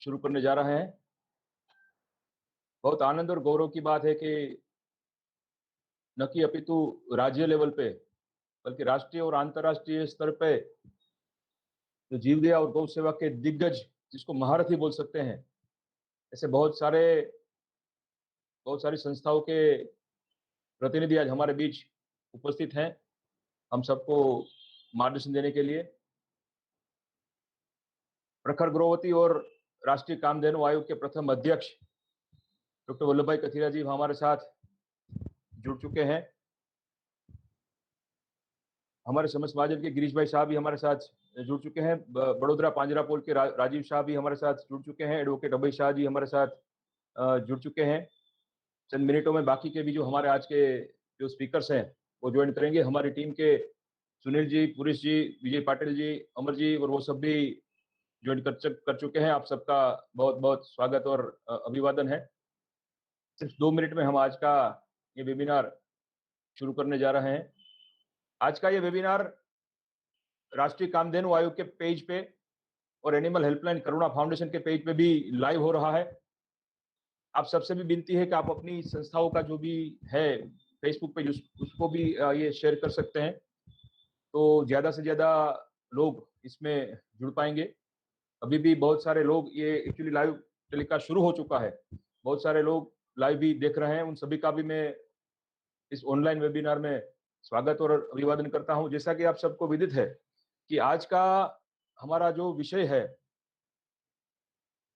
शुरू करने जा रहे हैं। बहुत आनंद और गौरव की बात है कि न कि अपितु राज्य लेवल पे बल्कि राष्ट्रीय और अंतर्राष्ट्रीय स्तर पे जो जीवदया और गौ सेवा के दिग्गज, जिसको महारथी बोल सकते हैं, ऐसे बहुत सारी संस्थाओं के प्रतिनिधि आज हमारे बीच उपस्थित हैं, हम सबको मार्गदर्शन देने के लिए। प्रखर गृहवती और राष्ट्रीय कामधेनु आयोग के प्रथम अध्यक्ष डॉक्टर वल्लभ भाई कथीरिया जी हमारे साथ जुड़ चुके हैं। हमारे समस्त महाजन के गिरीश भाई साहब भी हमारे साथ जुड़ चुके हैं। बड़ोदरा पांजरापोल के राजीव शाह भी हमारे साथ जुड़ चुके हैं। एडवोकेट अभय शाह जी हमारे साथ जुड़ चुके हैं। चंद मिनटों में बाकी के भी जो हमारे आज के जो स्पीकर्स हैं वो ज्वाइन करेंगे। हमारी टीम के सुनील जी, पुरेश जी, विजय पाटिल जी, अमर जी और वो सब भी ज्वाइन कर चुके हैं। आप सबका बहुत बहुत स्वागत और अभिवादन है। सिर्फ 2 मिनट में हम आज का ये वेबिनार शुरू करने जा रहे हैं। आज का ये वेबिनार राष्ट्रीय कामधेनु आयोग के पेज पे और एनिमल हेल्पलाइन करुणा फाउंडेशन के पेज पे भी लाइव हो रहा है। आप सबसे भी विनती है कि आप अपनी संस्थाओं का जो भी है फेसबुक पे उसको भी ये शेयर कर सकते हैं, तो ज़्यादा से ज़्यादा लोग इसमें जुड़ पाएंगे। अभी भी बहुत सारे लोग, ये एक्चुअली लाइव टेलीकास्ट शुरू हो चुका है, बहुत सारे लोग लाइव भी देख रहे हैं। उन सभी का भी मैं इस ऑनलाइन वेबिनार में स्वागत और अभिवादन करता हूं। जैसा कि आप सबको विदित है कि आज का हमारा जो विषय है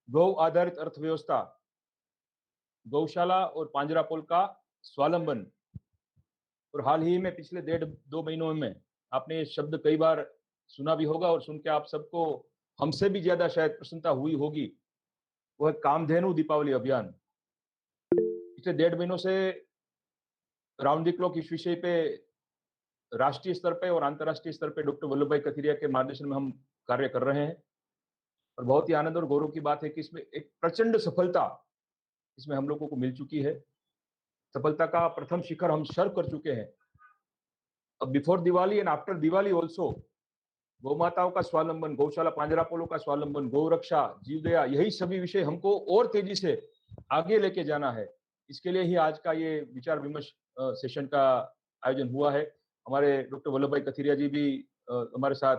गौ आधारित अर्थव्यवस्था, गौशाला और पांजरापोल का स्वावलंबन। और हाल ही में पिछले 1.5-2 महीनों में आपने ये शब्द कई बार सुना भी होगा और सुन के आप सबको हमसे भी ज्यादा शायद प्रसन्नता हुई होगी। वो है कामधेनु दीपावली अभियान। पिछले 1.5 महीनों से राउंड द क्लॉक इस विषय पे राष्ट्रीय स्तर पे और अंतर्राष्ट्रीय स्तर पे डॉक्टर वल्लभ भाई कथीरिया के मार्गदर्शन में हम कार्य कर रहे हैं। और बहुत ही आनंद और गौरव की बात है कि इसमें एक प्रचंड सफलता इसमें हम लोगों को मिल चुकी है। सफलता का प्रथम शिखर हम सर कर चुके हैं। अब before Diwali and after Diwali also गौ माताओं का स्वावलंबन, गौशाला पांजरापोलों का स्वावलंबन, गौ रक्षा, जीवदया, यही सभी विषय हमको और तेजी से आगे लेके जाना है। इसके लिए ही आज का ये विचार विमर्श सेशन का आयोजन हुआ है। हमारे डॉक्टर वल्लभ भाई कथीरिया जी भी हमारे साथ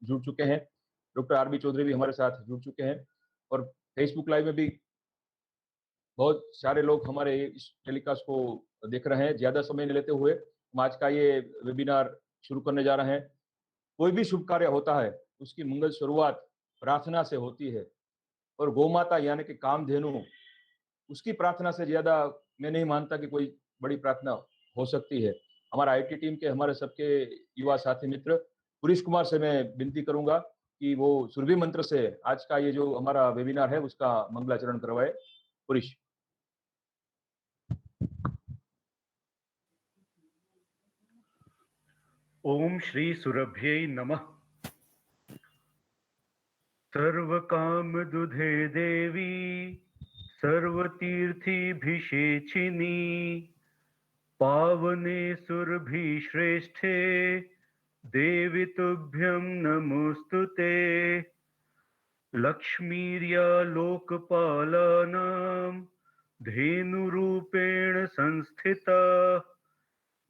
जुड़ चुके हैं। डॉक्टर आर बी चौधरी भी हमारे साथ जुड़ चुके हैं। और फेसबुक लाइव में भी बहुत सारे लोग हमारे इस टेलीकास्ट को देख रहे हैं। ज्यादा समय नहीं लेते हुए हम आज का ये वेबिनार शुरू करने जा रहे हैं। कोई भी शुभ कार्य होता है उसकी मंगल शुरुआत प्रार्थना से होती है, और गौ माता यानी कि कामधेनु, उसकी प्रार्थना से ज्यादा मैं नहीं मानता कि कोई बड़ी प्रार्थना हो सकती है। हमारा आईटी टीम के हमारे सबके युवा साथी मित्र पुरीश कुमार से मैं विनती करूंगा कि वो सुरभि मंत्र से आज का ये जो हमारा वेबिनार है उसका मंगलाचरण करवाए। पुरीश। ओम श्री सुरभ्यै नमः। सर्व काम दुधे देवी सर्वतीर्थीभिषेचिनी पावने सुरभि श्रेष्ठे देवी तुभ्यं नमोस्तुते। लक्ष्मीर्या लोकपालानां धेनुरूपेण संस्थिता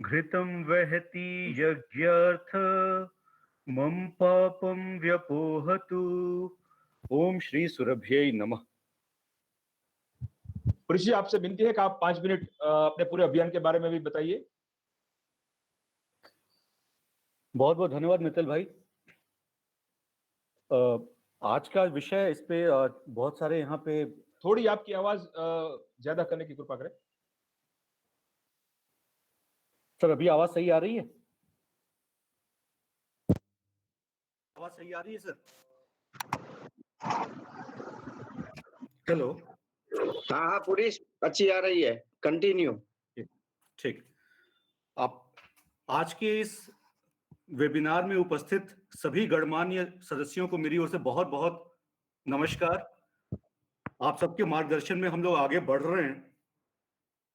घृतं वहति यज्ञार्थ मम पापम व्यपोहतु। ओम श्री सुरभ्यै नमः। पुरीश जी, आपसे विनती है कि आप 5 मिनट अपने पूरे अभियान के बारे में भी बताइए। बहुत बहुत धन्यवाद मित्तल भाई। आज का विषय, इस पे बहुत सारे यहाँ पे, थोड़ी आपकी आवाज ज्यादा करने की कृपा करें। सर अभी आवाज सही आ रही है? आवाज सही आ रही है सर? हेलो। हाँ पुलिस अच्छी आ रही है, कंटिन्यू। ठीक। आप आज के इस वेबिनार में उपस्थित सभी गणमान्य सदस्यों को मेरी ओर से बहुत बहुत नमस्कार। आप सबके मार्गदर्शन में हम लोग आगे बढ़ रहे हैं।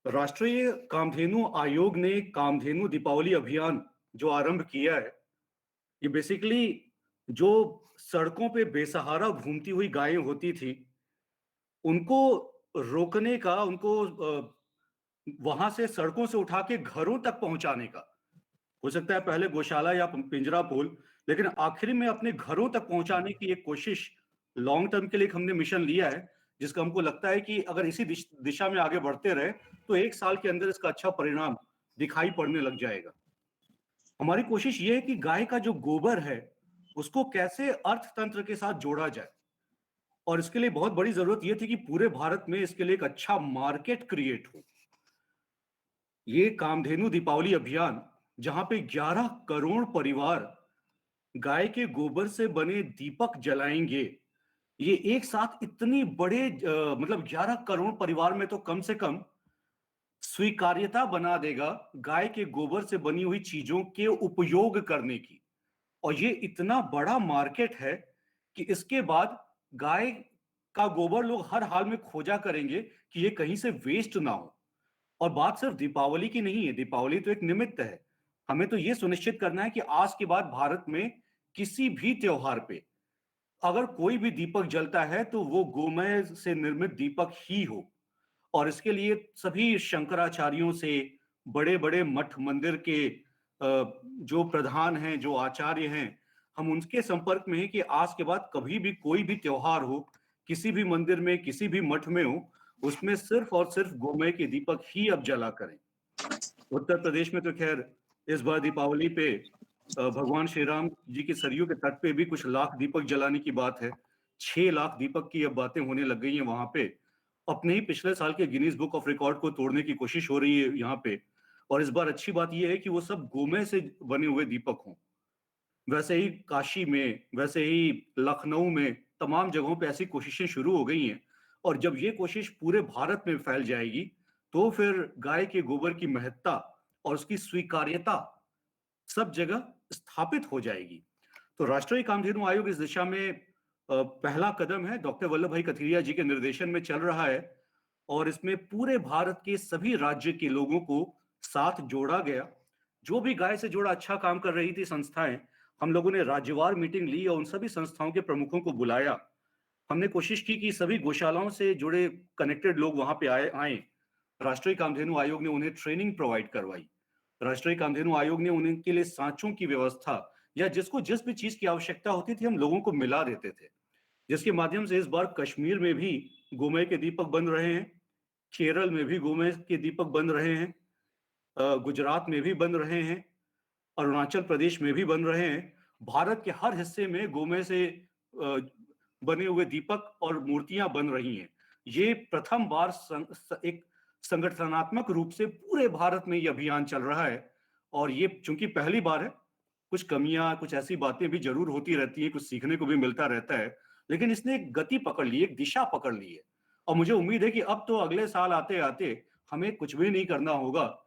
राष्ट्रीय कामधेनु आयोग ने कामधेनु दीपावली अभियान जो आरंभ किया है, ये बेसिकली जो सड़कों पे बेसहारा घूमती हुई गायें होती थी, उनको रोकने का, उनको वहां से सड़कों से उठा के घरों तक पहुंचाने का, हो सकता है पहले गौशाला या पिंजरा पोल, लेकिन आखिर में अपने घरों तक पहुंचाने की एक कोशिश लॉन्ग टर्म के लिए हमने मिशन लिया है, जिसका हमको लगता है कि अगर इसी दिशा में आगे बढ़ते रहे तो 1 साल के अंदर इसका अच्छा परिणाम दिखाई पड़ने लग जाएगा। हमारी कोशिश ये है कि गाय का जो गोबर है उसको कैसे अर्थतंत्र के साथ जोड़ा जाए, और इसके लिए बहुत बड़ी जरूरत यह थी कि पूरे भारत में इसके लिए एक अच्छा मार्केट क्रिएट हो। ये कामधेनु दीपावली अभियान, जहां पे 11 करोड़ परिवार गाय के गोबर से बने दीपक जलाएंगे, ये एक साथ इतनी बड़े मतलब 11 करोड़ परिवार में तो कम से कम स्वीकार्यता बना देगा गाय के गोबर से बनी हुई चीजों के उपयोग करने की। और ये इतना बड़ा मार्केट है कि इसके बाद गाय का गोबर लोग हर हाल में खोजा करेंगे कि ये कहीं से वेस्ट ना हो। और बात सिर्फ दीपावली की नहीं है, दीपावली तो एक निमित्त है। हमें तो ये सुनिश्चित करना है कि आज के बाद भारत में किसी भी त्योहार पे अगर कोई भी दीपक जलता है तो वो गोमय से निर्मित दीपक ही हो। और इसके लिए सभी शंकराचार्यों से, बड़े बड़े मठ मंदिर के जो प्रधान हैं, जो आचार्य हैं, हम उनके संपर्क में हैं कि आज के बाद कभी भी कोई भी त्योहार हो, किसी भी मंदिर में, किसी भी मठ में हो, उसमें सिर्फ और सिर्फ गोमय के दीपक ही अब जला करें। उत्तर प्रदेश में तो खैर इस बार दीपावली पे भगवान श्री राम जी के सरयू के तट पे भी कुछ लाख दीपक जलाने की बात है। 6 लाख दीपक की अब बातें होने लग गई हैं वहां पे। अपने ही पिछले साल के गिनीज बुक ऑफ रिकॉर्ड को तोड़ने की कोशिश हो रही है यहाँ पे। और इस बार अच्छी बात यह है कि वो सब गोमय से बने हुए दीपक हों। वैसे ही काशी में, वैसे ही लखनऊ में, तमाम जगहों पे ऐसी कोशिशें शुरू हो गई हैं। और जब ये कोशिश पूरे भारत में फैल जाएगी तो फिर गाय के गोबर की महत्ता और उसकी स्वीकार्यता सब जगह स्थापित हो जाएगी। तो राष्ट्रीय कामधेनु आयोग इस दिशा में पहला कदम है, डॉक्टर वल्लभ भाई कथिरिया जी के निर्देशन में चल रहा है। और इसमें पूरे भारत के सभी राज्य के लोगों को साथ जोड़ा गया। जो भी गाय से जुड़ा अच्छा काम कर रही थी संस्थाएं, हम लोगों ने राज्यवार मीटिंग ली और उन सभी संस्थाओं के प्रमुखों को बुलाया। हमने कोशिश की कि सभी गौशालाओं से जुड़े कनेक्टेड लोग वहां पे आए। राष्ट्रीय कामधेनु आयोग ने उन्हें ट्रेनिंग प्रोवाइड करवाई। राष्ट्रीय कामधेनु आयोग ने उनके लिए सांचों की व्यवस्था, या जिसको जिस भी चीज की आवश्यकता होती थी हम लोगों को मिला देते थे, जिसके माध्यम से इस बार कश्मीर में भी गोमय के दीपक बन रहे हैं, केरल में भी गोमय के दीपक बन रहे हैं, गुजरात में भी बन रहे हैं, अरुणाचल प्रदेश में भी बन रहे हैं। भारत के हर हिस्से में गोमय से बने हुए दीपक और मूर्तियां बन रही हैं। ये प्रथम बार एक संगठनात्मक रूप से पूरे भारत में ये अभियान चल रहा है। और ये चूंकि पहली बार है, कुछ कमियां, कुछ ऐसी बातें भी जरूर होती रहती है, कुछ सीखने को भी मिलता रहता है, लेकिन इसने एक गति पकड़ ली, एक दिशा पकड़ ली है। और मुझे उम्मीद है कि अब तो अगले साल आते आते हमें कुछ भी नहीं करना होगा,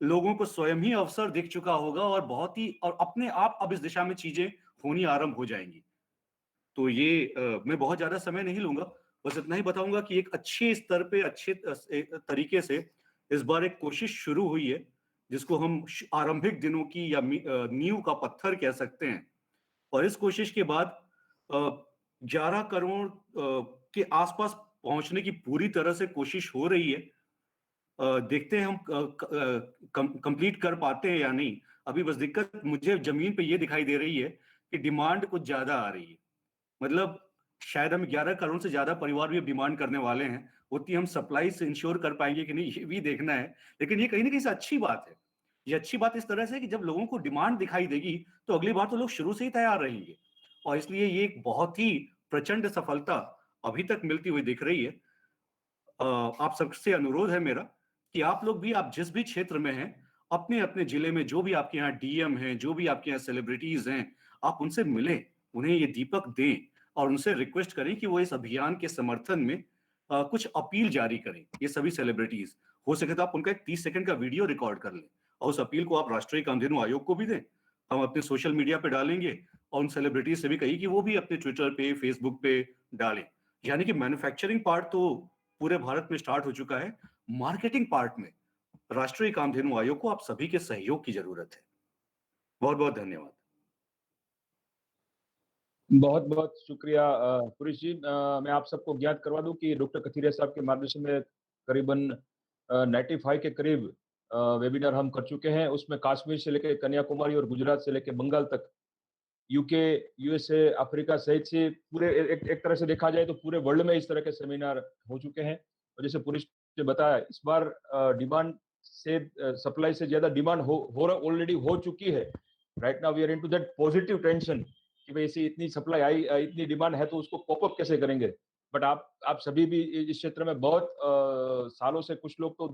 लोगों को स्वयं ही अवसर दिख चुका होगा और बहुत ही और अपने आप अब इस दिशा में चीजें होनी आरंभ हो जाएंगी। तो ये मैं बहुत ज्यादा समय नहीं लूंगा, बस इतना ही बताऊंगा कि एक अच्छे स्तर पे, अच्छे तरीके से इस बार एक कोशिश शुरू हुई है, जिसको हम आरंभिक दिनों की या नींव का पत्थर कह सकते हैं। और इस कोशिश के बाद 11 करोड़ के आसपास पहुंचने की पूरी तरह से कोशिश हो रही है। देखते हैं हम कंप्लीट कर पाते हैं या नहीं। अभी बस दिक्कत मुझे जमीन पे ये दिखाई दे रही है कि डिमांड कुछ ज्यादा आ रही है। मतलब शायद हम 11 करोड़ से ज्यादा परिवार भी डिमांड करने वाले हैं, उतनी हम सप्लाई से इंश्योर कर पाएंगे कि नहीं, ये भी देखना है। लेकिन ये कहीं ना कहीं से अच्छी बात है। ये अच्छी बात इस तरह से कि जब लोगों को डिमांड दिखाई देगी तो अगली बार तो लोग शुरू से ही तैयार रहेंगे। और इसलिए ये एक बहुत ही प्रचंड सफलता अभी तक मिलती हुई दिख रही है। आप सबसे अनुरोध है मेरा कि आप लोग भी, आप जिस भी क्षेत्र में हैं, अपने अपने जिले में जो भी आपके यहाँ डीएम हैं, जो भी आपके यहाँ सेलिब्रिटीज हैं, आप उनसे मिलें, उन्हें ये दीपक दें और उनसे रिक्वेस्ट करें कि वो इस अभियान के समर्थन में कुछ अपील जारी करें। ये सभी सेलिब्रिटीज, हो सके तो आप उनका एक 30 सेकंड का वीडियो रिकॉर्ड कर लें और उस अपील को आप राष्ट्रीय कामधेनु आयोग को भी दें। हम अपने सोशल मीडिया पे डालेंगे और उन सेलिब्रिटीज से भी कहिए कि वो भी अपने ट्विटर पे, फेसबुक पे डालें। यानी कि मैन्युफैक्चरिंग पार्ट तो पूरे भारत में स्टार्ट हो चुका है, मार्केटिंग पार्ट में राष्ट्रीय कामधेनु आयोग को आप सभी के सहयोग की जरूरत है। बहुत बहुत धन्यवाद। बहुत बहुत शुक्रिया पुरुष जी। मैं आप सबको ज्ञात करवा दूं कि डॉक्टर कथीरिया साहब के मार्गदर्शन में करीबन 95 के करीब वेबिनार हम कर चुके हैं। उसमें कश्मीर से लेकर कन्याकुमारी और गुजरात से लेकर बंगाल तक, यूके, यूएसए, अफ्रीका सहित से पूरे एक तरह से देखा जाए तो पूरे वर्ल्ड में इस तरह के सेमिनार हो चुके हैं। और जैसे पुरुष ने बताया, इस बार डिमांड से सप्लाई से ज्यादा डिमांड ऑलरेडी हो चुकी है। Right now we are into that positive tension कि भाई ऐसी इतनी सप्लाई आई, इतनी डिमांड है तो उसको कॉप अप कैसे करेंगे। बट आप सभी भी इस क्षेत्र में बहुत सालों से, कुछ लोग तो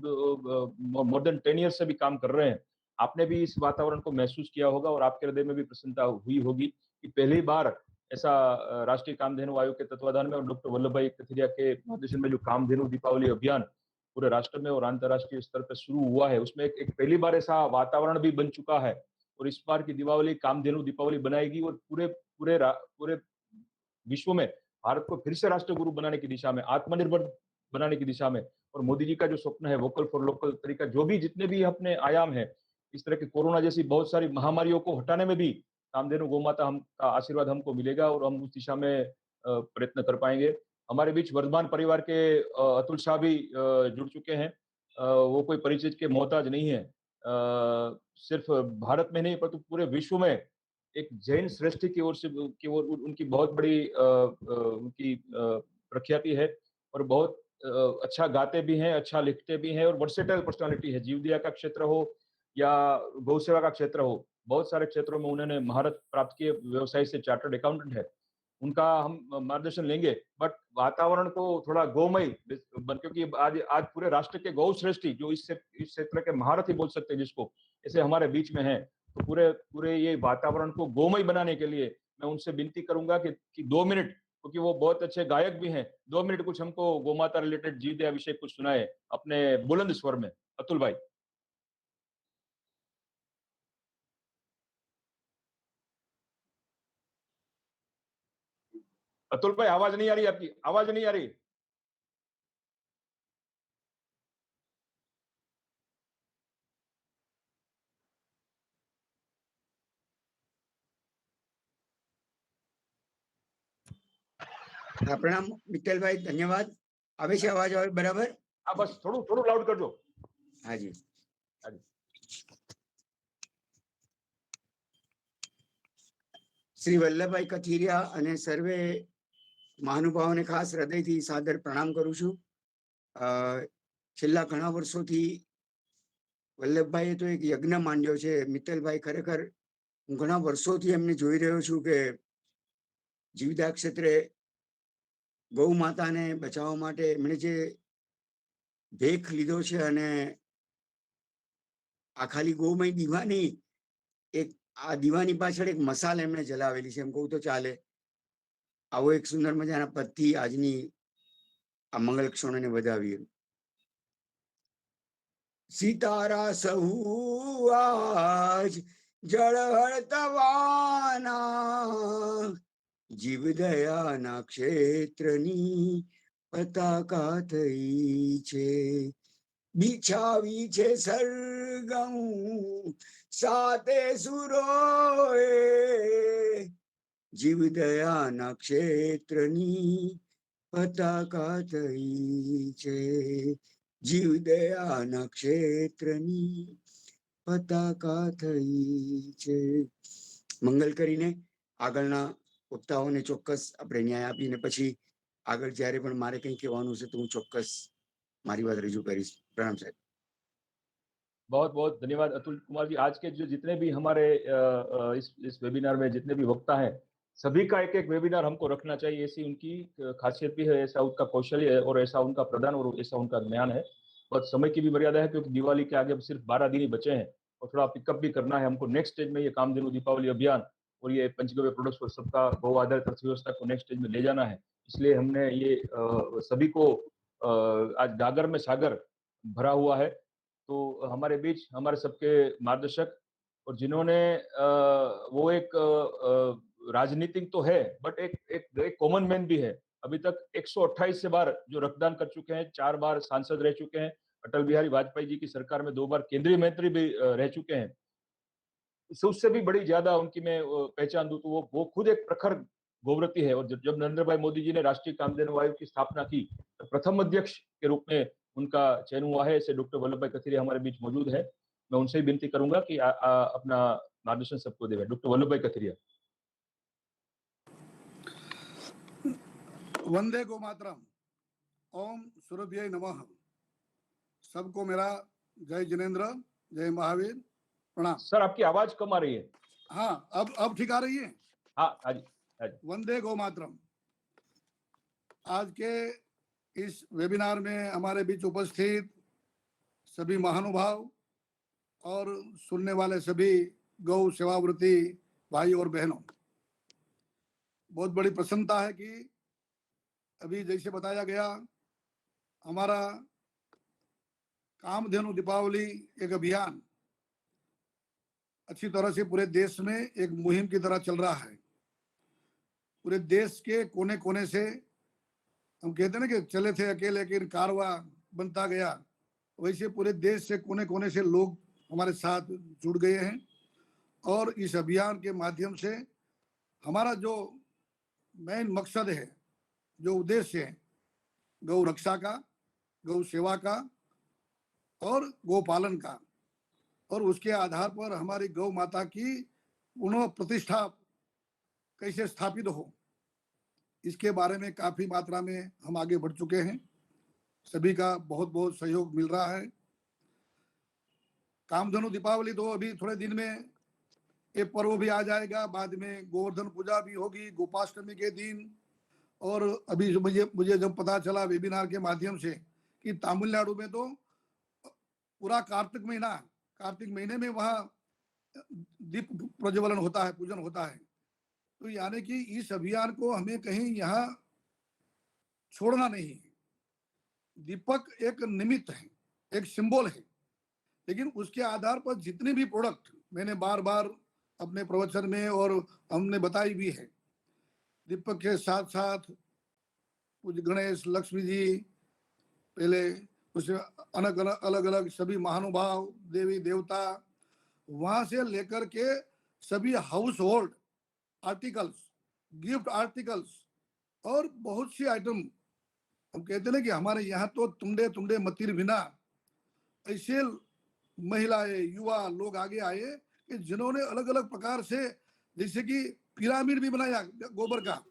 मोर देन 10 ईयर से भी काम कर रहे हैं। आपने भी इस वातावरण को महसूस किया होगा और आपके हृदय में भी प्रसन्नता हुई होगी कि पहली बार ऐसा राष्ट्रीय कामधेनु आयोग के तत्वाधान में और डॉक्टर वल्लभ भाई कथीरिया के मार्गदर्शन में जो कामधेनु दीपावली अभियान पूरे राष्ट्र में और अंतर्राष्ट्रीय स्तर पर शुरू हुआ है, उसमें एक पहली बार ऐसा वातावरण भी बन चुका है। और इस बार की दीपावली कामधेनु दीपावली बनाएगी और पूरे विश्व में भारत को फिर से राष्ट्र गुरु बनाने की दिशा में, आत्मनिर्भर बनाने की दिशा में, और मोदी जी का जो स्वप्न है वोकल फॉर लोकल तरीका, जो भी जितने भी अपने आयाम है, इस तरह की कोरोना जैसी बहुत सारी महामारियों को हटाने में भी कामधेनु गोमाता हम का आशीर्वाद हमको मिलेगा और हम उस दिशा में प्रयत्न कर पाएंगे। हमारे बीच वर्धमान परिवार के अतुल शाह भी जुड़ चुके हैं। वो कोई परिचय के मोहताज नहीं है। सिर्फ भारत में नहीं परंतु पूरे विश्व में एक जैन श्रेष्ठी की ओर से की ओर उनकी बहुत बड़ी उनकी प्रख्याति है। और बहुत अच्छा गाते भी हैं, अच्छा लिखते भी हैं और वर्सेटाइल पर्सनालिटी है। जीवदया का क्षेत्र हो या गौ सेवा का क्षेत्र हो, बहुत सारे क्षेत्रों में उन्होंने महारत प्राप्त की है। व्यवसाय से चार्टर्ड अकाउंटेंट है। उनका हम मार्गदर्शन लेंगे, बट वातावरण को थोड़ा गौमय, क्योंकि आज आज पूरे राष्ट्र के गौ श्रेष्ठी जो इस क्षेत्र के महारथी बोल सकते हैं जिसको, ऐसे हमारे बीच में है। तो पूरे पूरे ये वातावरण को गोमय बनाने के लिए मैं उनसे विनती करूंगा कि 2 मिनट, क्योंकि वो बहुत अच्छे गायक भी हैं, 2 मिनट कुछ हमको गोमाता रिलेटेड जीवदया विषय कुछ सुनाए अपने बुलंद स्वर में। अतुल भाई। अतुल भाई, आवाज नहीं आ रही, आपकी आवाज नहीं आ रही। प्रणाम मित्तल भाई, धन्यवाद। આવે છે અવાજ હવે બરાબર? हाँ, बस થોડું થોડું લાઉડ કરજો। हाँ जी। શ્રી વલ્લભભાઈ કથિરિયા અને સર્વે મહાનુભાવોને ખાસ હૃદયથી સાદર પ્રણામ કરું છું। છેલ્લા ઘણા વર્ષોથી વલ્લભભાઈએ તો એક યજ્ઞ માંડ્યો છે। મિત્તલભાઈ, ખરેખર હું ઘણા વર્ષોથી એમને જોઈ રહ્યો છું કે જીવદયા ક્ષેત્રે ગૌ માતાને બચાવવા માટે એમણે જે ભેખ લીધો છે અને આ ખાલી ગૌમય દીવા નહીં, એક આ દીવાની પાછળ એક મસાલ એમણે જલાવેલી છે, એમ કહું તો ચાલે। આવો એક સુંદર મજાના પદથી આજની આ મંગલ ક્ષણોને વધાવીએ। સિતારા સહુ આજ જળહળતવાના, જીવદયાના ક્ષેત્રની પતાકા થઈ છે। બિછાવી છે સરગમ સાતે સુરોએ, જીવદયાના ક્ષેત્રની પતાકા થઈ છે। જીવદયાના ક્ષેત્રની પતાકા થઈ છે। મંગલ કરીને આગળના વક્તાઓને ચોક્કસ આપણે ન્યાય આપીને પછી આગળ જ્યારે પણ મારે કંઈ કહેવાનું છે તો હું ચોક્કસ મારી વાત रजू करीश। प्रणाम साहब। बहुत बहुत धन्यवाद अतुल कुमार जी। आज के जो जितने भी हमारे इस वेबिनार में जितने भी वक्ता हैं, सभी का एक एक वेबिनार हमको रखना चाहिए। ऐसी उनकी खासियत भी है, ऐसा उनका कौशल्य है और ऐसा उनका प्रदान और ऐसा उनका ज्ञान है। बहुत समय की भी मर्यादा है क्योंकि दिवाली के आगे सिर्फ 12 दिन ही बचे हैं और थोड़ा पिकअप भी करना है हमको। नेक्स्ट स्टेज में ये कामधेनु दीपावली अभियान और ये पंचगव्य प्रोडक्ट्स और सबका गौ आधारित अर्थव्यवस्था को नेक्स्ट स्टेज में ले जाना है। इसलिए हमने ये सभी को आज गागर में सागर भरा हुआ है। तो हमारे बीच हमारे सबके मार्गदर्शक और जिन्होंने वो एक राजनीतिक तो है बट एक कॉमन मैन भी है। अभी तक 128 से बार जो रक्तदान कर चुके हैं, 4 बार सांसद रह चुके हैं, अटल बिहारी वाजपेयी जी की सरकार में 2 बार केंद्रीय मंत्री भी रह चुके हैं। उससे भी बड़ी ज्यादा उनकी मैं पहचान दूं तो वो खुद एक प्रखर गोव्रती है। और जब नरेंद्र भाई मोदी जी ने राष्ट्रीय कामधेनु आयोग की स्थापना की तो प्रथम अध्यक्ष के रूप में उनका चयन हुआ है। ऐसे डॉक्टर वल्लभ भाई कथीरिया हमारे बीच मौजूद है। मैं उनसे विनती करूंगा कि अपना मार्गदर्शन सबको देवे। डॉक्टर वल्लभ भाई कथीरिया। वंदे गो मातरम। ओम सूर्यभ्य नमः। सबको मेरा जय जिनेन्द्र, जय महावीर, प्रणाम। सर आपकी आवाज कम आ रही है। हाँ, अब ठीक आ रही है। हाँ हाँ जी। वंदे गो मातरम। आज के इस वेबिनार में हमारे बीच उपस्थित सभी महानुभाव और सुनने वाले सभी गौ सेवाव्रती भाई और बहनों, बहुत बड़ी प्रसन्नता है कि अभी जैसे बताया गया हमारा कामधेनु दीपावली एक अभियान अच्छी तरह से पूरे देश में एक मुहिम की तरह चल रहा है। पूरे देश के कोने कोने से, हम कहते हैं ना कि चले थे अकेले लेकिन कारवा बनता गया, वैसे पूरे देश से कोने कोने से लोग हमारे साथ जुड़ गए हैं। और इस अभियान के माध्यम से हमारा जो मेन मकसद है, जो उद्देश्य है, गौ रक्षा का, गौ सेवा का और गौ पालन का, और उसके आधार पर हमारी गौ माता की पुनः प्रतिष्ठा कैसे स्थापित हो, इसके बारे में काफी मात्रा में हम आगे बढ़ चुके हैं। सभी का बहुत बहुत सहयोग मिल रहा है। कामधेनु दीपावली तो अभी थोड़े दिन में ये पर्व भी आ जाएगा, बाद में गोवर्धन पूजा भी होगी गोपाष्टमी के दिन। और अभी मुझे जब पता चला वेबिनार के माध्यम से कि तमिलनाडु में तो पूरा कार्तिक महीने में वहाँ दीप प्रज्वलन होता है, पूजन होता है। तो यानी कि इस अभियान को हमें कहीं यहाँ छोड़ना नहीं है। दीपक एक निमित्त है, एक सिंबल है, लेकिन उसके आधार पर जितने भी प्रोडक्ट मैंने बार बार अपने प्रवचन में और हमने बताई भी है, दीपक के साथ साथ पूज्य गणेश, लक्ष्मी जी, पहले उसे अलग अलग सभी महानुभाव, देवी देवता, वहां से लेकर के सभी house hold articles, gift articles और बहुत सी आइटम। हम कहते हैं कि हमारे यहाँ तो तुंडे तुंडे मतिर बिना ऐसे महिलाएं, युवा लोग आगे आए कि जिन्होंने अलग अलग प्रकार से, जैसे कि पिरामिड भी बनाया गोबर का,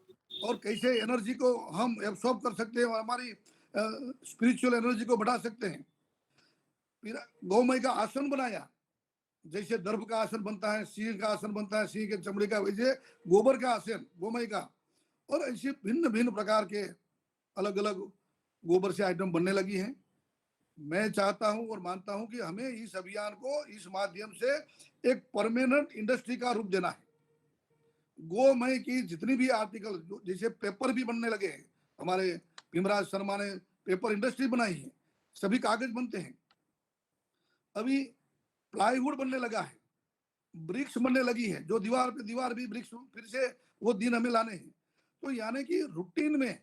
और कैसे एनर्जी को हम एब्सॉर्ब कर सकते हैं और हमारी स्पिरिचुअल एनर्जी को बढ़ा सकते हैं। गौमय का आसन बनाया, जैसे दर्भ का आसन बनता है, सिंह का आसन बनता है, सिंह के चमड़े का, वैसे गोबर का आसन गोमय का, और ऐसे भिन्न भिन्न प्रकार के अलग अलग गोबर से आइटम बनने लगी हैं। मैं चाहता हूं और मानता हूं कि हमें इस अभियान को इस माध्यम से एक परमानेंट इंडस्ट्री का रूप देना है। गोमय की जितनी भी आर्टिकल, जैसे पेपर भी बनने लगे हैं, हमारे भीमराज शर्मा ने पेपर इंडस्ट्री बनाई है, सभी कागज बनते हैं। अभी प्लाईवुड बनने लगा है, ब्रिक्स बनने लगी है, जो दीवार पे दीवार भी ब्रिक्स, फिर से वो दिन हमें लाने हैं। तो यानी कि रूटीन में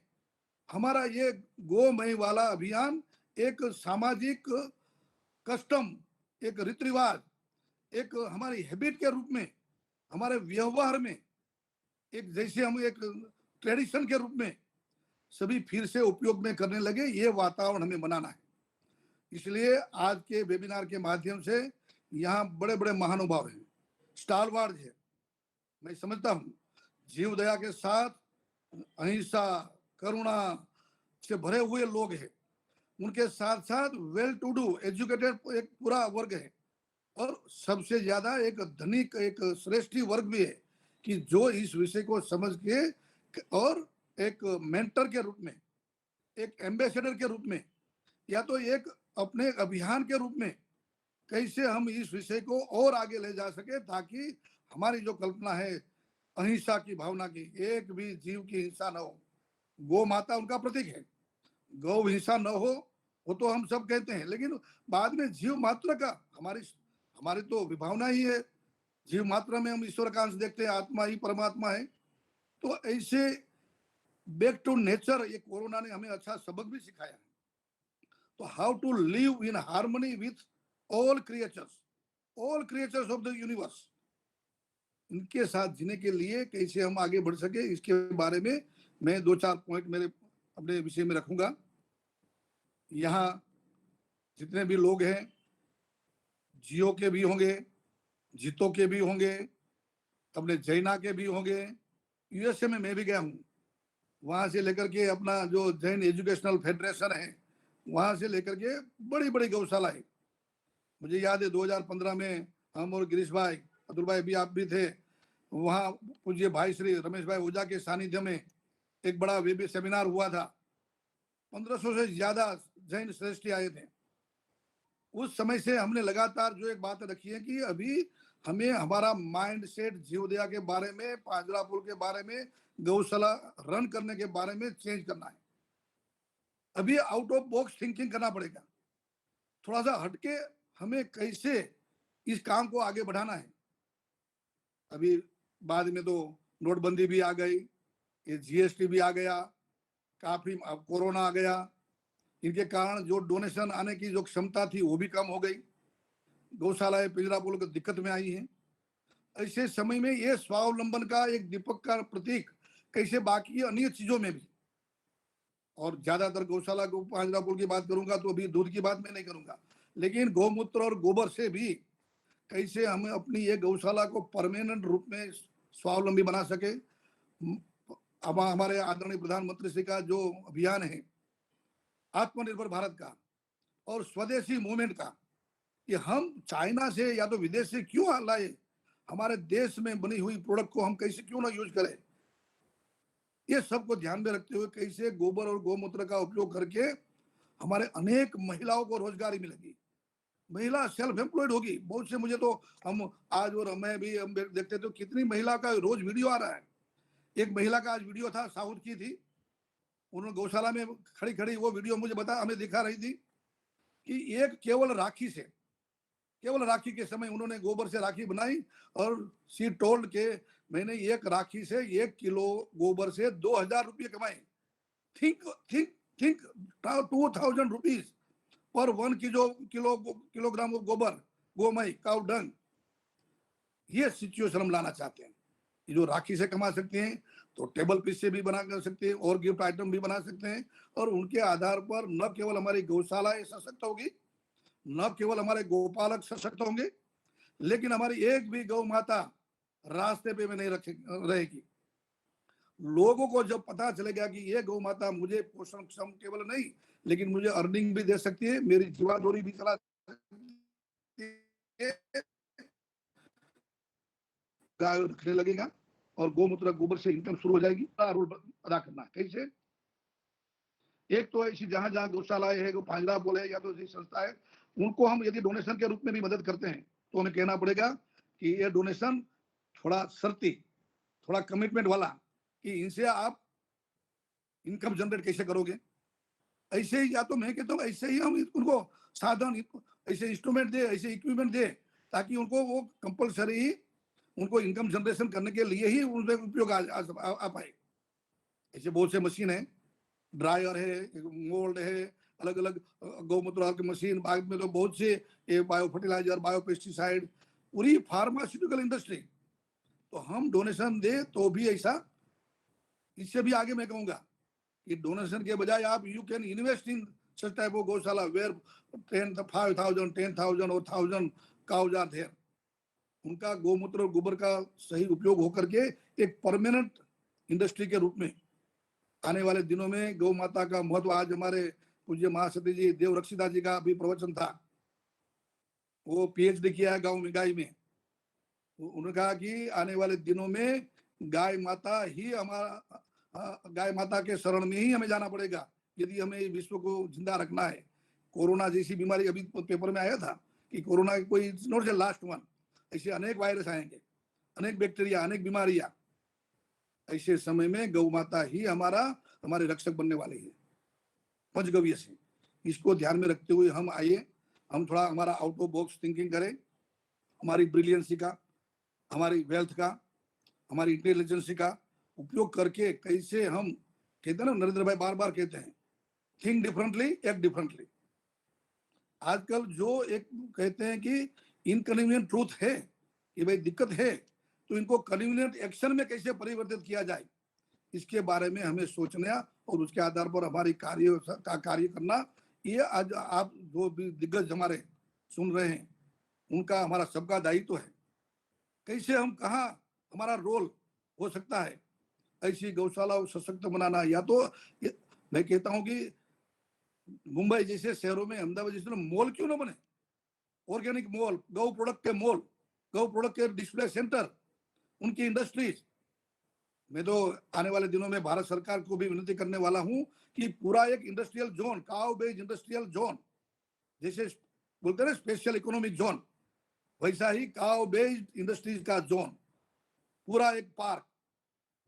हमारा ये गोमय वाला अभियान एक सामाजिक कस्टम, एक रीति रिवाज, एक हमारी हैबिट के रूप में, हमारे व्यवहार में एक, जैसे हम एक ट्रेडिशन के रूप में सभी फिर से उपयोग में करने लगे, ये वातावरण हमें बनाना है। इसलिए आज के वेबिनार के माध्यम से यहाँ बड़े बड़े महानुभाव हैं, स्टारवार्ड है, मैं समझता हूँ जीव दया के साथ अहिंसा, करुणा से भरे हुए लोग हैं। उनके साथ साथ वेल टू डू एजुकेटेड एक पूरा वर्ग है, और सबसे ज्यादा एक धनिक, एक श्रेष्ठी वर्ग भी है कि जो इस विषय को समझ के और एक मेंटर के रूप में, एक एम्बेसडर के रूप में, या तो एक अपने अभियान के रूप में कैसे हम इस विषय को और आगे ले जा सके, ताकि हमारी जो कल्पना है अहिंसा की भावना की, एक भी जीव की हिंसा न हो। गौ माता उनका प्रतीक है, गौ हिंसा न हो वो तो हम सब कहते हैं, लेकिन बाद में जीव मात्र का, हमारी तो विभावना ही है, जीव मात्र में हम ईश्वर का अंश देखते हैं, आत्मा ही परमात्मा है। तो ऐसे बैक टू नेचर, ये कोरोना ने हमें अच्छा सबक भी सिखाया है। तो how to live in harmony with all creatures of the universe, इनके साथ जीने के लिए कैसे हम आगे बढ़ सके, इसके बारे में मैं 2-4 पॉइंट मेरे अपने विषय में रखूंगा। यहाँ जितने भी लोग हैं, जियो के भी होंगे, जीतो के भी होंगे, अपने जैना के भी होंगे। यूएसए में मैं भी गया हूँ, वहां से लेकर के अपना जो जैन एजुकेशनल फेडरेशन है, वहां से लेकर के बड़ी बड़ी गौशाला है। मुझे याद है 2015 में हम और गिरीश भाई, अतुल भाई भी, आप भी थे वहाँ, पूज्य भाई श्री रमेश भाई ओझा के सानिध्य में एक बड़ा वेब सेमिनार हुआ था। 1500 से ज्यादा जैन श्रेष्ठी आए थे। उस समय से हमने लगातार जो एक बात रखी है कि अभी हमें हमारा माइंड सेट जीवदया के बारे में, पांजरापुर के बारे में, गौशाला रन करने के बारे में चेंज करना है। अभी आउट ऑफ बॉक्स थिंकिंग करना पड़ेगा, थोड़ा सा हटके हमें कैसे इस काम को आगे बढ़ाना है। अभी बाद में तो नोटबंदी भी आ गई, ये जीएसटी भी आ गया, काफी कोरोना आ गया, इनके कारण जो डोनेशन आने की जो क्षमता थी वो भी कम हो गई। गौशालाएं पिंजरापुर को दिक्कत में आई हैं। ऐसे समय में ये स्वावलंबन का एक दीपक का प्रतीक कैसे बाकी अन्य चीजों में भी, और ज्यादातर गौशाला को पिंजरापुर की बात करूंगा तो अभी दूध की बात मैं नहीं करूंगा, लेकिन गौमूत्र और गोबर से भी कैसे हम अपनी ये गौशाला को परमानेंट रूप में स्वावलंबी बना सके। अब हमारे आदरणीय प्रधानमंत्री जी का जो अभियान है आत्मनिर्भर भारत का और स्वदेशी मूवमेंट का, कि हम चाइना से या तो विदेश से क्यों लाए, हमारे देश में बनी हुई प्रोडक्ट को हम कैसे क्यों ना यूज करें, ये सबको ध्यान में रखते हुए कैसे गोबर और गौमूत्र का उपयोग करके हमारे अनेक महिलाओं को रोजगारी मिलेगी, महिला सेल्फ एम्प्लॉयड होगी। बहुत से, मुझे तो हम आज और मैं भी हम देखते तो कितनी महिला का रोज वीडियो आ रहा है। एक महिला का आज वीडियो था, साउथ की थी, उन्होंने गौशाला में खड़ी खड़ी वो वीडियो मुझे बता हमें दिखा रही थी कि एक केवल राखी से, केवल राखी के समय उन्होंने गोबर से राखी बनाई और सी टोल्ड के मैंने एक राखी से 1 किलो गोबर से 2000 रुपये कमाए। Think think think 2000 rupees per 1 kilogram गोबर, गोमय, काउ डंग। ये सिचुएशन हम लाना चाहते हैं। ये जो राखी से कमा सकते हैं तो टेबल पीस से भी बना कर सकते हैं और गिफ्ट आइटम भी बना सकते हैं, और उनके आधार पर न केवल हमारी गौशालाएं सशक्त होगी, न केवल हमारे गोपालक सशक्त होंगे, लेकिन हमारी एक भी गौ माता रास्ते पे में नहीं रहेगी। लोगों को जब पता चलेगा कि ये गौ माता मुझे पोषण क्षम केवल नहीं लेकिन मुझे अर्निंग भी दे सकती है, मेरी जीवादोरी भी चला सकती है, गाय रखने लगेगा और गोमूत्र गोबर से इनकम शुरू हो जाएगी। रोल अदा करना कैसे, एक तो ऐसी जहां जहां गौशालाएं है, पिंजरापुर है या तो ऐसी संस्था है, उनको हम यदि डोनेशन के रूप में भी मदद करते हैं तो हमें कहना पड़ेगा कि ये डोनेशन थोड़ा शर्ती, थोड़ा कमिटमेंट वाला, कि इनसे आप इनकम जनरेट कैसे करोगे। ऐसे ही, या तो मैं कहता हूँ ऐसे ही हम उनको साधन, ऐसे इंस्ट्रूमेंट दे, ऐसे इक्विपमेंट दे, ताकि उनको वो कंपल्सरी उनको इनकम जनरेशन करने के लिए ही उनसे उपयोग आ पाए। ऐसे बहुत से मशीन है, ड्रायर है, मोल्ड है, अलग अलग गौमूत्र की मशीन, बाद में तो बहुत से ये बायो फर्टिलाइजर, बायो पेस्टिसाइड, पूरी फार्मास्यूटिकल इंडस्ट्री। तो हम डोनेशन दे तो भी ऐसा, इससे भी आगे मैं कहूंगा कि डोनेशन के बजाय आप you can invest in such type of गौशाला वेयर 5,000, 10,000 और 1,000 काउज आर देयर। उनका गोमूत्र और गोबर का सही उपयोग होकर के एक परमानेंट इंडस्ट्री के रूप में आने वाले दिनों में गौ माता का महत्व, आज हमारे पूज्य महासती जी देव रक्षिता जी का भी प्रवचन था, वो पीएचडी किया है गांव में, गाय में। उन्होंने कहा कि आने वाले दिनों में गाय माता ही हमारा, गाय माता के शरण में ही हमें जाना पड़ेगा यदि हमें विश्व को जिंदा रखना है। कोरोना जैसी बीमारी, अभी पेपर में आया था कि कोरोना कोई नॉट द लास्ट वन, ऐसे अनेक वायरस आएंगे, अनेक बैक्टीरिया, अनेक बीमारियां। ऐसे समय में गौ माता ही हमारे रक्षक बनने वाले हैं पंचगव्य से। इसको ध्यान में रखते हुए हम आइए, हम थोड़ा हमारा आउट ऑफ बॉक्स थिंकिंग करें, हमारी ब्रिलियंसी का, हमारी वेल्थ का, हमारी इंटेलिजेंसी का उपयोग करके कैसे हम, कहते हैं ना, नरेंद्र भाई बार बार कहते हैं, थिंक डिफरेंटली, एक्ट डिफरेंटली। आजकल जो एक कहते हैं कि इनकन्वीनियंट ट्रूथ है कि भाई दिक्कत है, तो इनको कन्वीनियंट एक्शन में कैसे परिवर्तित किया जाए, इसके बारे में हमें सोचना और उसके आधार पर हमारी कार्य करना, ये आज आप जो भी दिग्गज हमारे सुन रहे हैं उनका हमारा सबका दायित्व है। कैसे हम कहाँ हमारा रोल हो सकता है ऐसी गौशाला को सशक्त बनाना। या तो मैं कहता हूं कि मुंबई जैसे शहरों में, अहमदाबाद जैसे मॉल क्यों ना बने, ऑर्गेनिक मॉल, गौ प्रोडक्ट के मॉल, गौ प्रोडक्ट के डिस्प्ले सेंटर, उनकी इंडस्ट्रीज। मैं तो आने वाले दिनों में भारत सरकार को भी विनती करने वाला हूं कि पूरा एक industrial zone, cow based industrial zone, जैसे बोलते हैं ना स्पेशल इकोनॉमिक जोन, वैसा ही काउ बेस्ड इंडस्ट्रीज का जोन, पूरा एक पार्क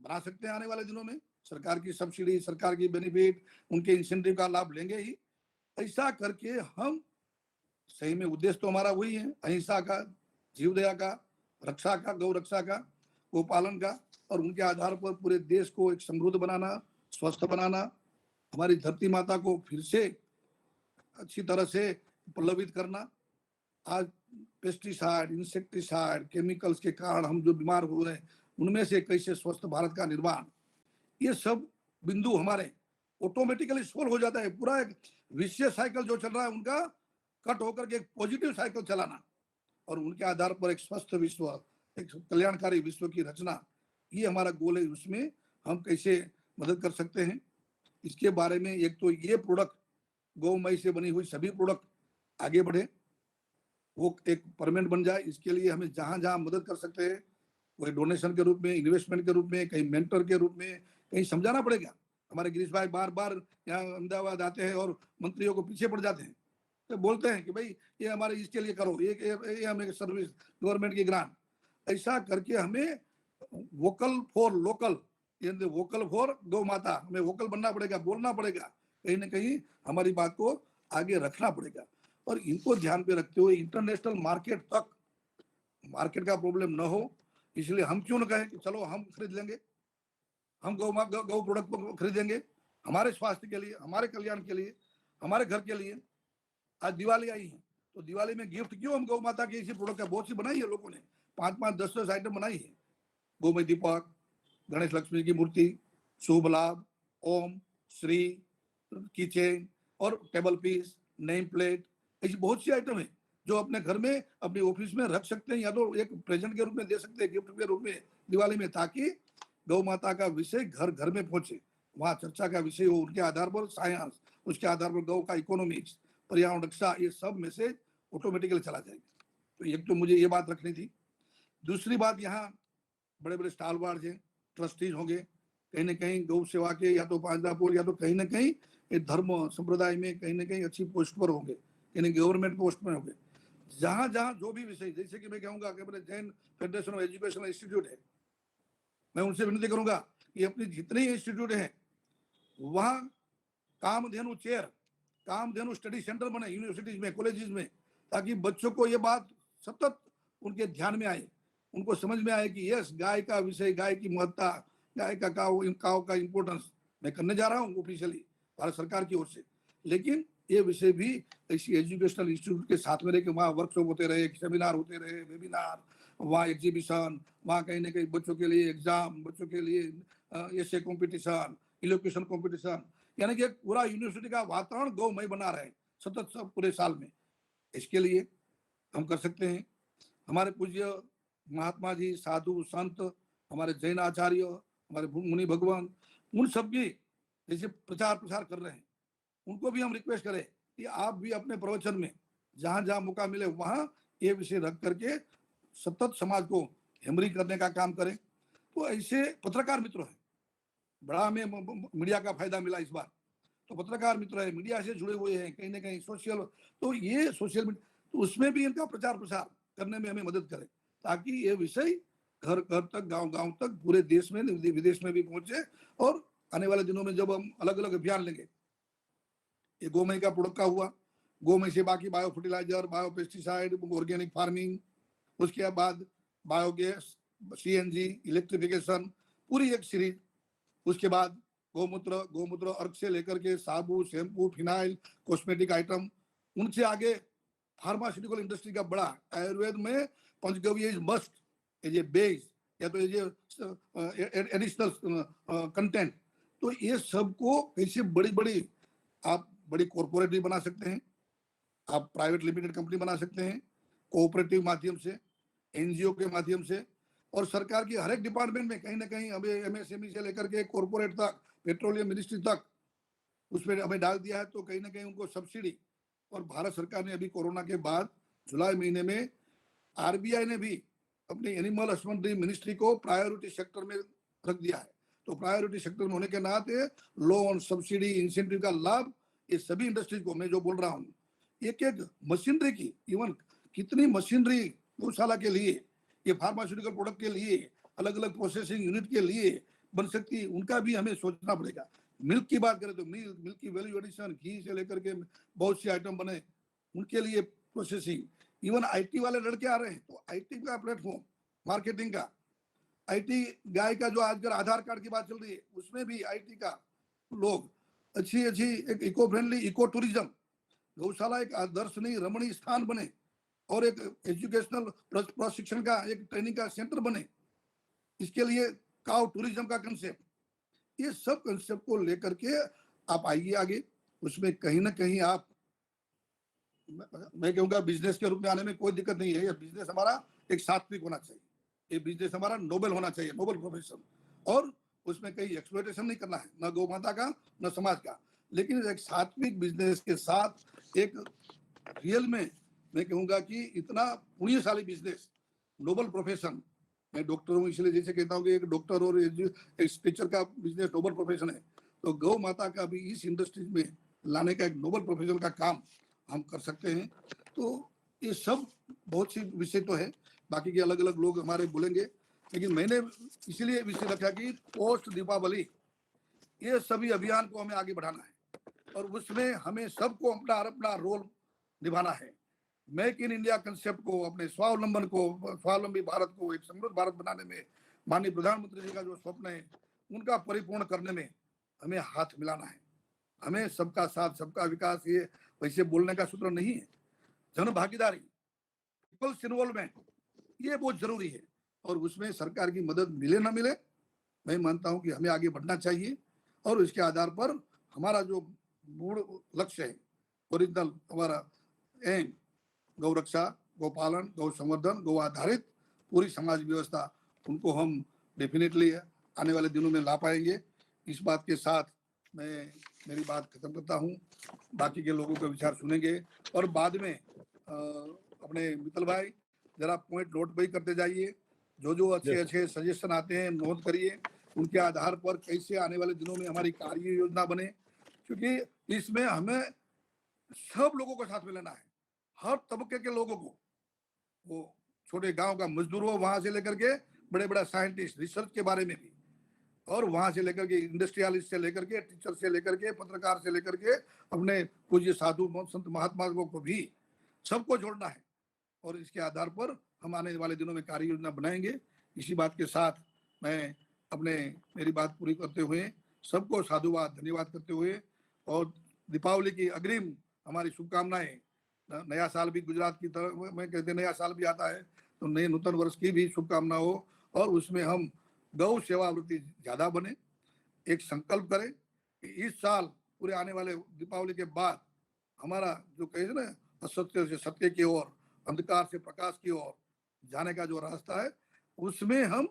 बना सकते हैं आने वाले दिनों में। सरकार की सब्सिडी, सरकार की बेनिफिट, उनके इंसेंटिव का लाभ लेंगे ही। ऐसा करके हम सही में, उद्देश्य तो हमारा वही है, अहिंसा का, जीव दया का, रक्षा का, गौ रक्षा का, गौ पालन का, और उनके आधार पर पूरे देश को एक समृद्ध बनाना, स्वस्थ बनाना, हमारी धरती माता को फिर से अच्छी तरह से पल्लवित करना। आज पेस्टिसाइड, इंसेक्टिसाइड, केमिकल्स के कारण हम जो बीमार हो रहे हैं, उनमें से कैसे स्वस्थ भारत का निर्माण, ये सब बिंदु हमारे ऑटोमेटिकली सोल्व हो जाता है। पूरा एक विशेष साइकिल जो चल रहा है उनका कट होकर के एक पॉजिटिव साइकिल चलाना, और उनके आधार पर एक स्वस्थ विश्व, एक कल्याणकारी विश्व की रचना, ये हमारा गोल है। उसमें हम कैसे मदद कर सकते हैं, इसके बारे में एक तो ये प्रोडक्ट, गौमय से बनी हुई सभी प्रोडक्ट आगे बढ़े, वो एक परमानेंट बन जाए। इसके लिए हमें जहां जहां मदद कर सकते हैं, कोई डोनेशन के रूप में, इन्वेस्टमेंट के रूप में, कहीं मेंटर के रूप में, कहीं समझाना पड़ेगा। हमारे गिरीश भाई बार बार यहाँ अहमदाबाद आते हैं और मंत्रियों को पीछे पड़ जाते हैं, तो बोलते हैं कि भाई ये हमारे इसके लिए करो, ये हमें सर्विस, गवर्नमेंट की ग्रांट। ऐसा करके हमें vocal for local, vocal for गौ माता, हमें वोकल बनना पड़ेगा, बोलना पड़ेगा, कहीं ना कहीं हमारी बात को आगे रखना पड़ेगा। और इनको ध्यान पे रखते हुए इंटरनेशनल मार्केट तक, मार्केट का प्रॉब्लम न हो, इसलिए हम क्यों न कहें कि चलो हम खरीद लेंगे, हम गौ प्रोडक्ट को खरीदेंगे हमारे स्वास्थ्य के लिए, हमारे कल्याण के लिए, हमारे घर के लिए। आज दिवाली आई है, तो दिवाली में गिफ्ट क्यों हम गौ माता की इसी प्रोडक्ट का बहुत सी बनाई है लोगों ने, 5-5, 10-10 आइटम बनाई है। गोमय दीपक, गणेश लक्ष्मी की मूर्ति, शुभ लाभ, ओम, श्री, कीचेन और टेबल पीस, नेम प्लेट, ऐसी बहुत सी आइटम है जो अपने घर में, अपने ऑफिस में रख सकते हैं, या तो एक प्रेजेंट के रूप में दे सकते हैं, गिफ्ट के रूप में दिवाली में, ताकि गौ माता का विषय घर घर में पहुंचे, वहां चर्चा का विषय हो, उनके आधार पर साइंस, उसके आधार पर गौ का इकोनॉमिक्स, पर्यावरण रक्षा, ये सब मैसेज ऑटोमेटिकली चला जाएगा। तो एक तो मुझे ये बात रखनी थी। दूसरी बात, यहाँ बड़े बड़े स्टालवार्ड हैं, ट्रस्टीज होंगे, कहीं ना कहीं गौ सेवा के या तो पांचदापुर या तो कहीं ना कहीं धर्म संप्रदाय में कहीं ना कहीं अच्छी पोस्ट पर होंगे, कहीं गवर्नमेंट पोस्ट में होंगे। जहां जहां जो भी विषय, जैसे कि मैं कहूंगा कि मेरे Jain federation of educational institute है, मैं उनसे विनती करूंगा कि अपनी जितने इंस्टीट्यूट हैं वहां Kamdhenu chair, Kamdhenu study centre बने यूनिवर्सिटीज में, कॉलेजेस में, ताकि बच्चों को ये बात सतत उनके ध्यान में आए, उनको समझ में आए कि यस, गाय का विषय, गाय की महत्ता, गाय का काव का इंपॉर्टेंस मैं करने जा रहा हूँ ऑफिशियली भारत सरकार की ओर से। लेकिन ये विषय भी ऐसी एजुकेशनल इंस्टीट्यूट के साथ में रहे कि वहाँ वर्कशॉप होते रहे, सेमिनार होते रहे, वेबिनार, वहाँ एग्जीबिशन, वहाँ कहीं ना कहीं बच्चों के लिए एग्जाम, बच्चों के लिए ऐसे कॉम्पिटिशन, इलोक्यूशन कॉम्पिटिशन, यानी कि पूरा यूनिवर्सिटी का वातावरण गौमय बना रहे सतत सब पूरे साल में। इसके लिए हम कर सकते हैं। हमारे पूज्य महात्मा जी, साधु संत, हमारे जैन आचार्य, हमारे मुनि भगवान, उन सब की जैसे प्रचार प्रसार कर रहे हैं, उनको भी हम रिक्वेस्ट करें कि आप भी अपने प्रवचन में जहां जहां मौका मिले वहां ये विषय रख करके सतत समाज को हेमरी करने का काम करें। तो ऐसे पत्रकार मित्र हैं, बड़ा हमें मीडिया का फायदा मिला इस बार, तो पत्रकार मित्र है, मीडिया से जुड़े हुए हैं, कहीं ना कहीं सोशल, तो ये सोशल मीडिया, तो उसमें भी इनका प्रचार प्रसार करने में हमें मदद करें, ताकि ये विषय घर घर तक, गांव गांव तक, पूरे देश में, विदेश में भी पहुंचे। और आने वाले दिनों में जब हम अलग अलग अभियान लेंगे, ये गोमय का प्रोडक्ट का हुआ, गोमय से बाकी bio fertiliser, bio pesticide, organic farming, उसके बाद बायोगैस, सीएनजी, इलेक्ट्रिफिकेशन, पूरी एक सीरीज। उसके बाद गोमूत्र अर्क से लेकर के साबु, शैम्पू, फिनाइल, कॉस्मेटिक आइटम, उनसे आगे फार्मास्यूटिकल इंडस्ट्री का बड़ा, आयुर्वेद में panchgavya is must, as a base, या तो ये एडिशनल कंटेंट, तो ये सबको कैसे बड़ी बड़ी आप बड़ी कॉरपोरेट भी बना सकते हैं, आप प्राइवेट लिमिटेड कंपनी बना सकते हैं, कोऑपरेटिव माध्यम से, एनजीओ के माध्यम से, और सरकार की हर एक डिपार्टमेंट में कहीं ना कहीं हमें एमएसएमई से लेकर के कॉरपोरेट तक, पेट्रोलियम मिनिस्ट्री तक उसमें हमें डाल दिया है। तो कहीं ना कहीं उनको सब्सिडी, और भारत सरकार ने अभी कोरोना के बाद जुलाई महीने में आरबीआई ने भी अपनी एनिमल हस्बेंड्री मिनिस्ट्री को प्रायोरिटी सेक्टर में रख दिया है। तो प्रायोरिटी सेक्टर में होने के नाते लोन, सब्सिडी, इंसेंटिव का लाभ ये सभी इंडस्ट्रीज को, मैं जो बोल रहा हूँ, एक एक मशीनरी की, इवन कितनी मशीनरी गौशाला के लिए, ये फार्मास्यूटिकल प्रोडक्ट के लिए, अलग अलग प्रोसेसिंग यूनिट के लिए बन सकती है, उनका भी हमें सोचना पड़ेगा। मिल्क की बात करें तो मिल्क की वैल्यू एडिशन, घी से लेकर के बहुत सी आइटम बने, उनके लिए प्रोसेसिंग। इवन आईटी वाले लड़के आ रहे हैं, तो आईटी का प्लेटफॉर्म, मार्केटिंग का, आईटी गाय का जो आजकल आधार कार्ड की बात चल रही है, उसमें भी आईटी का लोग अच्छी अच्छी एक इको फ्रेंडली इको टूरिज्म, गौशाला एक दर्शनीय रमणीय स्थान बने, और एक एजुकेशनल प्रशिक्षण का एक ट्रेनिंग का सेंटर बने। इसके लिए काउ टूरिज्म का कंसेप्ट, ये सब कंसेप्ट को लेकर के आप आइए आगे। उसमें कहीं ना कहीं आप, मैं कहूँगा बिजनेस के रूप में आने में कोई दिक्कत नहीं है। ये बिजनेस हमारा एक सात्विक होना चाहिए, ये बिजनेस हमारा नोबल होना चाहिए, नोबल प्रोफेशन, और उसमें कहीं एक्सप्लॉयटेशन नहीं करना है, न गौ माता का न समाज का, लेकिन एक सात्विक बिजनेस के साथ एक रियल में मैं कहूँगा कि इतना पुण्यशाली बिजनेस, नोबल प्रोफेशन। मैं डॉक्टर हूँ इसलिए जैसे कहता हूँ कि एक डॉक्टर और एक टीचर का बिजनेस नोबल प्रोफेशन है, तो गौ माता का भी इस इंडस्ट्रीज में लाने का एक नोबल प्रोफेशन का काम हम कर सकते हैं। तो ये सब बहुत सी विषय तो है, बाकी के अलग अलग लोग हमारे बोलेंगे, लेकिन मैंने इसीलिए विषय रखा कि पोस्ट दीपावली ये सभी अभियान को हमें आगे बढ़ाना है, और उसमें हमें सबको अपना अपना रोल निभाना है। मेक इन इंडिया कंसेप्ट को, अपने स्वावलंबन को, स्वावलंबी भारत को, एक समृद्ध भारत बनाने में माननीय प्रधानमंत्री जी का जो स्वप्न है उनका परिपूर्ण करने में हमें हाथ मिलाना है। हमें सबका साथ सबका विकास, ये वैसे बोलने का सूत्र नहीं है, जन भागीदारी, पीपल्स इन्वॉल्वमेंट, ये बहुत जरूरी है। और उसमें सरकार की मदद मिले ना मिले, मैं मानता हूं कि हमें आगे बढ़ना चाहिए, और इसके आधार पर हमारा जो मूल लक्ष्य है, ओरिजिनल हमारा एम, गौ रक्षा, गौपालन, गौ संवर्धन, गौ आधारित पूरी समाज व्यवस्था, उनको हम डेफिनेटली आने वाले दिनों में ला पाएंगे। इस बात के साथ मैं मेरी बात खत्म करता हूँ, बाकी के लोगों के विचार सुनेंगे, और बाद में अपने मित्तल भाई जरा पॉइंट नोट भी करते जाइए, जो जो अच्छे अच्छे सजेशन आते हैं नोट करिए, उनके आधार पर कैसे आने वाले दिनों में हमारी कार्य योजना बने, क्योंकि इसमें हमें सब लोगों को साथ में लेना है, हर तबके के लोगों को, वो छोटे गांव का मजदूर हो, वहां से लेकर के बड़े बड़ा साइंटिस्ट, रिसर्च के बारे में भी, और वहां से लेकर के इंडस्ट्रियलिस्ट से लेकर के टीचर से लेकर के पत्रकार से लेकर के अपने पूज्य साधु संत महात्मा को भी सबको जोड़ना है, और इसके आधार पर हम आने वाले दिनों में कार्य योजना बनाएंगे। इसी बात के साथ मैं अपने मेरी बात पूरी करते हुए सबको साधुवाद धन्यवाद करते हुए, और दीपावली की अग्रिम हमारी शुभकामनाएं, नया साल भी गुजरात की तरह मैं कहते नया साल भी आता है, तो नए नूतन वर्ष की भी शुभकामना हो, और उसमें हम गौ सेवा वृत्ति ज्यादा बने। एक संकल्प करें कि इस साल पूरे आने वाले दीपावली के बाद हमारा जो कहे ना असत्य से सत्य की ओर, अंधकार से प्रकाश की ओर जाने का जो रास्ता है, उसमें हम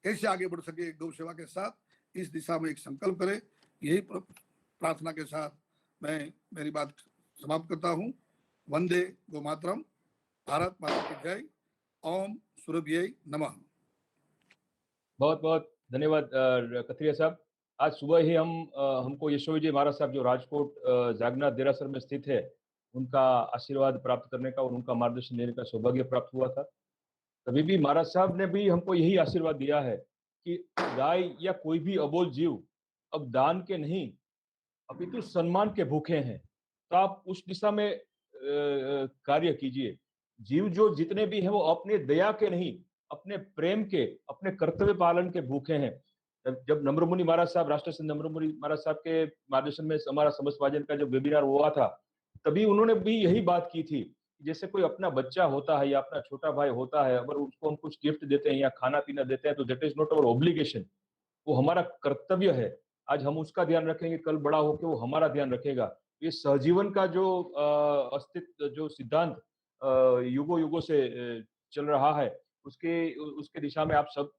कैसे आगे बढ़ सके गौ सेवा के साथ, इस दिशा में एक संकल्प करें। यही प्रार्थना के साथ मैं मेरी बात समाप्त करता हूँ। वंदे गो मातरम, भारत माता की जय, ओम सूर्यभ्यै नमः। बहुत बहुत धन्यवाद कथरिया साहब। आज सुबह ही हमको यशोवी जी महाराज साहब जो राजकोट जागनाथ देरासर में स्थित है, उनका आशीर्वाद प्राप्त करने का और उनका मार्गदर्शन लेने का सौभाग्य प्राप्त हुआ था। तभी भी महाराज साहब ने भी हमको यही आशीर्वाद दिया है कि गाय या कोई भी अबोल जीव अब दान के नहीं अपितु सम्मान के भूखे हैं, तो आप उस दिशा में कार्य कीजिए। जीव जो जितने भी हैं वो अपने दया के नहीं, अपने प्रेम के, अपने कर्तव्य पालन के भूखे हैं। जब नम्रमुनि महाराज साहब, राष्ट्र संत नम्रमुनि महाराज साहब के मार्गदर्शन में हमारा समस्त भाजन का जो वेबिनार हुआ था, तभी उन्होंने भी यही बात की थी जैसे कोई अपना बच्चा होता है या अपना छोटा भाई होता है, अगर उसको हम कुछ गिफ्ट देते हैं या खाना पीना देते हैं तो that is not our obligation, वो हमारा कर्तव्य है। आज हम उसका ध्यान रखेंगे, कल बड़ा होकर वो हमारा ध्यान रखेगा। ये सहजीवन का जो अस्तित्व, जो सिद्धांत युगों युगों से चल रहा है, उसके उसके दिशा में आप सब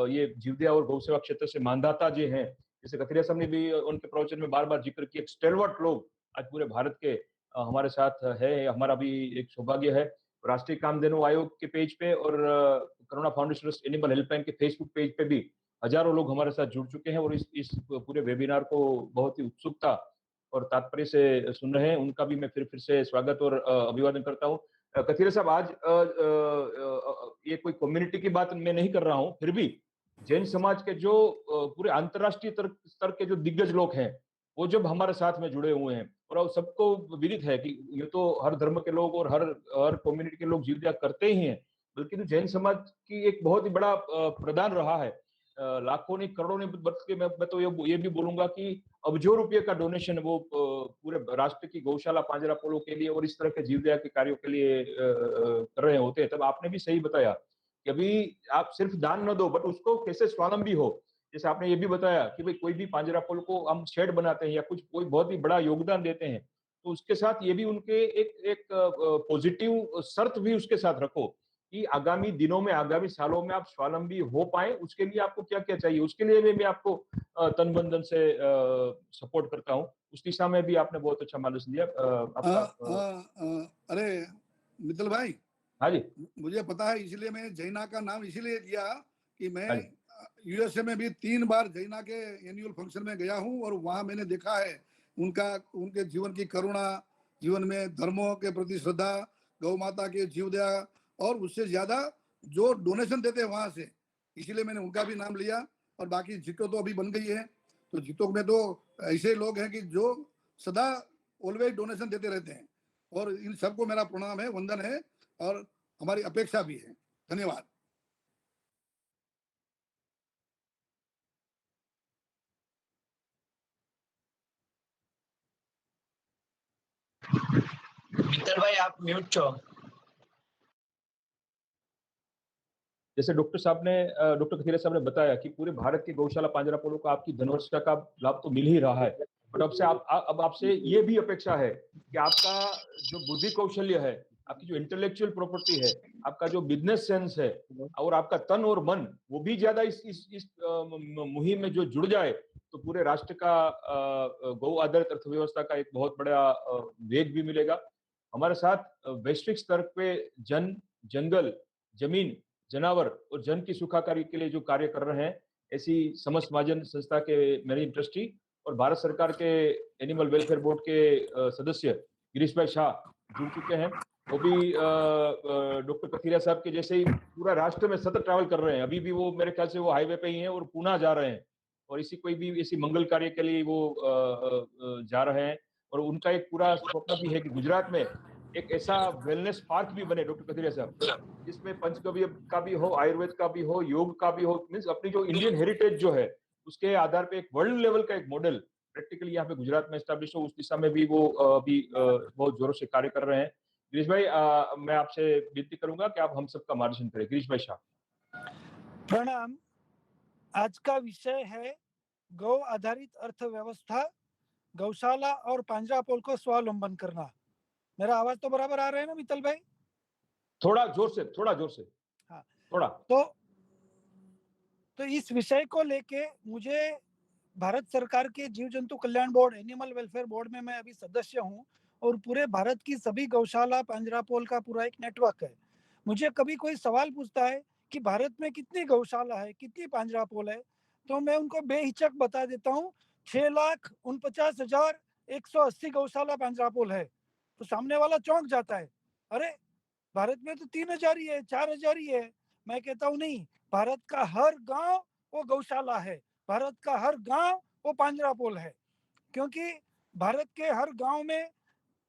ये जीवदया और गौ सेवा क्षेत्र से मानदाता जी हैं, जैसे कथीरिया साहब ने भी उनके प्रवचन में बार बार जिक्र किया, स्टेलवर्ट लोग आज पूरे भारत के हमारे साथ है। हमारा भी एक सौभाग्य है, राष्ट्रीय कामधेनु आयोग के पेज पे और करुणा फाउंडेशन एनिमल हेल्पलाइन के फेसबुक पेज पे भी हजारों लोग हमारे साथ जुड़ चुके हैं और इस पूरे वेबिनार को बहुत ही उत्सुकता और तात्पर्य से सुन रहे हैं। उनका भी मैं फिर से स्वागत और अभिवादन करता हूँ। कथीरा साहब, आज ये कोई कम्युनिटी की बात मैं नहीं कर रहा हूँ, फिर भी जैन समाज के जो पूरे अंतर्राष्ट्रीय स्तर के जो दिग्गज लोग हैं, वो जब हमारे साथ में जुड़े हुए हैं, और अब सबको विदित है कि ये तो हर धर्म के लोग और हर कम्युनिटी के लोग जीवदया करते ही हैं, बल्कि तो जैन समाज की एक बहुत ही बड़ा प्रदान रहा है। लाखों नहीं, करोड़ों नहीं, बल्कि मैं तो ये भी बोलूंगा कि अब्जों रुपये का डोनेशन वो पूरे राष्ट्र की गौशाला पांजरा पोलो के लिए और इस तरह के जीवदया के कार्यों के लिए कर रहे होते हैं। तब आपने भी सही बताया कि अभी आप सिर्फ दान न दो, बट उसको कैसे स्वावलंबी हो। जैसे आपने ये भी बताया कि भाई कोई भी पांजरा पोल को हम शेड बनाते हैं या कुछ कोई बहुत ही बड़ा योगदान देते हैं, तो उसके साथ ये भी उनके एक पॉजिटिव शर्त भी उसके साथ रखो कि आगामी दिनों में, आगामी सालों में आप स्वावलंबी हो पाए, उसके लिए आपको क्या क्या चाहिए, उसके लिए मैं आपको तन मन धन से सपोर्ट करता हूँ। उस दिशा में भी आपने बहुत अच्छा मार्गदर्शन दिया। अरे मित्तल भाई, हाँ जी, मुझे पता है, इसलिए मैं जैना का नाम इसीलिए दिया कि मैं हाँ जी, यूएसए में भी 3 बार जैना के एनुअल फंक्शन में गया हूं और वहां मैंने देखा है उनके जीवन की करुणा, जीवन में धर्मों के प्रति श्रद्धा, गौ माता के जीवदया, और उससे ज्यादा जो डोनेशन देते हैं वहां से, इसीलिए मैंने उनका भी नाम लिया। और बाकी जितो तो अभी बन गई है, तो जितो में तो ऐसे लोग हैं कि जो सदा ऑलवेज डोनेशन देते रहते हैं, और इन सबको मेरा प्रणाम है, वंदन है, और हमारी अपेक्षा भी है। धन्यवाद। मित्तल भाई आप म्यूट छो। जैसे डॉक्टर कथीरा साहब ने बताया कि पूरे भारत के गौशाला पांजरा पोलो को आपकी धनवर्षता का लाभ तो मिल ही रहा है, बट अब आपसे ये भी अपेक्षा है कि आपका जो बुद्धि कौशल्य है, आपकी जो इंटेलेक्चुअल प्रॉपर्टी है, आपका जो बिजनेस सेंस है और आपका तन और मन, वो भी ज्यादा इस मुहिम में जो जुड़ जाए, तो पूरे राष्ट्र का गौ आधारित अर्थव्यवस्था का एक बहुत बड़ा वेग भी मिलेगा। हमारे साथ वैश्विक स्तर पे जंगल, जमीन, जनावर और जन की सुखाकारी के लिए जो कार्य कर रहे हैं, ऐसी समस्त महाजन संस्था के मैनेजिंग ट्रस्टी और भारत सरकार के एनिमल वेलफेयर बोर्ड के सदस्य गिरीश भाई शाह जुड़ चुके हैं। वो भी डॉक्टर कथीरिया साहब के जैसे ही पूरा राष्ट्र में सतत ट्रैवल कर रहे हैं। अभी भी वो मेरे ख्याल से वो हाईवे पे ही हैं और पुणे जा रहे हैं, और इसी कोई भी ऐसी मंगल कार्य के लिए वो जा रहे हैं। और उनका एक पूरा स्वप्न भी है कि गुजरात में एक ऐसा वेलनेस पार्क भी बने, डॉक्टर कथीरिया साहब, जिसमें पंचगव्य का भी हो, आयुर्वेद का भी हो, योग का भी हो, मीन्स अपनी जो इंडियन हेरिटेज जो है उसके आधार पे एक वर्ल्ड लेवल का एक मॉडल प्रैक्टिकली यहाँ पे गुजरात में एस्टेब्लिश हो, उस दिशा में भी वो अभी बहुत जोरों से कार्य कर रहे हैं। गिरीश भाई, मैं आपसे विनती करूंगा कि आप हम सबका मार्गदर्शन करें। गिरीश भाई शाह। प्रणाम। आज का विषय है गौ आधारित अर्थव्यवस्था, गौशाला और पांजरापोल को स्वावलंबन करना। मेरा आवाज तो बराबर आ रहा है ना मित्तल भाई? थोड़ा जोर से। हाँ, थोड़ा। तो इस विषय को लेके मुझे भारत सरकार के जीव जंतु कल्याण बोर्ड, एनिमल वेलफेयर बोर्ड में मैं अभी सदस्य हूँ, और पूरे भारत की सभी गौशाला पांजरापोल का पूरा एक नेटवर्क है। मुझे कभी कोई सवाल पूछता है कि भारत में कितनी गौशाला है, कितनी पांजरापोल है, तो मैं उनको बेहिचक बता देता हूँ 6,49,180 गौशाला पांजरापोल है। तो सामने वाला चौंक जाता है, अरे भारत में तो 3,000 ही है, 4,000 ही है। मैं कहता हूँ नहीं, भारत का हर गांव वो गौशाला है, भारत का हर गांव वो पांजरापोल है। क्योंकि भारत के हर गांव में,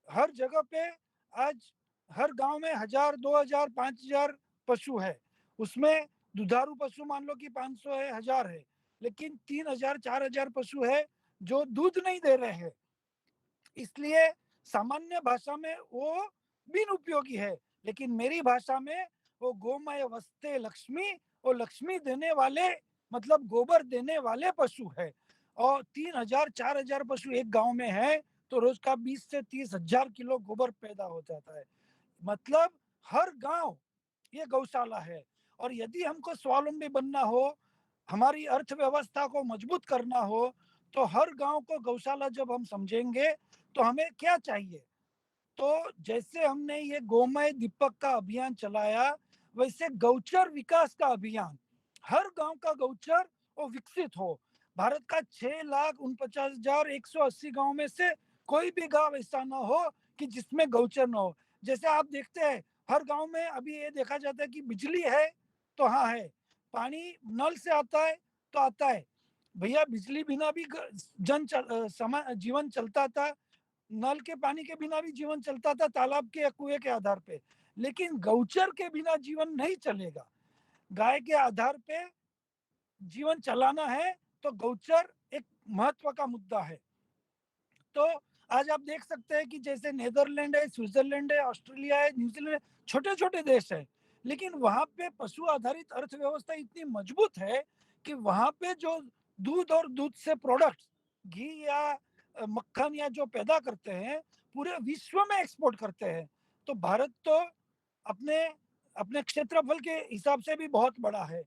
हर जगह पे आज हर गांव में 1,000, 2,000, 5,000 पशु है। उसमें दुधारू पशु मान लो कि 500 है, 1,000 है, लेकिन 3,000, 4,000 पशु है जो दूध नहीं दे रहे हैं। इसलिए सामान्य भाषा में वो बिन उपयोगी है, लेकिन मेरी भाषा में वो गोमय वस्ते लक्ष्मी, वो लक्ष्मी देने वाले मतलब गोबर देने वाले पशु है। और 3000 4000 पशु एक गांव में है तो रोज का 20 से 30 हजार किलो गोबर पैदा हो जाता है। मतलब हर गांव ये गौशाला है। और यदि हमको स्वावलंबी बनना हो, हमारी अर्थव्यवस्था को मजबूत करना हो, तो हर गांव को गौशाला जब हम समझेंगे तो हमें क्या चाहिए। तो जैसे हमने ये गोमय दीपक का अभियान चलाया, वैसे गौचर विकास का अभियान, हर गांव का गौचर वो विकसित हो। भारत का 6,49,180 गांव में से कोई भी गांव ऐसा ना हो कि जिसमें गौचर ना हो। जैसे आप देखते हैं हर गांव में अभी ये देखा जाता है कि बिजली है तो हाँ है, पानी नल से आता है तो आता है। भैया बिजली बिना भी जीवन चलता था, नल के पानी के बिना भी जीवन चलता था, तालाब के या कुएं के आधार पे, लेकिन गौचर के बिना जीवन नहीं चलेगा। गाय के आधार पे जीवन चलाना है तो गौचर एक महत्व का मुद्दा है। तो आज आप देख सकते हैं कि जैसे नीदरलैंड है, स्विट्जरलैंड है, ऑस्ट्रेलिया है, न्यूजीलैंड, छोटे छोटे देश है, लेकिन वहां पे पशु आधारित अर्थव्यवस्था इतनी मजबूत है कि वहां पे जो दूध और दूध से प्रोडक्ट्स, घी या मक्खन या जो पैदा करते हैं, पूरे विश्व में एक्सपोर्ट करते हैं। तो भारत तो अपने अपने क्षेत्रफल के हिसाब से भी बहुत बड़ा है,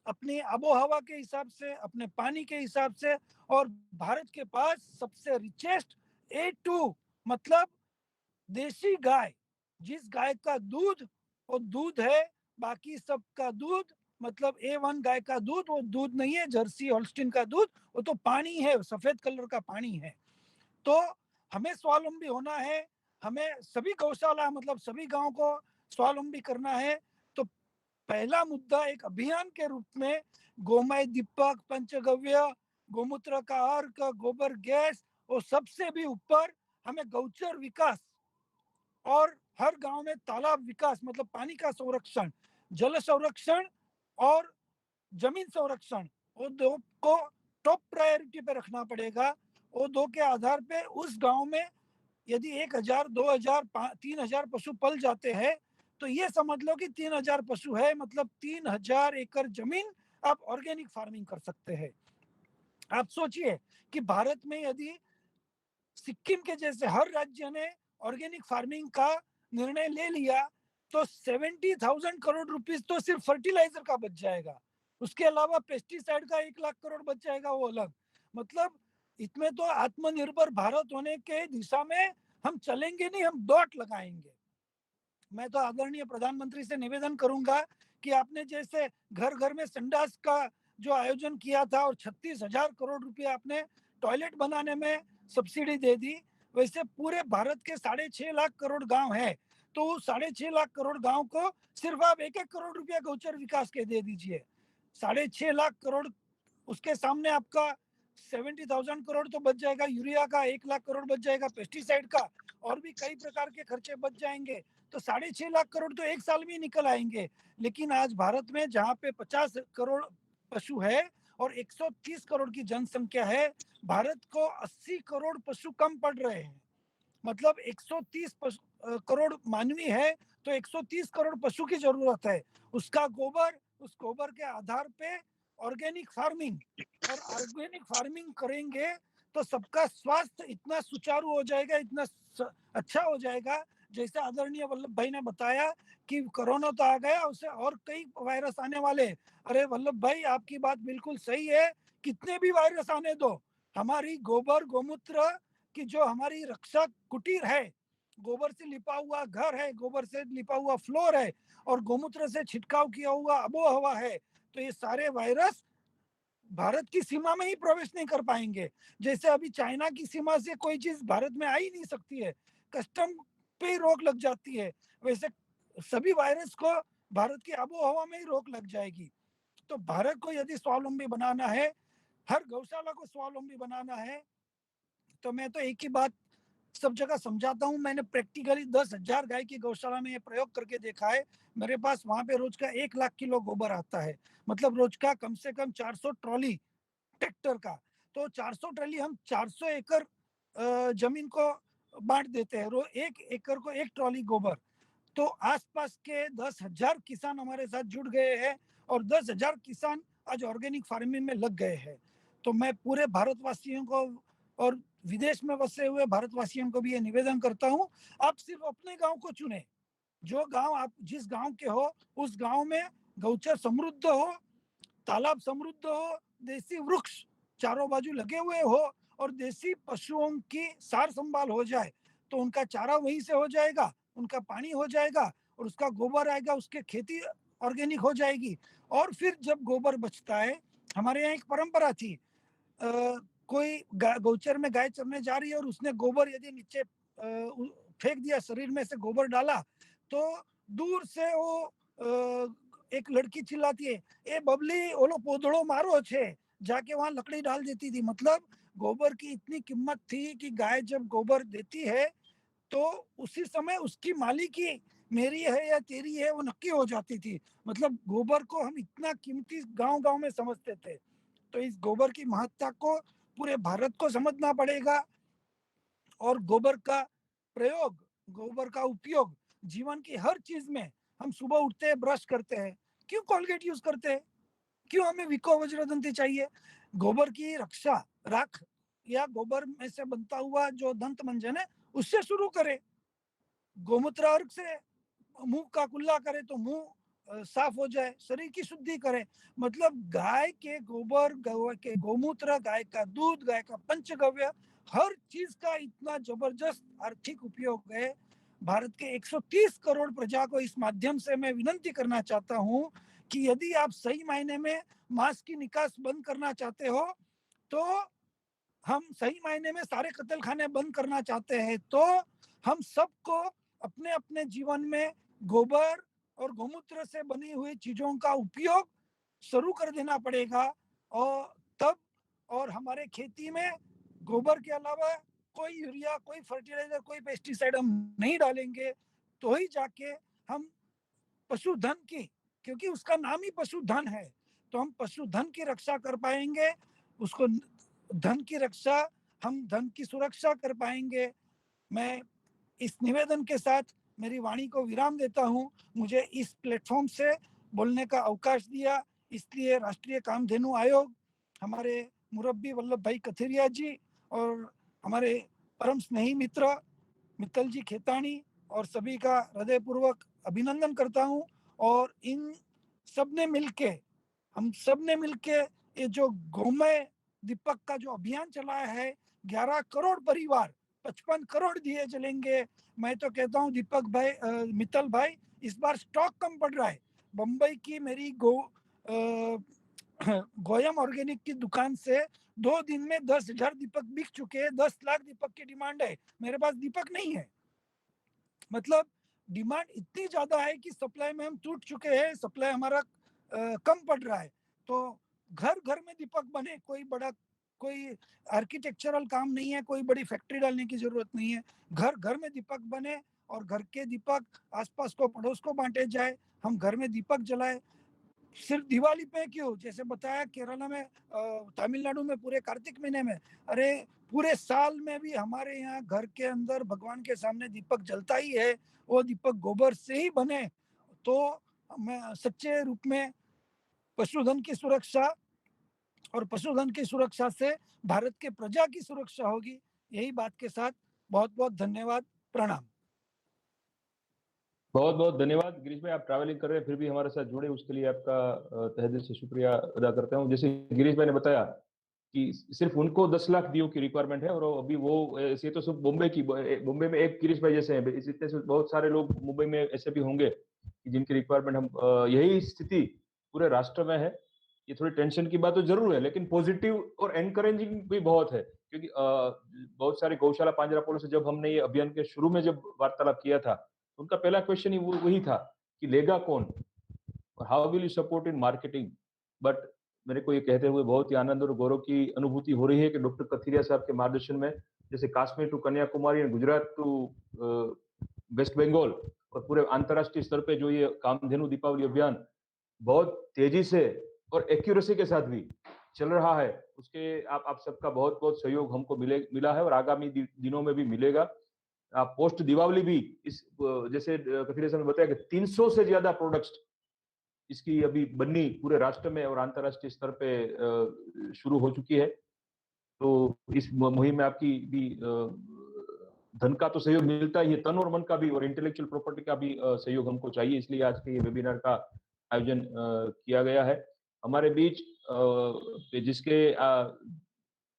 अपनी आबो हवा के हिसाब से, अपने पानी के हिसाब से, और भारत के पास सबसे रिचेस्ट A2 मतलब देसी गाय, जिस गाय का दूध वो दूध है, बाकी सब का दूध मतलब A1 गाय का दूध वो दूध नहीं है, जर्सी होल्स्टीन का दूध वो तो पानी है, सफेद कलर का पानी है। तो हमें स्वावलंबी होना है, हमें सभी गौशाला मतलब सभी गांव को स्वावलंबी करना है। तो पहला मुद्दा एक अभियान के रूप में गोमय दीपक, पंचगव्य, गोमूत्र का अर्क, गोबर गैस, और सबसे भी ऊपर हमें गौचर विकास और हर गांव में तालाब विकास मतलब पानी का संरक्षण, जल संरक्षण और जमीन संरक्षण, वो दो को टॉप प्रायोरिटी पे रखना पड़ेगा। वो दो के आधार पे उस गांव में यदि 1000, 2000, 3000 पशु पल जाते हैं तो ये समझ लो कि 3000 पशु है मतलब 3000 एकड़ जमीन आप ऑर्गेनिक फार्मिंग कर सकते हैं। आप सोचिए कि भारत में यदि सिक्किम के जैसे हर राज्य ने ऑर्गेनिक फार्मिंग का निर्णय ले लिया तो 70,000 करोड़ रुपीस तो सिर्फ फर्टिलाइजर का बच जाएगा। उसके अलावा पेस्टिसाइड का 1 लाख करोड़ बच जाएगा, वो अलग। मतलब इसमें तो आत्मनिर्भर भारत होने के दिशा में हम चलेंगे नहीं, हम दौड़ लगाएंगे। मैं तो आदरणीय प्रधानमंत्री से निवेदन करूंगा कि आपने जैसे घर घर में संडास का जो आयोजन किया था और 36,000 करोड़ रुपए आपने टॉयलेट बनाने में सब्सिडी दे दी, वैसे पूरे भारत के 6.5 लाख करोड़ गांव है, तो 6.5 लाख करोड़ गांव को सिर्फ आप 1-1 करोड़ रुपया गौचर विकास के दे दीजिए। 6.5 लाख करोड़, उसके सामने आपका 70,000 करोड़ तो बच जाएगा यूरिया का, 1 लाख करोड़ बच जाएगा पेस्टिसाइड का, और भी कई प्रकार के खर्चे बच जाएंगे। तो 6.5 लाख करोड़ तो एक साल में निकल आएंगे। लेकिन आज भारत में जहाँ पे 50 करोड़ पशु है और 130 करोड़ की जनसंख्या है, भारत को 80 करोड़ पशु कम पड़ रहे हैं। मतलब 130 करोड़ मानवी है तो 130 करोड़ पशु की जरूरत है। उसका गोबर, उस गोबर के आधार पे ऑर्गेनिक फार्मिंग, और ऑर्गेनिक फार्मिंग करेंगे तो सबका स्वास्थ्य इतना सुचारू हो जाएगा, इतना अच्छा हो जाएगा। जैसे आदरणीय वल्लभ भाई ने बताया कि कोरोना तो आ गया, उससे और कई वायरस आने वाले। अरे वल्लभ भाई आपकी बात बिल्कुल सही है, कितने भी वायरस आने दो, हमारी गोबर गोमूत्र की जो हमारी रक्षा कुटीर है, गोबर से लिपा हुआ घर है, गोबर से लिपा हुआ फ्लोर है, और गोमूत्र से छिड़काव किया हुआ आबो हवा है, तो ये सारे वायरस भारत की सीमा में ही प्रवेश नहीं कर पाएंगे। जैसे अभी चाइना की सीमा से कोई चीज भारत में आ ही नहीं सकती है, कस्टम पे ही रोक लग जाती है, वैसे सभी वायरस को भारत की आबो हवा में ही रोक लग जाएगी। तो भारत को यदि स्वावलंबी बनाना है, हर गौशाला को स्वावलंबी बनाना है, तो मैं तो एक ही बात सब जगह समझाता हूँ। मैंने प्रैक्टिकली 10,000 गाय की गौशाला में ये प्रयोग करके देखा है। मेरे पास वहां पे रोज का 1 लाख किलो गोबर आता है, मतलब रोज का कम से कम 400 ट्रॉली ट्रैक्टर का। तो 400 ट्रॉली हम 400 एकड़ जमीन को बांट देते हैं, 1 एकड़ को 1 ट्रॉली गोबर। तो आसपास के 10,000 किसान हमारे साथ जुड़ गए हैं और 10,000 किसान आज ऑर्गेनिक फार्मिंग में लग गए हैं। तो मैं पूरे भारतवासियों को और विदेश में बसे हुए भारतवासियों को भी ये निवेदन करता हूँ, आप सिर्फ अपने गांव को चुने। जो गांव आप जिस गांव के हो उस गांव में गौचर समृद्ध हो, तालाब समृद्ध हो, देसी वृक्ष चारों बाजू लगे हुए हो और देसी पशुओं की सार संभाल हो जाए, तो उनका चारा वहीं से हो जाएगा, उनका पानी हो जाएगा और उसका गोबर आएगा, उसके खेती ऑर्गेनिक हो जाएगी। और फिर जब गोबर बचता है, हमारे यहाँ एक परंपरा थी, कोई गौचर में गाय चरने जा रही है और उसने गोबर यदि नीचे फेंक दिया, शरीर में से गोबर डाला, तो दूर से वो एक लड़की चिल्लाती है, ए बबली ओलो पोदड़ो मारो छे, जाके वहां लकड़ी डाल देती थी। मतलब गोबर की इतनी कीमत थी कि गाय जब गोबर देती है तो उसी समय उसकी मालिकी मेरी है या तेरी है वो नक्की हो जाती थी। मतलब गोबर को हम इतना कीमती गांव गांव में समझते थे। तो इस गोबर की महत्ता को पूरे भारत को समझना पड़ेगा और गोबर का प्रयोग, गोबर का उपयोग जीवन की हर चीज में, हम सुबह उठते हैं ब्रश करते हैं, क्यों कोलगेट यूज करते हैं, क्यों हमें विको वज्रदंती चाहिए? गोबर की रक्षा, राख या गोबर में से बनता हुआ जो दंत मंजन है उससे शुरू करें। गोमूत्र अर्घ से मुंह का कुल्ला करे तो मुंह साफ हो जाए, शरीर की शुद्धि करे। मतलब गाय के गोबर, गाय के गोमूत्र, गाय का दूध, गाय का पंचगव्य, हर चीज का इतना जबरदस्त आर्थिक उपयोग है। भारत के 130 करोड़ प्रजा को इस माध्यम से मैं विनंती करना चाहता हूं कि यदि आप सही मायने में मांस की निकास बंद करना चाहते हो, तो हम सही मायने में सारे कत्ल खाने बंद करना चाहते हैं, तो हम सबको अपने अपने जीवन में गोबर और गोमूत्र से बनी हुई चीजों का उपयोग शुरू कर देना पड़ेगा। और तब और हमारे खेती में गोबर के अलावा कोई यूरिया, कोई फर्टिलाइजर, कोई पेस्टिसाइड हम नहीं डालेंगे, तो ही जाके हम पशुधन की, क्योंकि उसका नाम ही पशुधन है, तो हम पशुधन की रक्षा कर पाएंगे। उसको धन की रक्षा, हम धन की सुरक्षा कर पाएंगे। मैं इस निवेदन के साथ मेरी वाणी को विराम देता हूं। मुझे इस प्लेटफॉर्म से बोलने का अवकाश दिया, इसलिए राष्ट्रीय कामधेनु आयोग, हमारे मुरब्बी वल्लभ भाई कथेरिया जी और हमारे परम स्नेही मित्र मित्तल जी खेतानी और सभी का हृदयपूर्वक अभिनंदन करता हूं। और इन सब ने मिलके, हम सब ने मिलके ये जो गोमय दीपक का जो अभियान चलाया है, 11 करोड़ परिवार 55 करोड़ दिए जलेंगे। मैं तो कहता हूँ दीपक भाई, मित्तल भाई, इस बार स्टॉक कम पड़ रहा है। बम्बई की मेरी गोयम ऑर्गेनिक की दुकान से 2 दिन में 10,000 दीपक बिक चुके हैं। 10 लाख दीपक की डिमांड है, मेरे पास दीपक नहीं है। मतलब डिमांड इतनी ज्यादा है कि सप्लाई में हम टूट चुके हैं, सप्लाई हमारा कम पड़ रहा है। तो घर घर में दीपक बने, कोई बड़ा कोई आर्किटेक्चरल काम नहीं है, कोई बड़ी फैक्ट्री डालने की जरूरत नहीं है, घर घर में दीपक बने और घर के दीपक आसपास को, पड़ोस को बांटे जाए। हम घर में दीपक जलाए, सिर्फ दिवाली पे क्यों, जैसे बताया केरला में, तमिलनाडु में पूरे कार्तिक महीने में, अरे पूरे साल में भी हमारे यहाँ घर के अंदर भगवान के सामने दीपक जलता ही है। वो दीपक गोबर से ही बने, तो मैं सच्चे रूप में पशुधन की सुरक्षा, और पशुधन की सुरक्षा से भारत के प्रजा की सुरक्षा होगी। यही बात के साथ बहुत बहुत धन्यवाद, प्रणाम। बहुत बहुत धन्यवाद गिरीश भाई, आप ट्रैवलिंग कर रहे हैं फिर भी हमारे साथ जुड़े, उसके लिए आपका तहे दिल से शुक्रिया अदा करता हूँ। जैसे गिरीश भाई ने बताया कि सिर्फ उनको 10 लाख दीयों की रिक्वायरमेंट है, और अभी वो ये तो सिर्फ मुंबई में एक गिरीश भाई जैसे हैं, इतने से बहुत सारे लोग मुंबई में ऐसे भी होंगे जिनकी रिक्वायरमेंट हम, यही स्थिति पूरे राष्ट्र में है। ये थोड़ी टेंशन की बात तो जरूर है, लेकिन पॉजिटिव और एनकरेजिंग भी बहुत है, क्योंकि बहुत सारे गौशाला पांजरापोलों से जब हमने ये अभियान के शुरू में जब वार्तालाप किया था, उनका पहला क्वेश्चन ही वही था कि लेगा कौन और how will you support in marketing. But मेरे को ये कहते हुए बहुत ही आनंद और गौरव की अनुभूति हो रही है कि डॉक्टर कथिरिया साहब के मार्गदर्शन में, जैसे कश्मीर टू कन्याकुमारी और गुजरात टू वेस्ट बंगाल और पूरे अंतर्राष्ट्रीय स्तर पे जो ये कामधेनु दीपावली अभियान बहुत तेजी से और एक्यूरेसी के साथ भी चल रहा है, उसके आप सबका बहुत बहुत सहयोग हमको मिला है और आगामी दिनों में भी मिलेगा। पोस्ट दीपावली भी इस जैसे कथिरेश ने बताया कि 300 से ज्यादा प्रोडक्ट्स इसकी अभी बननी पूरे राष्ट्र में और अंतर्राष्ट्रीय स्तर पे शुरू हो चुकी है। तो इस मुहिम में आपकी भी धन का तो सहयोग मिलता ही है, तन और मन का भी और इंटेलेक्चुअल प्रॉपर्टी का भी सहयोग हमको चाहिए, इसलिए आज के ये वेबिनार का आयोजन किया गया है। हमारे बीच जिसके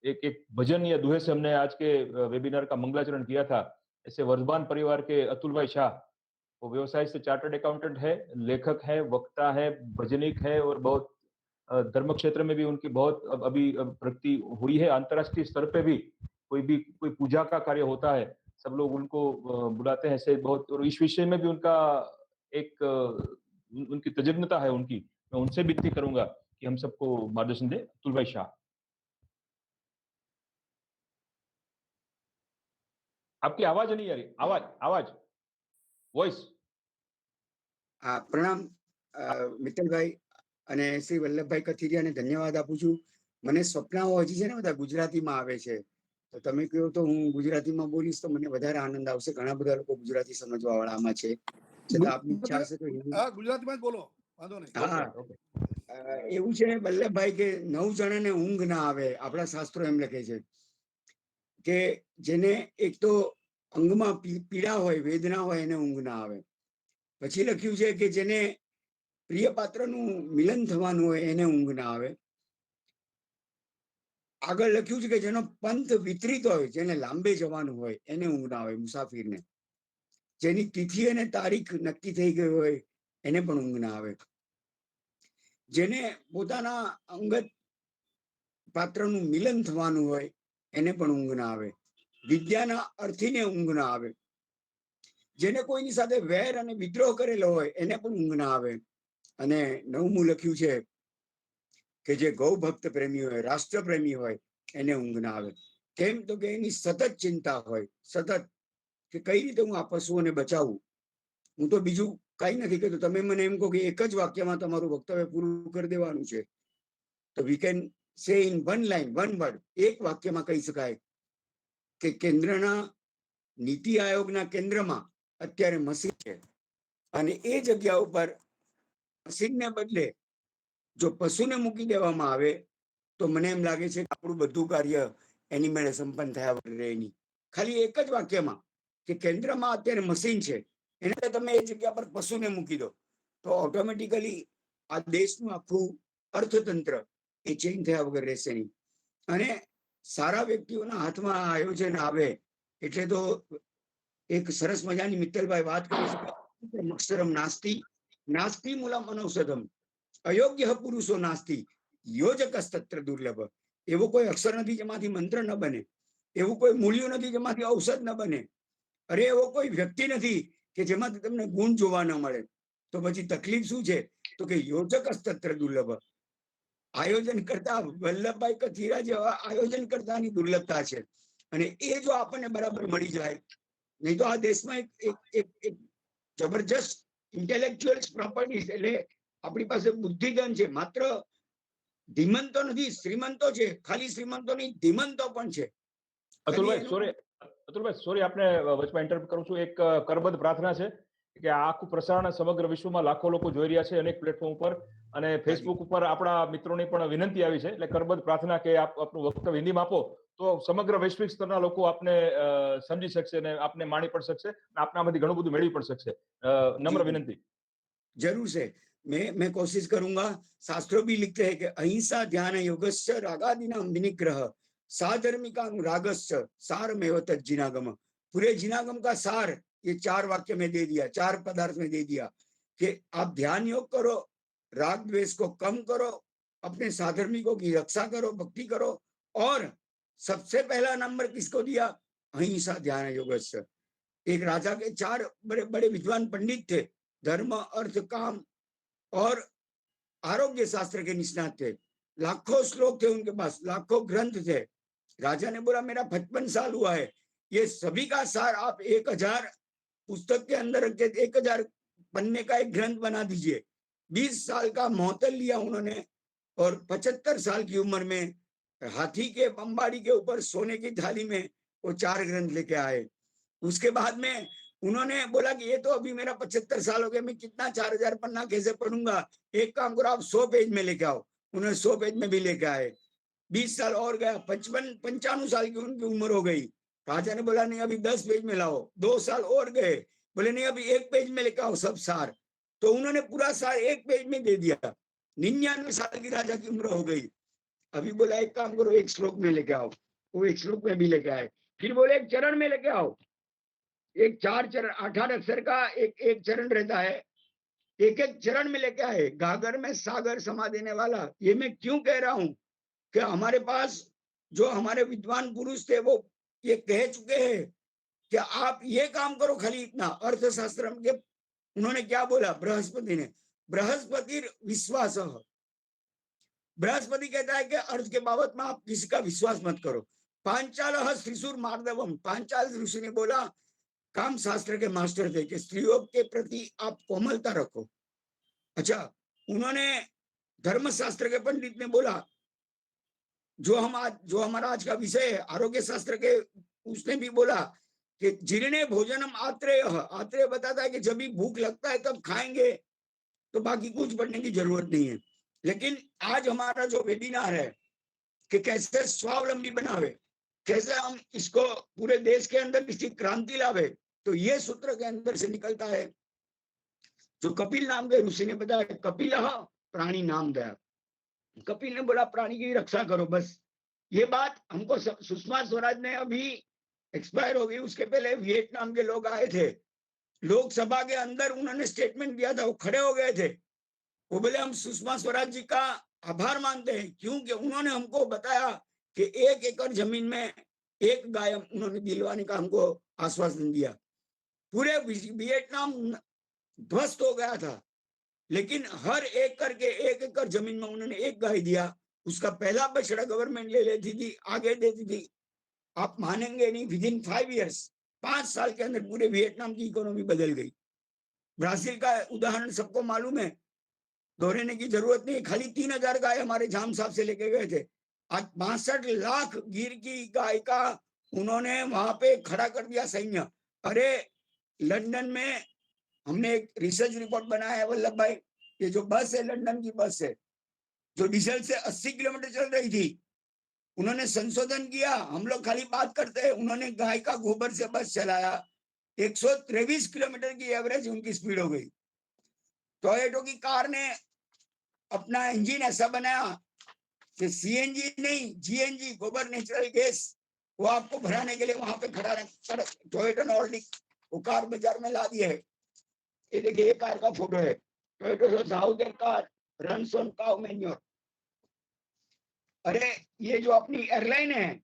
एक एक भजन या दुहे से हमने आज के वेबिनार का मंगलाचरण किया था, ऐसे वर्धमान परिवार के अतुल भाई शाह, वो व्यवसाय से चार्टर्ड अकाउंटेंट है, लेखक है, वक्ता है, भजनिक है और बहुत धर्म क्षेत्र में भी उनकी बहुत अभी प्रगति हुई है। अंतर्राष्ट्रीय स्तर पे भी कोई पूजा का कार्य होता है, सब लोग उनको बुलाते हैं, ऐसे बहुत, और इस विषय में भी उनका एक उनकी तजज्ञता है उनकी, मैं उनसे विनती करूंगा कि हम सबको मार्गदर्शन दे। अतुल भाई शाह, आपकी आवाज नहीं आ रही, आवाज वॉइस। પ્રણામ મિત્તલભાઈ અને શ્રી વલ્લભભાઈ કથિરિયાને ધન્યવાદ આપું છું. મને સ્વપ્નાઓ હજી છે ને બધા ગુજરાતીમાં આવે છે, તો તમે કહો તો હું ગુજરાતીમાં બોલીશ તો મને વધારે આનંદ આવશે. ઘણા બધા લોકો ગુજરાતી સમજવા વાળા આમાં છે, છતાં આપની ઈચ્છા હશે તો ગુજરાતીમાં જ બોલો, વાંધો નહીં. હા, એવું છે વલ્લભભાઈ કે 9 જણાને ઊંઘ ના આવે. આપણા શાસ્ત્રો એમ લખે છે કે જેને એક તો અંગમાં પીડા હોય, વેદના હોય, એને ઊંઘ ના આવે. પછી લખ્યું છે કે જેને પ્રિય પાત્રનું મિલન થવાનું હોય એને ઊંઘ ના આવે. આગળ લખ્યું છે કે જેનો પંથ વિતરિત હોય, જેને લાંબે જવાનું હોય એને ઊંઘ ના આવે, મુસાફિરને. જેની તિથિ અને તારીખ નક્કી થઈ ગઈ હોય એને પણ ઊંઘ ના આવે. જેને પોતાના અંગત પાત્રનું મિલન થવાનું હોય એને પણ ઊંઘ ના આવે. વિદ્યાના અર્થીને ઊંઘ ના આવે. જેને કોઈની સાથે વેર અને વિદ્રોહ કરેલો હોય એને પણ ઊંઘ ના આવે. અને 9મું લખ્યું છે કે જે ગૌ ભક્ત પ્રેમી હોય, રાષ્ટ્ર પ્રેમી હોય એને ઊંઘ ના આવે. કેમ તો કે એની સતત ચિંતા હોય, સતત કે કઈ રીતે હું આ પશુઓને બચાવું. હું તો બીજું કઈ નથી કહેતો, તમે મને એમ કહો કે એક જ વાક્યમાં તમારું વક્તવ્ય પૂરું કરી દેવાનું છે તો we can say in one line, one word, એક વાક્યમાં કહી શકાય કે કેન્દ્રના નીતિ આયોગના કેન્દ્રમાં અત્યારે મશીન છે અને એ જગ્યા ઉપર મશીનને બદલે જો પશુને મૂકી દેવામાં આવે તો મને એમ લાગે છે કે આપણું બધું કાર્ય એની મેળે સંપન્ન થયા વગર રહે નહીં. ખાલી એક જ વાક્યમાં કે કેન્દ્રમાં અત્યારે મશીન છે, એને તમે એ જગ્યા પર પશુને મૂકી દો તો ઓટોમેટિકલી આ દેશનું આખું અર્થતંત્ર એ ચેન્જ થયા વગર રહેશે નહીં. અને સારા વ્યક્તિઓના હાથમાં આયોજન આવે એટલે તો એક સરસ મજાની મિત્તલભાઈ વાત કરી છે, અક્ષરમ નાસ્તિ નાસ્તિ મૂલમ અનૌષધમ અયોગ્ય પુરુષો નાસ્તિ યોજકસ્તત્ર દુર્લભ. એવો કોઈ અક્ષર નથી જેમાંથી મંત્ર ન બને, એવું કોઈ મૂલ્યું નથી જેમાંથી ઔષધ ન બને, અરે એવો કોઈ વ્યક્તિ નથી કે જેમાંથી તમને ગુણ જોવા ન મળે. તો પછી તકલીફ શું છે તો કે યોજકસ્તત્ર દુર્લભ. આયોજન કરતા વલ્લભભાઈ કથિરા જેવા આયોજન કરતાની દુર્લભતા છે. અને એ જો આપણને બરાબર મળી જાય, નહીં તો આ દેશમાં એક જબરજસ્ત ઇન્ટેલેક્ચ્યુઅલ પ્રોપર્ટીઝ, એટલે આપણી પાસે બુદ્ધિધન છે. માત્ર ધીમંતો નથી, શ્રીમંતો છે. ખાલી શ્રીમંતો નહીં, ધીમંતો પણ છે. અતુલભાઈ સોરી આપને વચમાં ઇન્ટરપ્ટ કરું છું. એક કરબદ્ધ પ્રાર્થના છે કે આ આખું પ્રસારણ સમગ્ર વિશ્વમાં લાખો લોકો જોઈ રહ્યા છે અનેક પ્લેટફોર્મ ઉપર, અને ફેસબુક ઉપર આપણા મિત્રોની પણ વિનંતી આવી છે. એટલે કરબદ્ધ પ્રાર્થના કે આપ આપનું વક્તવ્ય હિન્દીમાં આપો તો સમગ્ર વૈશ્વિક સ્તરના લોકો આપને સમજી શકશે અને આપને માણી પણ શકશે, આપનામાંથી ઘણું બધું મેળવી પણ શકશે. નમ્ર વિનંતી. जरूर से मैं कोशिश करूंगा. शास्त्रों भी लिखते हैं कि अहिंसा ध्यान योगस्य रागादिनाम विनिग्रह साधर्मिकानुरागस्य सारमेव तज्जिनागम. पूरे जिनागम का सार ये 4 वाक्य में दे दिया, 4 पदार्थ में दे दिया कि आप ध्यान योग करो, राग द्वेष को कम करो, अपने साधर्मिकों की रक्षा करो, भक्ति करो, और सबसे पहला नंबर किसको दिया? अहिंसा ध्यान योगस्य. एक राजा के 4 बड़े बड़े विद्वान पंडित थे, धर्म अर्थ काम और आरोग्य शास्त्र के निष्णात थे. लाखों श्लोक थे उनके पास, लाखों ग्रंथ थे. राजा ने बोला मेरा 55 साल हुआ है, ये सभी का सार आप 1000 पुस्तक के अंदर रख के 1000 पन्ने का एक ग्रंथ बना दीजिए. 20 साल का मोहतल लिया उन्होंने और 75 साल की उम्र में हाथी के अंबाड़ी के ऊपर सोने की थाली में वो 4 ग्रंथ लेके आए. उसके बाद में उन्होंने बोला कि ये तो अभी मेरा 75 साल हो गया, मैं कितना 4000 पन्ना कैसे पढ़ूंगा, एक काम करो आप 100 पेज में लेके आओ। उन्होंने 100 पेज में भी लेके आए। 20 साल और गया, 55-95 साल की उनकी उम्र हो गई। राजा ने बोला नहीं अभी 10 पेज में लाओ। 2 साल और गए, बोले नहीं अभी 1 पेज में लेके आओ सब सार। तो उन्होंने पूरा सार 1 पेज में दे दिया। 99 साल की राजा की उम्र हो गई। अभी बोला एक काम करो 1 श्लोक में लेके आओ। वो 1 श्लोक में भी लेके आए। फिर बोले 1 चरण में लेके आओ। एक 4 चरण 18 अक्षर का एक चरण रहता है, एक चरण में लेके आए। गागर में सागर समा देने वाला। ये मैं क्यों कह रहा हूं कि हमारे पास जो हमारे विद्वान पुरुष थे वो ये कह चुके हैं कि आप ये काम करो खाली इतना। अर्थशास्त्र के उन्होंने क्या बोला बृहस्पति ने, बृहस्पति विश्वास। बृहस्पति कहता है कि अर्थ के बाबत में आप किसी का विश्वास मत करो। पांचाल श्रीसुर मार्दवम, पांचाल ऋषि ने बोला, काम शास्त्र के मास्टर थे कि स्त्रियों के प्रति आप कोमलता रखो। अच्छा, उन्होंने धर्मशास्त्र के पंडित ने बोला, जो हमारा आज का विषय है आरोग्य शास्त्र के, उसने भी बोला कि जीर्णे भोजनम आत्रेय। आत्रेय बताता है कि जब भी भूख लगता है तब खाएंगे, तो बाकी कुछ पढ़ने की जरूरत नहीं है। लेकिन आज हमारा जो वेबिनार है कि कैसे स्वावलंबी बनावे, कैसे हम इसको पूरे देश के अंदर इसकी क्रांति लावे, तो ये सूत्र के अंदर से निकलता है जो कपिल नाम के ऋषि ने बताया, कपिल प्राणी नाम दया। कपिल ने बोला प्राणी की रक्षा करो बस। ये बात हमको सुषमा स्वराज ने अभी एक्सपायर हो गई, उसके पहले वियतनाम के लोग आए थे, लोकसभा के अंदर उन्होंने स्टेटमेंट दिया था, वो खड़े हो गए थे। वो बोले हम सुषमा स्वराज जी का आभार मानते हैं क्योंकि उन्होंने हमको बताया कि 1 एकड़ जमीन में 1 गाय उन्होंने दिलवाने का हमको आश्वासन दिया। पूरे वियतनाम ध्वस्त हो गया था, लेकिन हर एक करके 1 एकड़ जमीन में उन्होंने 1 गाय दिया। उसका पहला बछड़ा गवर्नमेंट ले लेती थी, आगे देती थी। आप मानेंगे नहीं, विद इन 5 इयर्स, 5 साल के अंदर पूरे वियतनाम की इकोनॉमी बदल गई। ब्राजील का उदाहरण सबको मालूम है, दोहराने की जरूरत नहीं। खाली 3000 गाय हमारे जाम साहब से लेके गए थे। आज 62 लाख गिर की गाय का उन्होंने वहां पे खड़ा कर दिया सैन्य। अरे लंदन में हमने एक रिसर्च रिपोर्ट बनाया है वल्लभ भाई, ये जो बस है लंदन की बस है जो डीजल से 80 किलोमीटर चल रही थी, उन्होंने संशोधन किया। हम लोग खाली बात करते हैं, उन्होंने गाय का गोबर से बस चलाया। 123 किलोमीटर की एवरेज उनकी स्पीड हो गई। टोयोटो की कार ने अपना इंजन ऐसा बनाया कि सीएनजी नहीं जीएनजी गोबर नेचुरल गैस वो आपको भराने के लिए वहां पे खड़ा रखकर टोयोटो नॉर्डिक वो कार बाजार में ला दिया है। ये देखिए ये कार का फोटो है, Toyota how their car runs on cow manure. अरे ये जो अपनी एयरलाइन है,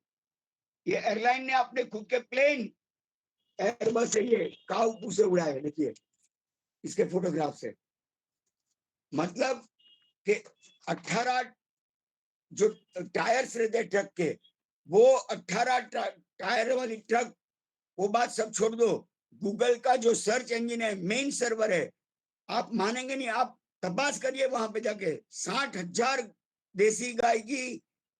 ये एयरलाइन ने अपने खुद के प्लेन एयरबस से ये काउ पू से उड़ाए। देखिए इसके फोटोग्राफ से, मतलब कि 18 जो टायर्स रहते ट्रक के, वो 18 टायर वाली ट्रक, वो बात सब छोड़ दो। गूगल का जो सर्च इंजन है, मेन सर्वर है, आप मानेंगे नहीं, आप तपास करिए वहां पे जाके। 60,000 देसी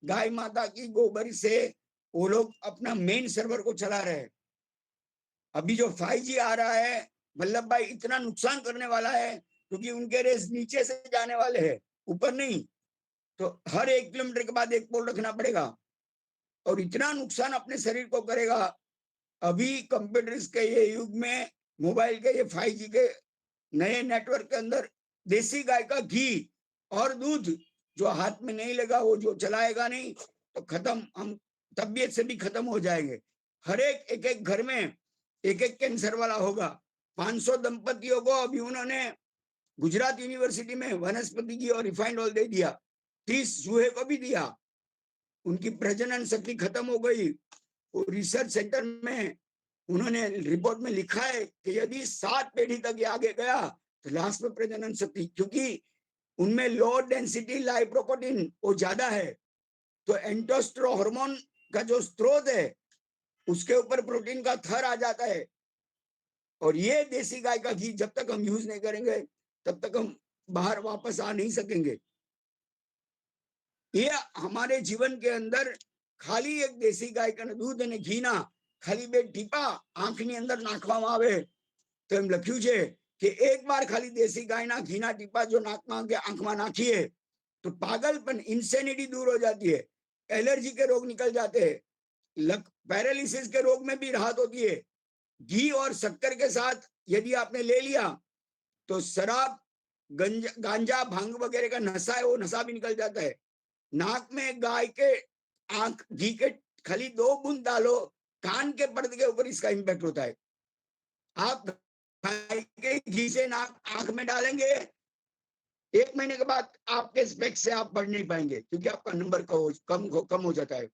गाय माता की गोबर से वो लोग अपना मेन सर्वर को चला रहे हैं। अभी जो 5G आ रहा है वल्लभ भाई, इतना नुकसान करने वाला है क्योंकि उनके रेस नीचे से जाने वाले हैं, ऊपर नहीं। तो हर 1 किलोमीटर के बाद 1 पोल रखना पड़ेगा और इतना नुकसान अपने शरीर को करेगा। अभी कंप्यूटर्स के ये युग में, मोबाइल के ये 5G के नए नेटवर्क के अंदर देसी गाय का घी और दूध जो हाथ में नहीं लगा, वो जो चलाएगा नहीं तो खत्म, हम तबीयत से भी खत्म हो जाएंगे। हर एक घर में एक कैंसर वाला होगा। 500 दंपतियों को अभी उन्होंने गुजरात यूनिवर्सिटी में वनस्पति घी और रिफाइंड ऑयल दे दिया। 30 चूहे को भी दिया, उनकी प्रजनन शक्ति खत्म हो गई। रिसर्च सेंटर में उन्होंने रिपोर्ट में लिखा है कि यदि 7 पीढ़ी तक ये आगे गया तो लास्ट में प्रजनन शक्ति, क्योंकि उनमें लो डेंसिटी लाइपोप्रोटीन वो ज्यादा है, तो एंटोस्ट्रो हार्मोन का जो स्रोत है उसके ऊपर प्रोटीन का थर आ जाता है। और ये देसी गाय का घी जब तक हम यूज नहीं करेंगे तब तक हम बाहर वापस आ नहीं सकेंगे। ये हमारे जीवन के अंदर खाली एक देसी गाय का दूध और घी ना ખાલી 2 ટીપા આંખની અંદર નાખવામાં આવે તો એમ લખ્યું છે કે એક બાર ખાલી દેશી ગાયના ઘીના ટીપા જો નાકમાં કે આંખમાં नाखिए तो पागलपन इंसेनिटी दूर हो जाती है, एलर्जी के रोग निकल जाते हैं, पैरालिसिस के रोग में भी राहत होती है। घी और शक्कर के साथ यदि आपने ले लिया तो शराब गांजा भांग वगैरह का नशा है वो नशा भी निकल जाता है। नाक में गाय के आंख घी के खाली 2 बूंद डालो, कान के पर्दे के ऊपर इसका इंपैक्ट होता है। आप गाय के घी से नाक आंख में डालेंगे, 1 महीने के बाद आपके स्पेक्स से आप पढ़ नहीं पाएंगे क्योंकि आपका नंबर कम हो जाता है।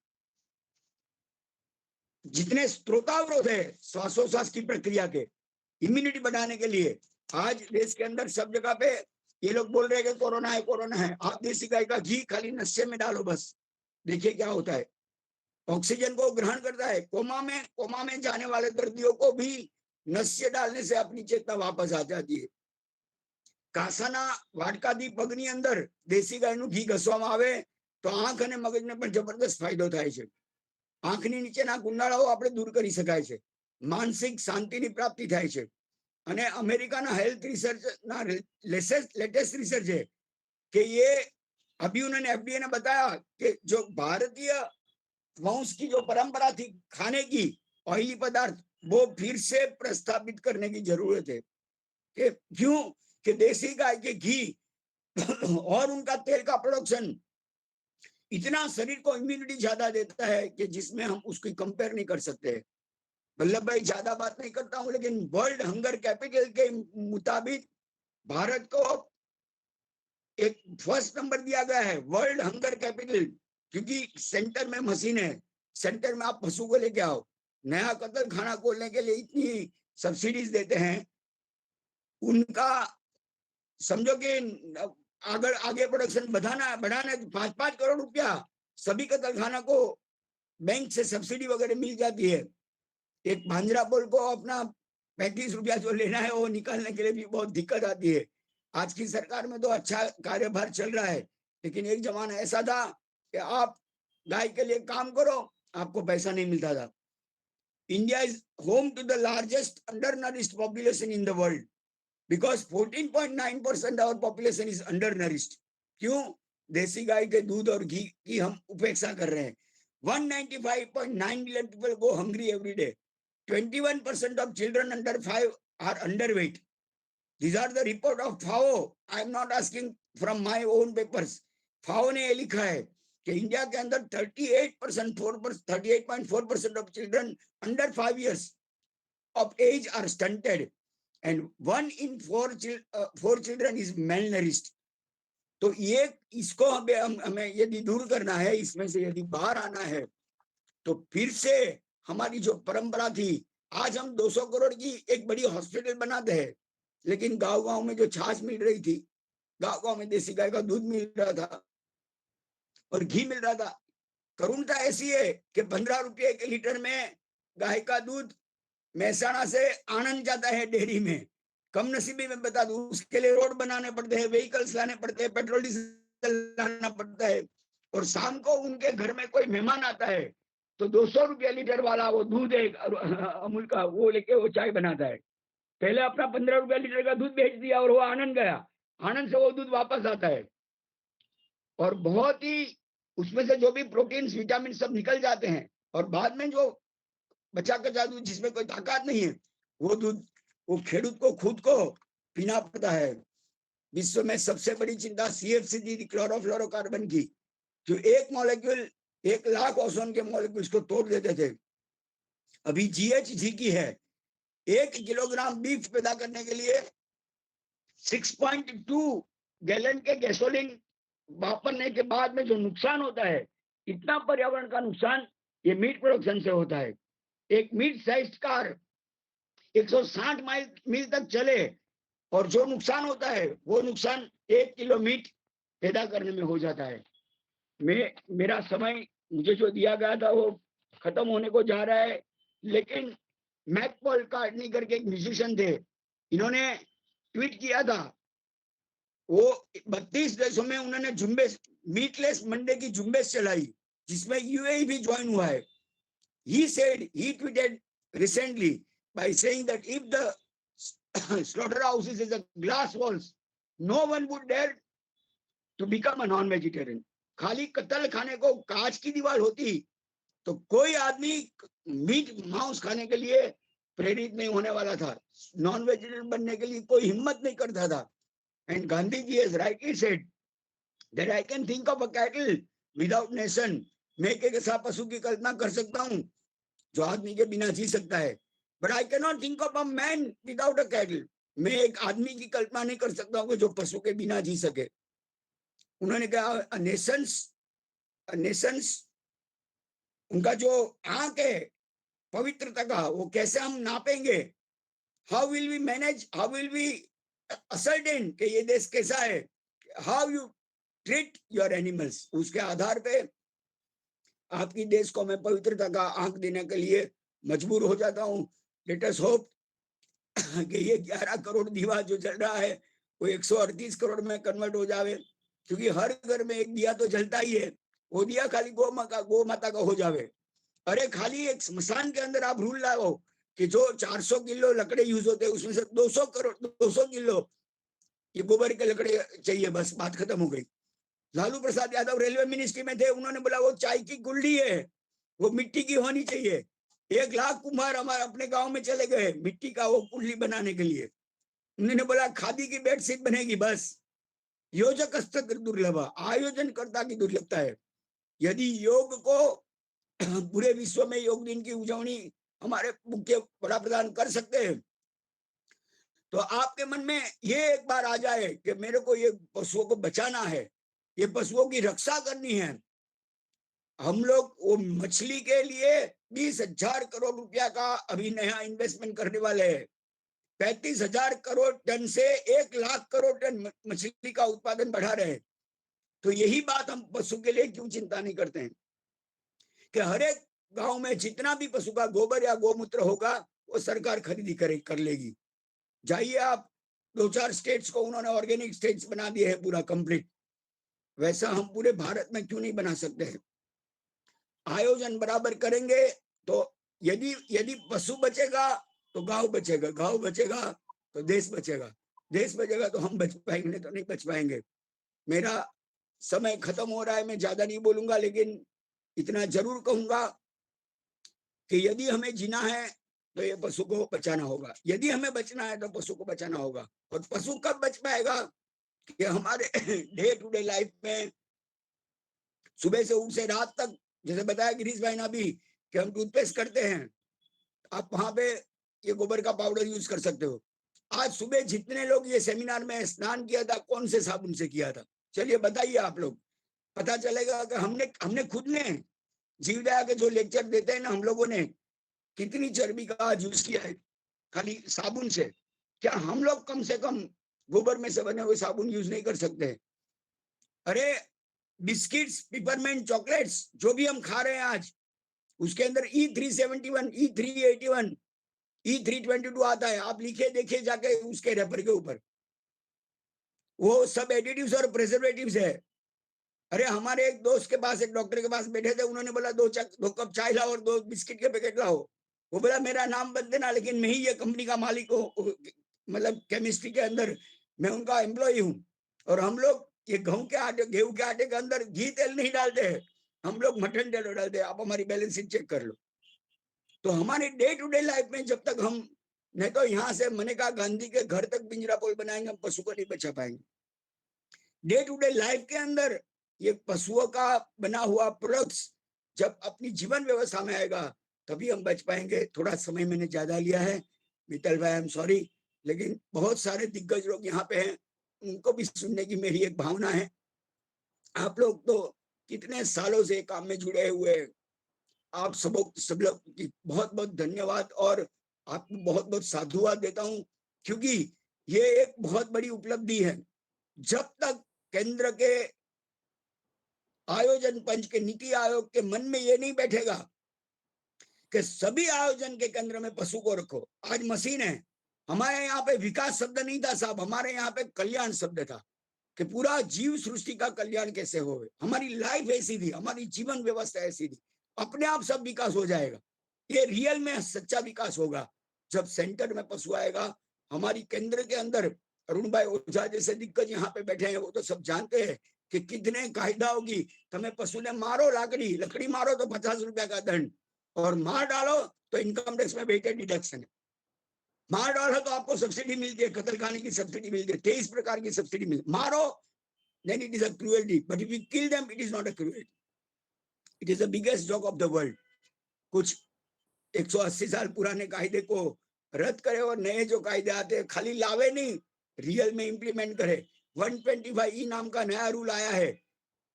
जितने स्त्रोतावरोध है श्वासोश्वास की प्रक्रिया के इम्यूनिटी बढ़ाने के लिए, आज देश के अंदर सब जगह पे ये लोग बोल रहे हैं कि कोरोना है कोरोना है। आप देसी गाय का घी खाली नशे में डालो, बस देखिए क्या होता है। ऑक्सीजन को ग्रहण करता है। कोमा में जाने वाले दर्दियों को भी नशे डालने से अपनी चेतना वापस आ जाती है। કાસાના વાડકાથી પગની અંદર દેશી ગાયનું ઘી ઘસવામાં આવે તો આંખ અને મગજને પણ જબરદસ્ત ફાયદો થાય છે। આંખની નીચેના ગુંડાળાઓ આપણે દૂર કરી શકાય છે, માનસિક શાંતિની પ્રાપ્તિ થાય છે। અને અમેરિકાના હેલ્થ રિસર્ચના લેટેસ્ટ રિસર્ચ है कि ये अभी उन्होंने एफडीए ने बताया कि जो भारतीय वंश की जो परंपरा थी खाने की ऑयली पदार्थ वो फिर से प्रस्तावित करने की जरूरत है। कि क्यों कि देसी गाय के घी और उनका तेल का प्रोडक्शन इतना शरीर को इम्यूनिटी ज्यादा देता है कि जिसमें हम उसकी कंपेयर नहीं कर सकते। वल्लभ भाई ज्यादा बात नहीं करता हूं, लेकिन वर्ल्ड हंगर कैपिटल के मुताबिक भारत को एक फर्स्ट नंबर दिया गया है, वर्ल्ड हंगर कैपिटल, क्योंकि सेंटर में मशीन है। सेंटर में आप पशु को लेके आओ, नया कतल खाना खोलने के लिए इतनी सब्सिडीज देते हैं, उनका समझो कि आगे प्रोडक्शन बढ़ाना 5-5 करोड़ रुपया सभी कतलखाना को बैंक से सब्सिडी वगैरह मिल जाती है। एक भांजरा पोल को अपना 35 रुपया जो लेना है वो निकालने के लिए भी बहुत दिक्कत आती है। आज की सरकार में तो अच्छा कार्यभार चल रहा है, लेकिन एक जमाना ऐसा था कि आप गाय के लिए काम करो आपको पैसा नहीं मिलता था। India is home to the largest undernourished population in the world because 14.9% our population is undernourished। क्यों? देसी गाय के दूध और घी की हम उपेक्षा कर रहे हैं। 195.9 million people go hungry every day। 21% of children under 5 are underweight। These are the report of FAO। I am not asking from my own papers। FAO ने ये लिखा है कि इंडिया के अंदर 38.4% of children under 5 years of age are stunted and 1 in 4 children is malnourished। तो ये इसको हमें यदि दूर करना है, इसमें से यदि बाहर आना है, तो फिर से हमारी जो परंपरा थी, आज हम 200 करोड़ की एक बड़ी हॉस्पिटल बनाते हैं, लेकिन गांव-गांव में जो छाछ मिल रही थी, गांव-गांव में देसी गाय का दूध मिल रहा था और घी मिल रहा था। करुणता ऐसी है कि 15 रुपये के लीटर में गाय का दूध महसाणा से आनंद जाता है डेयरी में। कम नसीबी में बता दूं, उसके लिए रोड बनाने पड़ते हैं, व्हीकल्स लाने पड़ते हैं, पेट्रोल डीजल लाना पड़ता है, और शाम को उनके घर में कोई मेहमान आता है तो 200 रुपया लीटर वाला वो दूध है अमूल का, वो लेके वो चाय बनाता है। पहले अपना 15 रुपया लीटर का दूध बेच दिया और वो आनंद गया, आनंद से वो दूध वापस आता है और बहुत ही उसमें से जो भी प्रोटीन विटामिन सब निकल जाते हैं, और बाद में जो बचा कचा दूध जिसमें कोई ताकत नहीं है, वो दूध वो खेडूत को खुद को पीना पड़ता है। विश्व में सबसे बड़ी चिंता CFC थी, क्लोरोफ्लोरोकार्बन की, जो एक मॉलिक्यूल 1 लाख ओजोन के मॉलिक्यूल्स को तोड़ देते थे। अभी GHG की है। 1 किलोग्राम बीफ पैदा करने के लिए 6.2 गैलन के गैसोलीन वापरने के बाद में जो नुकसान होता है, इतना पर्यावरण का नुकसान ये मीट प्रोडक्शन से होता है। एक मीट साइज कार 160 मील तक चले और जो नुकसान होता है वो नुकसान 1 किलो मीट पैदा करने में हो जाता है। मेरा समय मुझे जो दिया गया था वो खत्म होने को जा रहा है, लेकिन मैक पॉल कार्टनी करके एक म्यूजिशियन थे, इन्होंने ट्वीट किया था, वो 32 देशों में उन्होंने झुंबेश मीटलेस मंडे की झुंबेश चलाई, जिसमें UAE भी ज्वाइन हुआ है। he tweeted recently by saying that if the slaughterhouses is a glass walls, no one would dare to become a non-vegetarian. खाली कत्ल खाने को कांच की दीवार होती तो कोई आदमी मीट मांस खाने के लिए प्रेरित नहीं होने वाला था, नॉन वेजिटेरियन बनने के लिए कोई हिम्मत नहीं करता था. And Gandhi ji has rightly said that I can think of a cattle without nation. मैं एक ऐसा पशु की कल्पना कर सकता हूँ जो आदमी के बिना जी सकता है, but I cannot think of a man without a cattle. मैं एक आदमी की कल्पना नहीं कर सकता हूँ जो पशु के बिना जी सके. उन्होंने कहा नेशंस उनका जो आंक है पवित्रता का वो कैसे हम नापेंगे? How will we manage, how will we ascertain कि ये देश कैसा है? How you treat your animals, उसके आधार पे आपकी देश को मैं पवित्रता का आंक देने के लिए मजबूर हो जाता हूँ. लेट अस होप कि ये 11 करोड़ दीवा जो जल रहा है वो 138 करोड़ में कन्वर्ट हो जावे, क्योंकि हर घर में एक दिया तो जलता ही है. वो दिया खाली गौ माता का हो जावे. अरे खाली एक स्मशान के अंदर आप रूल लाओ कि जो 400 किलो लकड़े यूज होते हैं उसमें से 200 किलो ये गोबर के लकड़े चाहिए, बस बात खत्म हो गई. लालू प्रसाद यादव रेलवे मिनिस्ट्री में थे, उन्होंने बोला वो चाय की कुल्डी है, वो मिट्टी की होनी चाहिए. 1 लाख कुम्हार हमारे अपने गांव में चले गए मिट्टी का वो कुल्डी बनाने के लिए. उन्होंने बोला खादी की बेडशीट बनेगी, बस. योजक हस्तक दुर्लभ, आयोजनकर्ता की दुर्लभता है. यदि योग को पूरे विश्व में योग दिन की उजवनी हमारे मुख्य बड़ा प्रधान कर सकते हैं तो आपके मन में ये एक बार आ जाए कि मेरे को ये पशुओं को बचाना है, ये पशुओं की रक्षा करनी है. हम लोग वो मछली के लिए 20,000 करोड़ रुपया का अभी नया इन्वेस्टमेंट करने वाले हैं. 35,000 करोड़ टन से 1 लाख करोड़ टन मछली का उत्पादन बढ़ा रहे हैं. तो यही बात हम पशु के लिए क्यों चिंता नहीं करते हैं कि हर एक गांव में जितना भी पशु का गोबर या गोमूत्र होगा वो सरकार खरीदी कर लेगी. जाइए आप 2-4 स्टेट्स को उन्होंने ऑर्गेनिक स्टेट्स बना दिए हैं पूरा कंप्लीट. वैसा हम पूरे भारत में क्यों नहीं बना सकते हैं? आयोजन बराबर करेंगे तो यदि पशु बचेगा तो गांव बचेगा, गांव बचेगा तो देश बचेगा, देश बचेगा तो हम बच पाएंगे, तो नहीं बच पाएंगे. मेरा समय खत्म हो रहा है, मैं ज्यादा नहीं बोलूंगा, लेकिन इतना जरूर कहूंगा कि यदि हमें जीना है तो ये पशु को बचाना होगा, यदि हमें बचना है तो पशु को बचाना होगा. और पशु कब बच पाएगा कि हमारे डे टू डे लाइफ में सुबह से उठ से रात तक, जैसे बताया गिरीश भाई ने अभी कि हम टूथपेस्ट करते हैं, आप वहां पे ये गोबर का पाउडर यूज कर सकते हो. आज सुबह जितने लोग ये सेमिनार में स्नान किया था कौन से साबुन से किया था? चलिए बताइए आप लोग, पता चलेगा कि हमने खुद ने जीवदया के जो लेक्चर देते हैं ना, हम लोगों ने कितनी चर्बी का यूज किया है खाली साबुन से. क्या हम लोग कम से कम गोबर में से बने हुए साबुन यूज नहीं कर सकते? अरे बिस्किट्स, पिपरमेंट, चॉकलेट्स जो भी हम खा रहे हैं आज, उसके अंदर E371, E381, E322 आता है. आप लिखे देखिए जाके उसके रैपर के ऊपर, वो सब एडिटिव्स और प्रिजर्वेटिव्स है. अरे हमारे एक दोस्त के पास, एक डॉक्टर के पास बैठे थे, उन्होंने बोला 2 कप चाय लाओ और 2 बिस्किट के पैकेट लाओ. वो बोला मेरा नाम बद देना, लेकिन मैं ही ये कंपनी का मालिक हूँ, मतलब केमिस्ट्री के अंदर मैं उनका एम्प्लॉय हूँ. और हम लोग ये गेहूं के आटे के अंदर घी तेल नहीं डालते हैं, हम लोग मटन तेल डालते हैं. आप हमारी बैलेंस शीट चेक कर लो. तो हमारे डे टू डे लाइफ में जब तक हम नहीं तो यहाँ से मैंने कहा गांधी के घर तक पिंजरा पोल बनाएंगे, हम पशु को नहीं बचा पाएंगे. डे टू डे लाइफ के अंदर ये पशुओं का बना हुआ प्रोडक्ट्स जब अपनी जीवन व्यवस्था में आएगा तभी हम बच पाएंगे. थोड़ा समय मैंने ज्यादा लिया है मित्तल भाई, आई एम सॉरी, लेकिन बहुत सारे दिग्गज लोग यहाँ पे हैं, उनको भी सुनने की मेरी एक भावना है. आप लोग तो कितने सालों से काम में जुड़े हुए, आप सब लोग की बहुत बहुत धन्यवाद और आपको बहुत बहुत साधुवाद देता हूं, क्योंकि ये एक बहुत बड़ी उपलब्धि है. जब तक केंद्र के आयोजन पंच के नीति आयोग के मन में ये नहीं बैठेगा कि सभी आयोजन के केंद्र में पशु को रखो. आज मशीन है, हमारे यहाँ पे विकास शब्द नहीं था साहब, हमारे यहाँ पे कल्याण शब्द था कि पूरा जीव सृष्टि का कल्याण कैसे हो. हमारी लाइफ ऐसी थी, हमारी जीवन व्यवस्था ऐसी थी, अपने आप सब विकास हो जाएगा. ये रियल में सच्चा विकास होगा जब सेंटर में पशु आएगा। हमारी केंद्र के अंदर अरुण भाई ओझा जैसे दिग्गज यहाँ पे बैठे हैं, वो तो सब जानते हैं कि कितने कायदा होगी। तुम्हें पशु ने मारो, लकड़ी मारो तो 50 रुपया का दंड, और मार डालो तो इनकम टैक्स में वेटेड डिडक्शन है। मार डालो तो आपको सब्सिडी मिलती है, कत्ल खाने की सब्सिडी मिलती है, 23 प्रकार की सब्सिडी मिलती है। मारो then it is a cruelty, but if you kill them it is not a cruelty, it is the biggest joke of the world। कुछ 180 साल पुराने कायदे को रद्द करे और नए जो कायदे आते हैं खाली लावे नहीं, रियल में इंप्लीमेंट करे। 125E नाम का नया रूल आया है,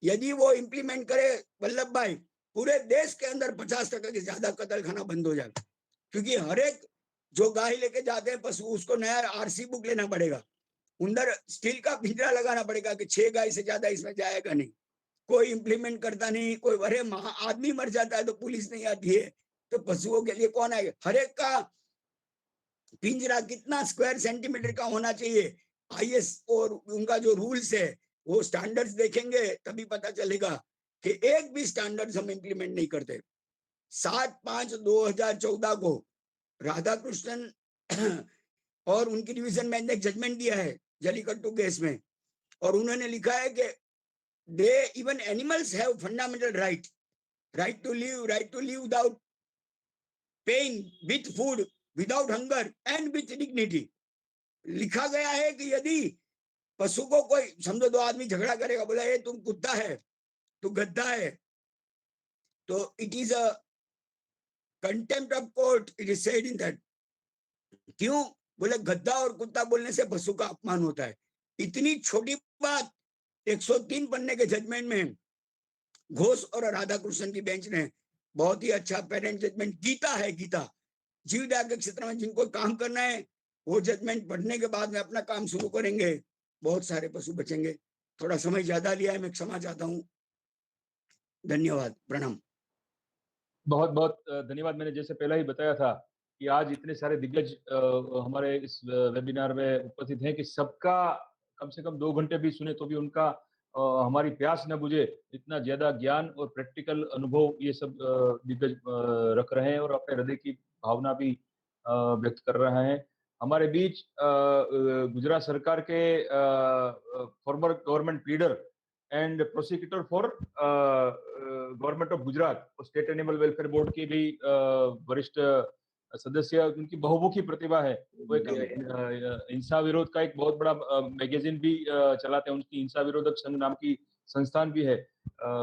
यदि वो इंप्लीमेंट करे वल्लभ भाई, पूरे देश के अंदर 50% से ज्यादा कत्ल खाना बंद हो जाएगा। क्योंकि हर एक जो गाय लेके जाते हैं पशु, उसको नया RC बुक लेना पड़ेगा, अंदर स्टील का पिंजरा लगाना पड़ेगा कि 6 गाय से ज्यादा इसमें जाएगा नहीं। कोई इंप्लीमेंट करता नहीं, कोई अरे आदमी मर जाता है तो पुलिस नहीं आती है, तो पशुओं के लिए कौन आएगा? हर एक का पिंजरा कितना स्क्वायर सेंटीमीटर का होना चाहिए, IS और उनका जो रूल्स है वो स्टैंडर्ड्स देखेंगे तभी पता चलेगा कि एक भी स्टैंडर्ड्स हम इंप्लीमेंट नहीं करते। 7/5/2014 को राधाकृष्णन और उनकी डिवीजन बेंच ने एक जजमेंट दिया है जलीकट्टू केस में, और उन्होंने लिखा है कि they even animals have fundamental right to live without pain, with food, without hunger and with dignity. लिखा गया है कि यदि पशु को कोई, समझो 2 आदमी झगड़ा करेगा, बोला ये तुम कुत्ता है, तू गद्दा है, तो it is a contempt of court, it is said in that. क्यों? बोले गद्दा और कुत्ता बोलने से पशु का अपमान होता है। इतनी छोटी बात 103 पन्ने के जजमेंट में घोष और राधाकृष्णन की बेंच ने बहुत ही अच्छा पेरेंट जजमेंट, गीता है, गीता। जीवदया के क्षेत्र में जिनको काम करना है वो जजमेंट पढ़ने के बाद में अपना काम शुरू करेंगे, बहुत सारे पशु बचेंगे। थोड़ा समय ज्यादा लिया है, मैं क्षमा चाहता हूँ। धन्यवाद, प्रणाम। बहुत बहुत धन्यवाद। मैंने जैसे पहले ही बताया था कि आज इतने सारे दिग्गज हमारे इस वेबिनार में उपस्थित हैं कि सबका कम से कम 2 घंटे भी सुने तो भी उनका हमारी प्यास न बुझे, इतना ज्यादा ज्ञान और प्रैक्टिकल अनुभव ये सब दिग्गज रख रहे हैं और अपने हृदय की भावना भी व्यक्त कर रहे हैं। हमारे बीच गुजरात सरकार के farmer government leader and prosecutor for government of Gujarat और स्टेट एनिमल वेलफेयर बोर्ड के भी वरिष्ठ सदस्य, उनकी बहुमुखी प्रतिभा है। वो एक हिंसा विरोध का एक बहुत बड़ा मैगजीन भी चलाते हैं, उनकी हिंसा विरोधक संघ नाम की संस्थान भी है।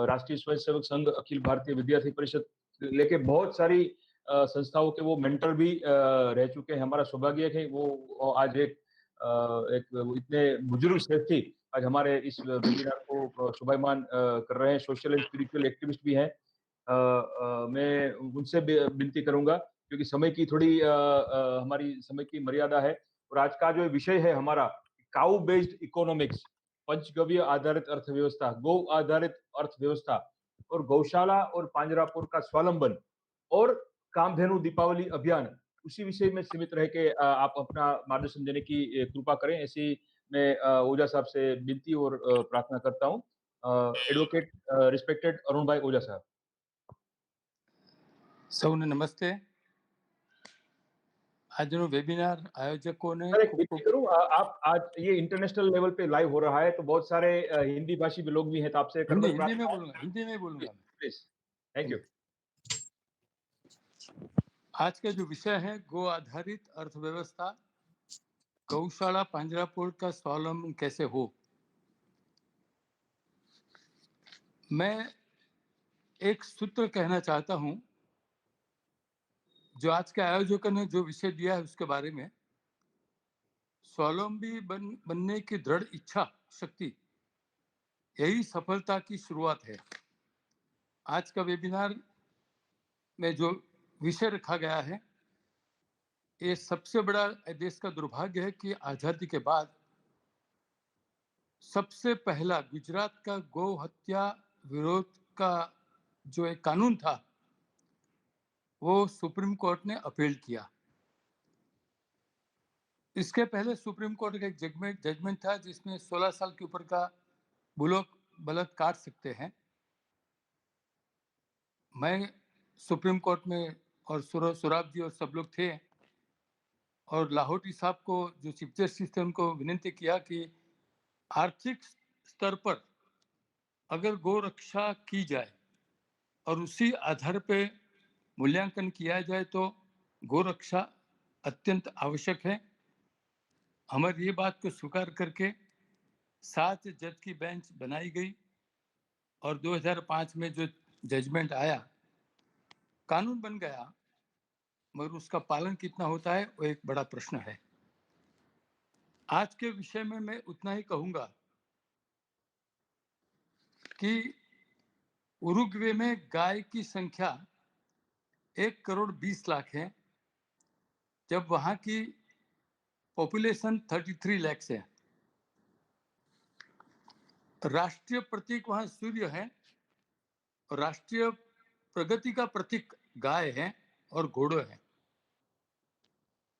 राष्ट्रीय स्वयंसेवक संघ, अखिल भारतीय विद्यार्थी परिषद लेके बहुत सारी संस्थाओं के वो मेंटर भी रह चुके हैं। हमारा सौभाग्य है वो आज एक इतने बुजुर्ग श्रेष्ठी आज हमारे इस वेबिनार को शोभायमान कर रहे हैं। सोशल एंड स्पिरिचुअल एक्टिविस्ट भी हैं। मैं उनसे विनती करूंगा क्योंकि समय की थोड़ी हमारी समय की मर्यादा है, और आज का जो विषय है हमारा काउ बेस्ड इकोनॉमिक्स, पंचगव्य आधारित अर्थव्यवस्था, गौ आधारित अर्थव्यवस्था और गौशाला और पांजरापुर का स्वावलंबन और कामधेनु दीपावली अभियान, उसी विषय में सीमित रह के आप अपना मार्गदर्शन देने की कृपा करें, ऐसी मैं ओझा साहब से विनती और प्रार्थना करता हूँ। एडवोकेट रिस्पेक्टेड अरुण भाई ओझा साहब। સૌને નમસ્તે। આજનો વેબિનાર આયોજકોને सर एक विनती करूं, आप आज ये इंटरनेशनल लेवल पे लाइव हो रहा है तो बहुत सारे हिंदी भाषी लोग भी हैं, तो आपसे हिंदी में बोलूंगा प्लीज। Thank you. आज का जो विषय है गो आधारित अर्थव्यवस्था, गौशाला पांजरापुर का स्वावलंबन कैसे हो। मैं एक सूत्र कहना चाहता हूं जो आज के आयोजकों ने जो विषय दिया है उसके बारे में। स्वावलंबी बनने की दृढ़ इच्छा शक्ति, यही सफलता की शुरुआत है। आज का वेबिनार में जो विषय रखा गया है, ये सबसे बड़ा देश का दुर्भाग्य है कि आजादी के बाद सबसे पहला गुजरात का गौ हत्या विरोध का जो एक कानून था वो सुप्रीम कोर्ट ने अपील किया। इसके पहले सुप्रीम कोर्ट का एक जजमेंट था जिसमें 16 साल के ऊपर का बलत काट सकते हैं। मैं सुप्रीम कोर्ट में और सुराब जी और सब लोग थे, और लाहौटी साहब को जो चीफ जस्टिस थे उनको विनती किया कि आर्थिक स्तर पर अगर गौ रक्षा की जाए और उसी आधार पे मूल्यांकन किया जाए तो गौ रक्षा अत्यंत आवश्यक है। हमारी ये बात को स्वीकार करके 7 जज की बेंच बनाई गई और 2005 में जो जजमेंट आया कानून बन गया, मगर उसका पालन कितना होता है वो एक बड़ा प्रश्न है। आज के विषय में मैं उतना ही कहूंगा कि उरुग्वे में गाय की संख्या 1,20,00,000 है, जब वहां की पॉपुलेशन 33 लाख है। राष्ट्रीय प्रतीक वहां सूर्य है और राष्ट्रीय प्रगति का प्रतीक गाय है और घोड़े हैं।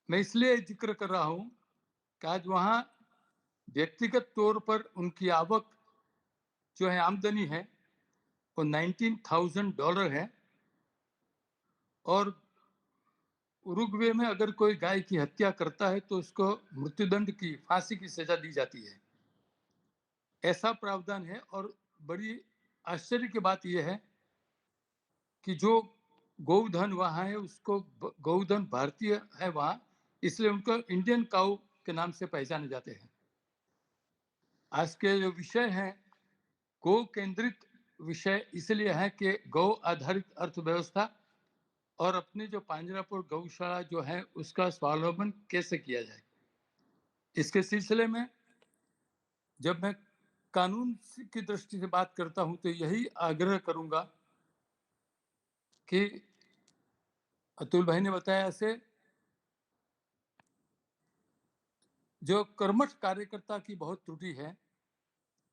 मैं इसलिए जिक्र कर रहा हूं कि आज वहां व्यक्तिगत तौर पर उनकी आवक जो है, आमदनी है, वो $19,000 है, और उरुग्वे में अगर कोई गाय की हत्या करता है तो उसको मृत्युदंड की, फांसी की सजा दी जाती है। ऐसा प्रावधान है। और बड़ी आश्चर्य की बात यह है कि जो गौधन वहां है उसको गौधन भारतीय है वहां, इसलिए उनको इंडियन काऊ के नाम से पहचाने जाते हैं। आज के जो विषय है गौ केंद्रित विषय इसलिए है कि गौ आधारित अर्थव्यवस्था और अपने जो पांजरापुर गौशाला जो है उसका स्वावलंबन कैसे किया जाए, इसके सिलसिले में जब मैं कानून की दृष्टि से बात करता हूं तो यही आग्रह करूंगा कि अतुल भाई ने बताया ऐसे जो कर्मठ कार्यकर्ता की बहुत त्रुटि है।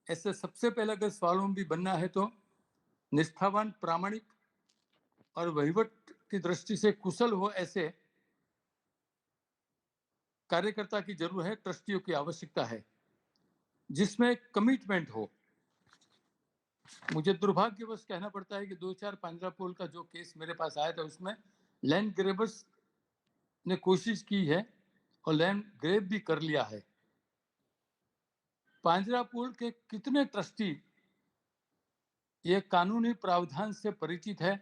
ऐसे सबसे पहले अगर स्वावलंबी बनना है तो निष्ठावान, प्रामाणिक और वहीवट की दृष्टि से कुशल हो ऐसे कार्यकर्ता की जरूरत है, ट्रस्टियों की आवश्यकता है, जिसमें कमिटमेंट हो। मुझे दुर्भाग्यवश कहना पड़ता है कि 2-4 पांजरापोल का जो केस मेरे पास आया था उसमें लैंड ग्रेबर्स ने कोशिश की है और लैंड ग्रेब भी कर लिया है। पांजरापोल के कितने ट्रस्टी ये कानूनी प्रावधान से परिचित है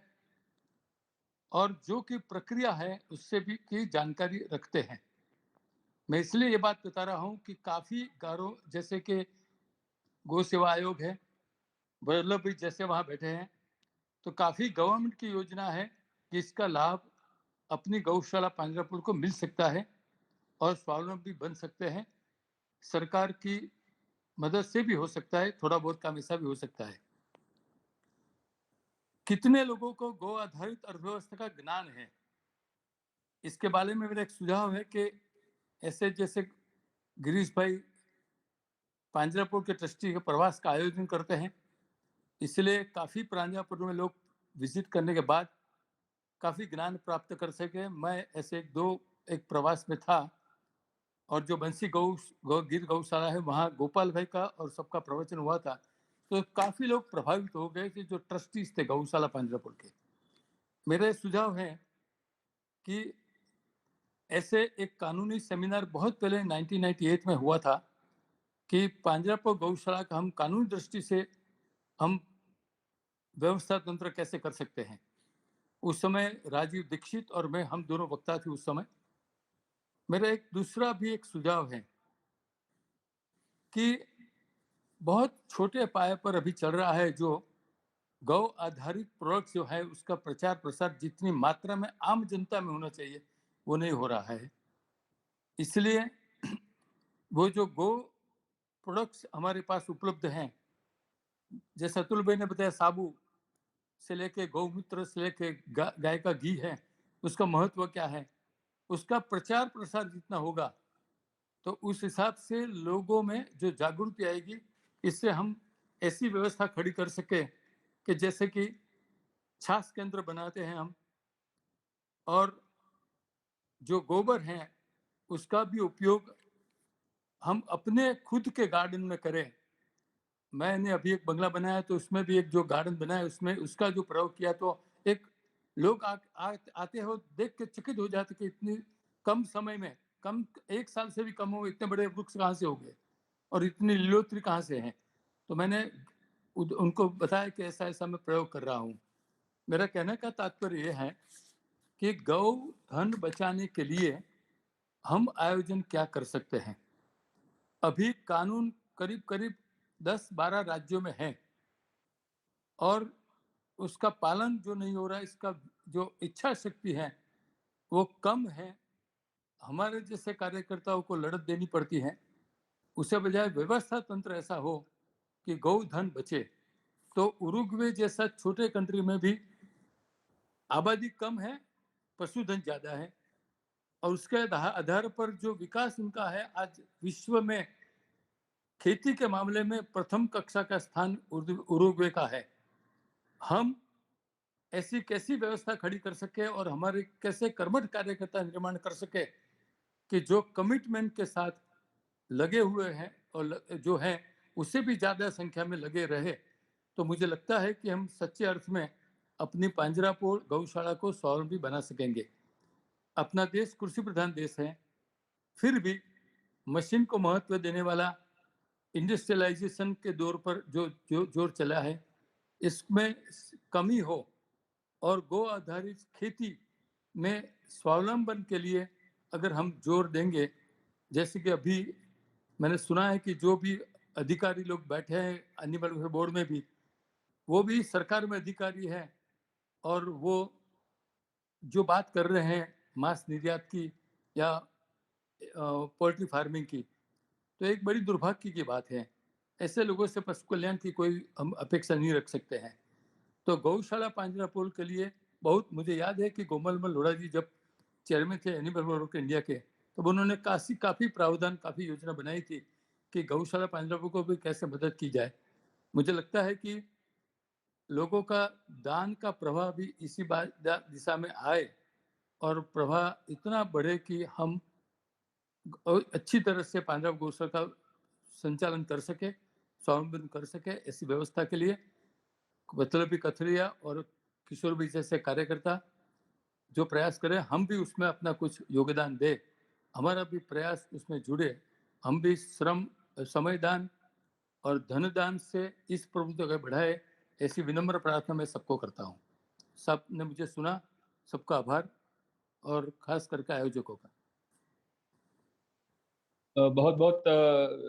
और जो कि प्रक्रिया है उससे भी की जानकारी रखते हैं। मैं इसलिए ये बात बता रहा हूं कि काफी गारों जैसे कि गौ सेवा आयोग है, वल्लभ भी जैसे वहां बैठे हैं, तो काफी गवर्नमेंट की योजना है कि इसका लाभ अपनी गौशाला पांजरापुर को मिल सकता है और स्वावलंबी बन सकते हैं। सरकार की मदद से भी हो सकता है, थोड़ा बहुत काम ऐसा भी हो सकता है। कितने लोगों को गौ आधारित अर्थव्यवस्था का ज्ञान है, इसके बारे में मेरा एक सुझाव है कि ऐसे जैसे गिरीश भाई पांजरापुर के ट्रस्टी के प्रवास का आयोजन करते हैं, इसलिए काफी पांजरापुर में लोग विजिट करने के बाद काफी ज्ञान प्राप्त कर सके। मैं ऐसे एक प्रवास में था और जो बंसी गिर गौशाला है वहाँ गोपाल भाई का और सबका प्रवचन हुआ था, तो काफी लोग प्रभावित हो गए कि जो ट्रस्टीज थे गौशाला पांजरापुर के। मेरा सुझाव है कि ऐसे एक कानूनी सेमिनार बहुत पहले 1998 में हुआ था कि पांजरापुर गौशाला का हम कानूनी दृष्टि से हम व्यवस्था तंत्र कैसे कर सकते हैं। उस समय राजीव दीक्षित और मैं, हम दोनों वक्ता थे उस समय। मेरा एक दूसरा भी एक सुझाव है कि बहुत छोटे पाए पर अभी चल रहा है जो गौ आधारित प्रोडक्ट जो है उसका प्रचार प्रसार जितनी मात्रा में आम जनता में होना चाहिए वो नहीं हो रहा है। इसलिए वो जो गौ प्रोडक्ट्स हमारे पास उपलब्ध हैं, जैसे अतुल भाई ने बताया, साबु से लेके गौमूत्र से लेके गाय का घी है, उसका महत्व क्या है, उसका प्रचार प्रसार जितना होगा तो उस हिसाब से लोगों में जो जागृति आएगी, इससे हम ऐसी व्यवस्था खड़ी कर सके कि जैसे कि छाछ केंद्र बनाते हैं हम, और जो गोबर है उसका भी उपयोग हम अपने खुद के गार्डन में करें। मैंने अभी एक बंगला बनाया तो उसमें भी एक जो गार्डन बनाया उसमें उसका जो प्रयोग किया तो एक लोग आते हो देख के चकित हो जाते कि इतनी कम समय में, कम 1 साल से भी कम हो, इतने बड़े वृक्ष कहाँ से हो गए और इतनी लीलोत्री कहाँ से है। तो मैंने उनको बताया कि ऐसा ऐसा मैं प्रयोग कर रहा हूँ। मेरा कहने का तात्पर्य यह है कि गौ धन बचाने के लिए हम आयोजन क्या कर सकते हैं। अभी कानून करीब करीब 10-12 राज्यों में है और उसका पालन जो नहीं हो रहा है, इसका जो इच्छा शक्ति है वो कम है। हमारे जैसे कार्यकर्ताओं को लड़त देनी पड़ती है, उसे बजाय व्यवस्था तंत्र ऐसा हो कि गौ धन बचे। तो उरुग्वे जैसा छोटे कंट्री में भी आबादी कम है, पशुधन ज्यादा है और उसके आधार पर जो विकास उनका है, आज विश्व में खेती के मामले में प्रथम कक्षा का स्थान उरुग्वे का है। हम ऐसी कैसी व्यवस्था खड़ी कर सके और हमारे कैसे कर्मठ कार्यकर्ता निर्माण कर सके कि जो कमिटमेंट के साथ लगे हुए हैं और जो है उससे भी ज़्यादा संख्या में लगे रहे, तो मुझे लगता है कि हम सच्चे अर्थ में अपनी पांजरापोल गौशाला को स्वावलंबी बना सकेंगे। अपना देश कृषि प्रधान देश है, फिर भी मशीन को महत्व देने वाला इंडस्ट्रियलाइजेशन के दौर पर जो जोर चला है, इसमें कमी हो और गौ आधारित खेती में स्वावलंबन के लिए अगर हम जोर देंगे, जैसे कि अभी मैंने सुना है कि जो भी अधिकारी लोग बैठे हैं एनिमल वेलफेयर बोर्ड में भी, वो भी सरकार में अधिकारी हैं और वो जो बात कर रहे हैं मांस निर्यात की या पोल्ट्री फार्मिंग की, तो एक बड़ी दुर्भाग्य की बात है। ऐसे लोगों से पशु कल्याण की कोई हम अपेक्षा नहीं रख सकते हैं। तो गौशाला पांजरापोल के लिए बहुत, मुझे याद है कि गोमलमल लोढ़ा जी जब चेयरमैन थे एनिमल वेलफेयर इंडिया के, तब उन्होंने काफ़ी प्रावधान, काफ़ी योजना बनाई थी कि गौशाला पांजरापोल को भी कैसे मदद की जाए। मुझे लगता है कि लोगों का दान का प्रवाह भी इसी दिशा में आए और प्रवाह इतना बढ़े कि हम अच्छी तरह से पांजरा गौशाला का संचालन कर सके, स्वावलंबन कर सके। ऐसी व्यवस्था के लिए मतलबी कथरिया और किशोर भी जैसे कार्यकर्ता जो प्रयास करें, हम भी उसमें अपना कुछ योगदान दें, हमारा भी प्रयास उसमें जुड़े, हम भी श्रम, समय दान और धन दान से इस प्रवृत्ति को बढ़ाए। ऐसी विनम्र प्रार्थना मैं सबको करता हूँ। सबने मुझे सुना, सबका आभार और खास करके आयोजकों का। बहुत बहुत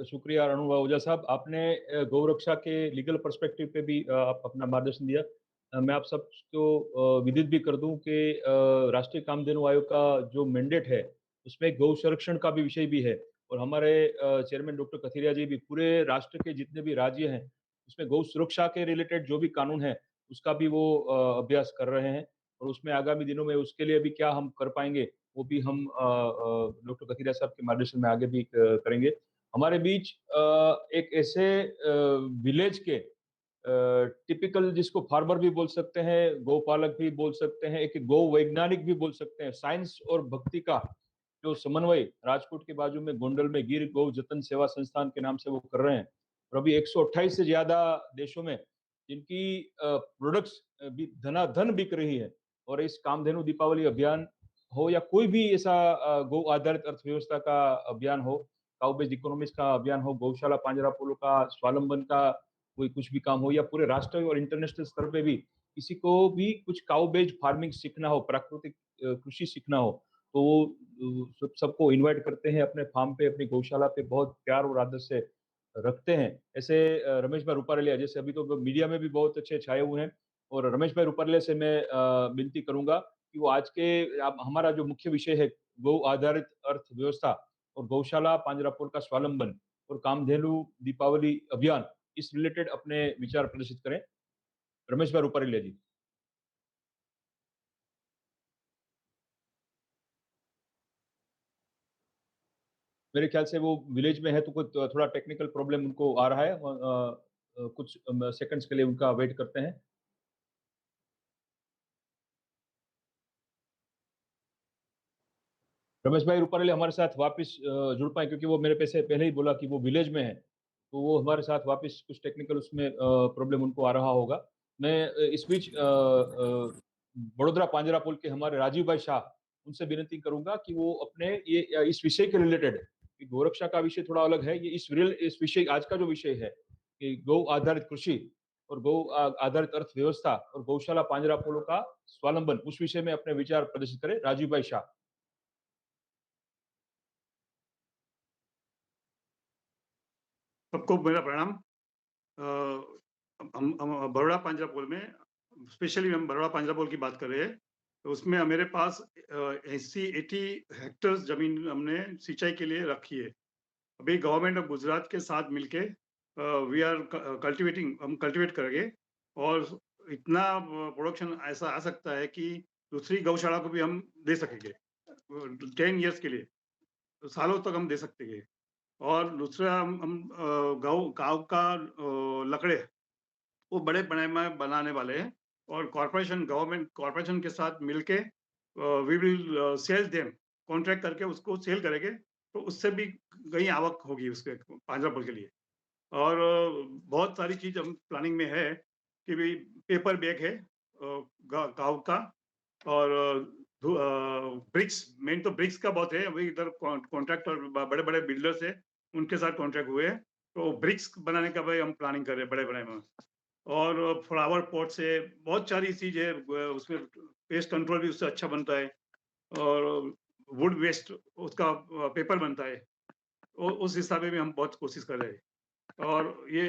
शुक्रिया रणु आहूजा साहब, आपने गौ रक्षा के लीगल पर्सपेक्टिव पे भी आप अपना मार्गदर्शन दिया। मैं आप सबको विदित भी कर दूं कि राष्ट्रीय कामधेनु आयोग का जो मैंडेट है उसमें गौ संरक्षण का भी विषय भी है और हमारे चेयरमैन डॉक्टर कथिरिया जी भी पूरे राष्ट्र के जितने भी राज्य हैं उसमें गौ सुरक्षा के रिलेटेड जो भी कानून है उसका भी वो अभ्यास कर रहे हैं और उसमें आगामी दिनों में उसके लिए भी क्या हम कर पाएंगे वो भी हम डॉक्टर कथिरिया साहब के मार्गदर्शन में आगे भी करेंगे। हमारे बीच एक ऐसे विलेज के टिपिकल, जिसको फार्मर भी बोल सकते हैं, गौपालक भी बोल सकते हैं, एक गौ वैज्ञानिक भी बोल सकते हैं, साइंस और भक्ति का जो समन्वय राजकोट के बाजू में गोंडल में गिर गौ जतन सेवा संस्थान के नाम से वो कर रहे हैं और अभी 128 से ज्यादा देशों में जिनकी प्रोडक्ट्स भी धनाधन बिक रही है। और इस कामधेनु दीपावली अभियान हो या कोई भी ऐसा गौ आधारित अर्थव्यवस्था का अभियान हो, काउ बेस्ड इकोनॉमिक्स का अभियान हो, गौशाला पांजरापोल का स्वावलंबन का कोई कुछ भी काम हो या पूरे राष्ट्रीय और इंटरनेशनल स्तर पे भी किसी को भी कुछ काउ बेस्ड फार्मिंग सीखना हो, प्राकृतिक कृषि सीखना हो, तो वो सबको इनवाइट करते हैं अपने फार्म पे, अपनी गौशाला पे बहुत प्यार और आदर से रखते हैं। ऐसे रमेश भाई रूपारेलिया जैसे अभी तो मीडिया में भी बहुत अच्छे छाए हुए हैं और रमेश भाई रूपारेलिया से मैं विनती करूंगा कि वो आज के हमारा जो मुख्य विषय है गौ आधारित अर्थव्यवस्था और गौशाला पांजरापोल का स्वावलंबन और कामधेनु दीपावली अभियान, इस रिलेटेड अपने विचार प्रदर्शित करें। रमेश भाई रूपारेलिया जी। मेरे ख्याल से वो विलेज में है तो कुछ थोड़ा टेक्निकल प्रॉब्लम उनको आ रहा है, कुछ सेकंड्स के लिए उनका वेट करते हैं। रमेश भाई रूपारेलिया हमारे साथ वापस जुड़ पाए क्योंकि वो मेरे पैसे पहले ही बोला कि वो विलेज में है, तो वो हमारे साथ वापस कुछ टेक्निकल उसमें प्रॉब्लम उनको आ रहा होगा। मैं इस बीच बड़ोदरा पांजरा पुल के हमारे राजीव भाई शाह, उनसे विनती करूंगा कि वो अपने ये इस विषय के रिलेटेड, गोरक्षा का विषय थोड़ा अलग है, ये इस विषय आज का जो विषय है कि गौ आधारित कृषि और गौ आधारित अर्थव्यवस्था और गौशाला पांजरा पुलों का स्वावलंबन, उस विषय में अपने विचार प्रदर्शित करें राजीव भाई शाह। सबको मेरा प्रणाम। हम बड़ोड़ा पांजरा पुल में, स्पेशली हम बड़ोड़ा पांजरा पुल की बात कर रहे हैं, तो उसमें मेरे पास 80 हेक्टेयर जमीन हमने सिंचाई के लिए रखी है। अभी गवर्नमेंट ऑफ गुजरात के साथ मिलके वी आर कल्टिवेटिंग, हम कल्टिवेट करेंगे और इतना प्रोडक्शन ऐसा आ सकता है कि दूसरी गौशाला को भी हम दे सकेंगे 10 इयर्स के लिए, तो सालों तक हम दे सकते हैं। और दूसरा हम गाँव का लकड़े वो बड़े बनाने वाले हैं और गवर्नमेंट कॉर्पोरेशन के साथ मिलके we will sell them, contract करके उसको सेल करेंगे, तो उससे भी कई आवक होगी उसके पांजरा पुल के लिए। और बहुत सारी चीज हम प्लानिंग में है कि भी पेपर बैग है गाँव का, और ब्रिक्स, मेन तो ब्रिक्स का बहुत है। अभी इधर कॉन्ट्रैक्टर बड़े बड़े बिल्डर्स है, उनके साथ कॉन्ट्रैक्ट हुए हैं, तो ब्रिक्स बनाने का भाई हम प्लानिंग कर रहे हैं बड़े में। और फ्लावर पॉट से बहुत सारी चीज है, उसमें पेस्ट कंट्रोल भी उससे अच्छा बनता है, और वुड वेस्ट उसका पेपर बनता है, उस हिसाब में भी हम बहुत कोशिश कर रहे हैं। और ये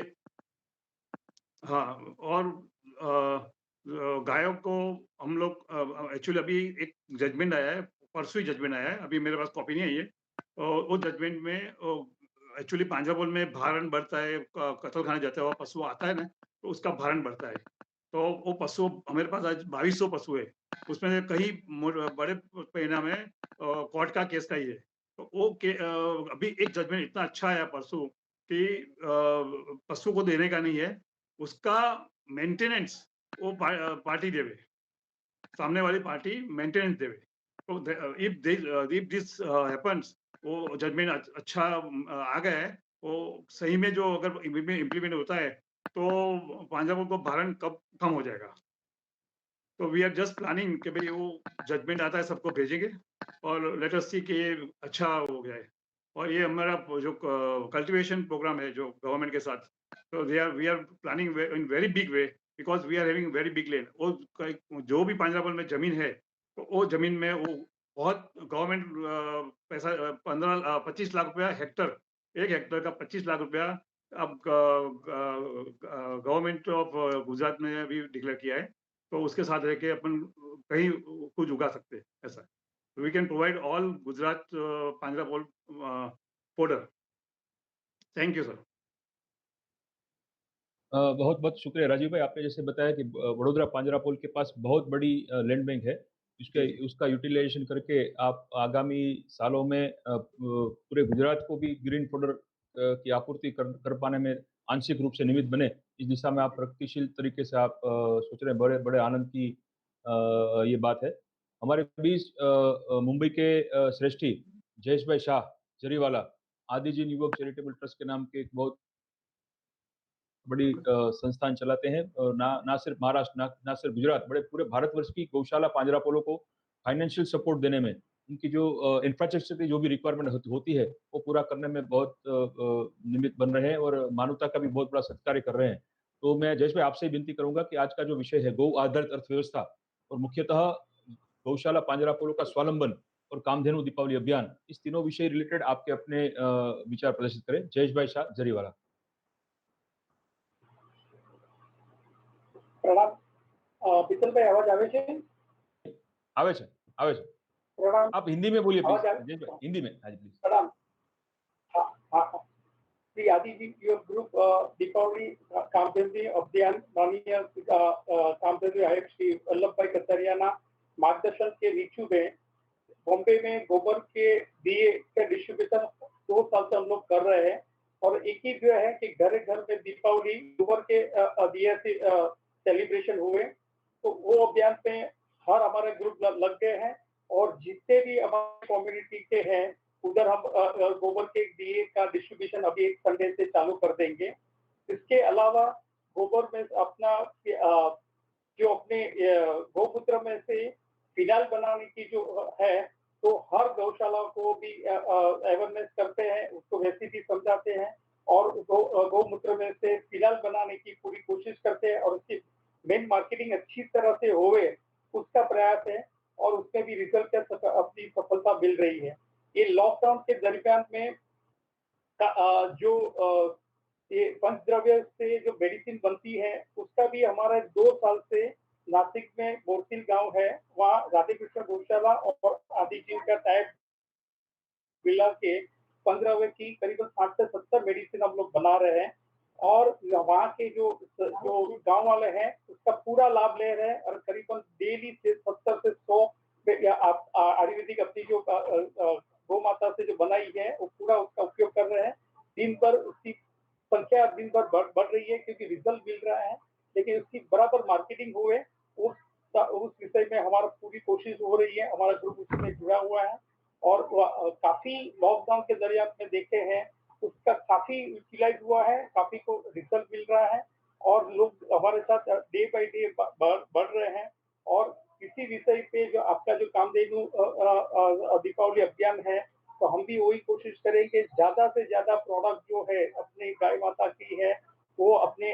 हाँ, और गायों को हम लोग एक्चुअली अभी एक जजमेंट आया है, परसों ही जजमेंट आया है, अभी मेरे पास कॉपी नहीं है ये। और वो जजमेंट में एक्चुअली पांजरा पुल में भारण बढ़ता है, कत्ल खाने जाता है, वो पशु आता है ना, तो उसका भारण बढ़ता है। तो वो पशु, हमारे पास आज 2200 पशु है, उसमें से कई बड़े परिणाम है कोर्ट का केस का ही है। तो वो अभी एक जजमेंट इतना अच्छा आया परसों कि पशु को देने का नहीं है, उसका मेंटेनेंस वो पार्टी देवे, सामने वाली पार्टी मेंटेनेंस देवे। तो इफ दिस हैपेंस, वो जजमेंट अच्छा आ गया है, वो सही में जो अगर इम्प्लीमेंट होता है तो पांजरा पुल को भारण कब कम हो जाएगा। तो वी आर जस्ट प्लानिंग कि भाई वो जजमेंट आता है सबको भेजेंगे, और लेट अस सी कि ये अच्छा हो गया है। और ये हमारा जो कल्टीवेशन प्रोग्राम है जो गवर्नमेंट के साथ, तो we are planning in very big way, because we are having very big land. वो जो भी पांजरा पुल में जमीन है, तो वो जमीन में वो बहुत गवर्नमेंट पैसा 25 लाख रुपया हेक्टर, एक हेक्टर का 25 लाख रुपया अब गवर्नमेंट ऑफ गुजरात ने भी डिक्लेयर किया है, तो उसके साथ रह के अपन कहीं कुछ उगा सकते हैं ऐसा। We can provide all Gujarat panjrapole fodder. Thank you sir. बहुत बहुत शुक्रिया राजीव भाई, आपने जैसे बताया कि वडोदरा पांजरा पुल के पास बहुत बड़ी लैंड बैंक है, उसका यूटिलाइजेशन करके आप आगामी सालों में पूरे गुजरात को भी ग्रीन फोडर की आपूर्ति कर पाने में आंशिक रूप से निमित्त बने, इस दिशा में आप प्रगतिशील तरीके से आप सोच रहे हैं। बड़े बड़े आनंद की ये बात है। हमारे बीच मुंबई के श्रेष्ठी जयेश भाई शाह जरीवाला, आदिजी युवक चैरिटेबल ट्रस्ट के नाम के एक बहुत बड़ी संस्थान चलाते हैं, और ना सिर्फ महाराष्ट्र, ना सिर्फ गुजरात, बड़े पूरे भारतवर्ष की गौशाला पांजरा पोलो को फाइनेंशियल सपोर्ट देने में, उनकी जो इंफ्रास्ट्रक्चर की जो भी रिक्वायरमेंट होती है वो पूरा करने में बहुत निमित्त बन रहे हैं, और मानवता का भी बहुत बड़ा सत्कार्य कर रहे हैं। तो मैं जयेश भाई आपसे विनती करूंगा कि आज का जो विषय है गौ आधारित अर्थव्यवस्था और मुख्यतः गौशाला पांजरा पोलो का स्वावलंबन और कामधेनु दीपावली अभियान, इस तीनों विषय रिलेटेड आपके अपने विचार प्रदर्शित करें। जयेश भाई शाह जरीवाला। પ્રણામ પીતલભાઈ, અવાજ આવે છે? આવે છે, આવે છે। પ્રણામ, आप हिंदी में बोलिए आवाज प्लीज आ- जयेश भाई, हिंदी में। हाँ जी प्लीज। પ્રણામ। हाँ हाँ हाँ। श्री आदिजी युवक ग्रुप दीपावली कामधेनु अभियान माननीय कामधेनु आयुक्त श्री वल्लभभाई कतरियाना मार्गदर्शन के नीचे में बॉम्बे में गोबर के दिए का डिस्ट्रीब्यूशन 2 साल से हम लोग कर रहे हैं, और एक ही जो है कि घर घर में दीपावली गोबर के दिए से सेलिब्रेशन हुए। तो वो अभियान में हर हमारे ग्रुप लग गए हैं, और जितने भी हमारे कम्युनिटी के हैं उधर हम गोबर के दिए का डिस्ट्रीब्यूशन अभी एक संडे से चालू कर देंगे। इसके अलावा गोबर में अपना जो अपने गौमूत्र में से फिनाइल बनाने की जो है, तो हर गौशाला को भी अवेयरनेस करते हैं, उसको रेसिपी समझाते हैं और गौमूत्र में से फिनाइल बनाने की पूरी कोशिश करते हैं और उसकी मेन मार्केटिंग अच्छी तरह से होवे, उसका प्रयास है और उसमें भी रिजल्ट अपनी सफलता मिल रही है। ये लॉकडाउन के दरमियान में जो ये पंचद्रव्य से जो मेडिसिन बनती है, उसका भी हमारा 2 साल से नासिक में बोरसिल गांव है, वहाँ राधे कृष्ण गौशाला और आदिजीव का टाइप मिला के 15 की करीबन 60 से 70 मेडिसिन हम लोग बना रहे हैं और वहाँ के जो गांव वाले हैं, उसका पूरा लाभ ले रहे हैं और करीबन डेली से 70 से 100 आयुर्वेदिक अपनी जो गौ माता से जो बनाई है, वो पूरा उसका उपयोग कर रहे हैं। दिन भर उसकी संख्या दिन भर बढ़ रही है क्योंकि रिजल्ट मिल रहा है, लेकिन उसकी बराबर मार्केटिंग हुए उस विषय में हमारा पूरी कोशिश हो रही है। हमारा ग्रुप उसमें जुड़ा हुआ है और काफी लॉकडाउन के जरिए आपने देखे हैं, उसका काफी यूटिलाइज हुआ है, काफी को रिजल्ट मिल रहा है और लोग हमारे साथ डे बाय डे बढ़ रहे हैं और इसी विषय पे जो आपका जो कामधेनु दीपावली अभियान है, तो हम भी वही कोशिश करेंगे ज्यादा से ज्यादा प्रोडक्ट जो है अपने गाय माता की है, वो अपने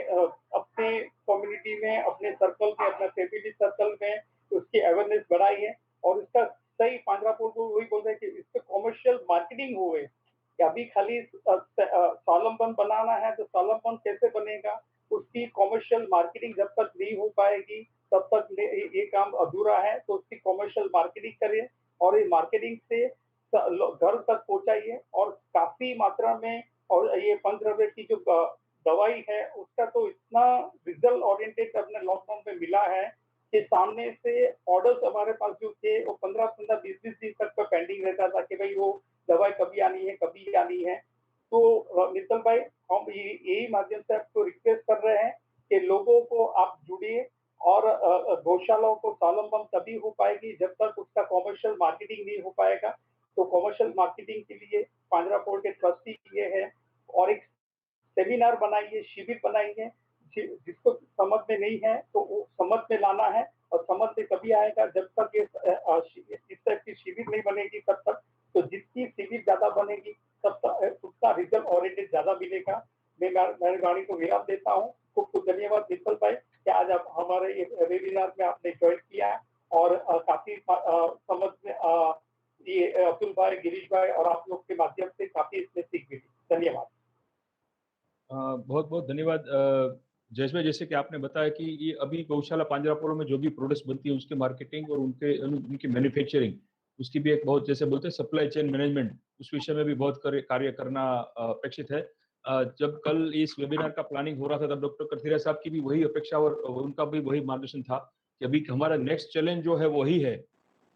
कम्युनिटी में, अपने सर्कल में, अपना फैमिली सर्कल में उसकी अवेयरनेस बढ़ाई है और इसका सही पांड्रापुर को वही बोल रहे हैं कि इसके कॉमर्शियल मार्केटिंग हुए कि अभी खाली स्वावलंबन बनाना है तो स्वावलंबन कैसे बनेगा, उसकी कॉमर्शियल मार्केटिंग जब तक नहीं हो पाएगी तब तक ये काम अधूरा है। तो उसकी कॉमर्शियल मार्केटिंग करें और ये मार्केटिंग से घर तक पहुंचाइए और काफी मात्रा में और ये पंचद्रव्य की जो दवाई है उसका तो इतना रिजल्ट ओरिएंटेड अपने लॉकडाउन में मिला है कि सामने से ऑर्डर्स हमारे पास जो थे वो 15-15, 20-20 दिन तक का पेंडिंग रहता था कि भाई वो दवाई कभी आनी है। तो मित्तल भाई, हम यही माध्यम से आपको रिक्वेस्ट कर रहे हैं कि लोगों को आप जुड़िए और गौशालाओं को स्वावलंबन तभी हो पाएगी जब तक उसका कॉमर्शियल मार्केटिंग नहीं हो पाएगा। तो कॉमर्शियल मार्केटिंग के लिए पांड्रापोल के ट्रस्टी ये है और एक सेमिनार बनाइए, शिविर बनाइए, जिसको समझ में नहीं है तो वो समझ में लाना है और समझ में कभी आएगा जब तक ये इस टाइप की शिविर नहीं बनेगी तब तक। तो जितनी शिविर ज्यादा बनेगी तब तक उसका रिजल्ट ओरिएंटेड ज्यादा मिलेगा। मैं मेहरबानी को विराम देता हूँ। खूब धन्यवाद मित्तल भाई कि आज आप हमारे वेबिनार में आपने ज्वाइन किया और काफी समझ में ये अब्दुल भाई, गिरीश भाई और आप लोग के माध्यम से काफी इसमें सीख मिली। धन्यवाद। बहुत बहुत धन्यवाद जयेश भाई। जैसे कि आपने बताया कि ये अभी गौशाला पांजरापोलो में जो भी प्रोडक्ट्स बनती है उसके मार्केटिंग और उनकी मैन्युफैक्चरिंग, उसकी भी एक बहुत, जैसे बोलते हैं सप्लाई चेन मैनेजमेंट, उस विषय में भी बहुत कार्य करना अपेक्षित है। जब कल इस वेबिनार का प्लानिंग हो रहा था तब डॉक्टर कथिरिया साहब की भी वही अपेक्षा और उनका भी वही मार्गदर्शन था कि अभी हमारा नेक्स्ट चैलेंज जो है वही है।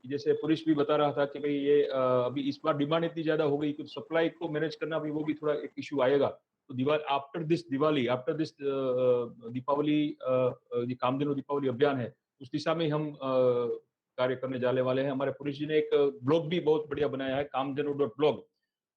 जैसे पुलिस भी बता रहा था कि भाई ये अभी इस बार डिमांड इतनी ज्यादा हो गई कि सप्लाई को मैनेज करना भी वो भी थोड़ा एक इशू आएगा। तो आफ्टर दिस दीपावली ये कामधेनु दीपावली अभियान है, उस दिशा में हम कार्य करने जाने वाले हैं। हमारे पुलिस जी ने एक ब्लॉग भी बहुत बढ़िया बनाया है, कामधेनु.blog।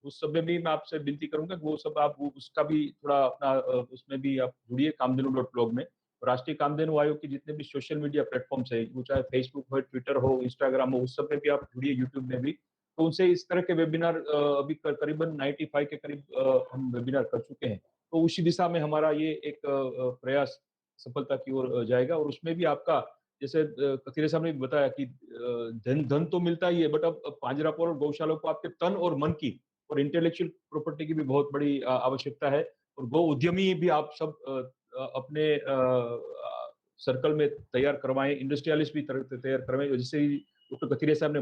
उस सब में भी मैं आपसे विनती करूंगा कि वो सब आप उसका भी थोड़ा अपना उसमें भी आप जुड़िए कामधेनु.blog में। राष्ट्रीय कामधेनु आयोग के जितने भी सोशल मीडिया प्लेटफॉर्म्स है, वो चाहे फेसबुक हो, ट्विटर हो, इंस्टाग्राम हो, उस सब में भी आप जुड़िए, यूट्यूब में भी। तो उनसे इस तरह के वेबिनार अभी करीबन 95 के करीब हम वेबिनार कर चुके हैं। तो उसी दिशा में हमारा ये एक प्रयास सफलता की ओर जाएगा और उसमें भी आपका, जैसे कथिरे साहब ने भी बताया कि धन तो मिलता ही है, बट अब पांजरापोल और गौशाला को आपके तन और मन की और इंटेलेक्चुअल प्रॉपर्टी की भी बहुत बड़ी आवश्यकता है। और गौ उद्यमी भी आप सब अपने सर्कल में तैयार करवाएं, इंडस्ट्रियलिस्ट भी तैयार करवाएं। जैसे डॉक्टर कथिरे साहब ने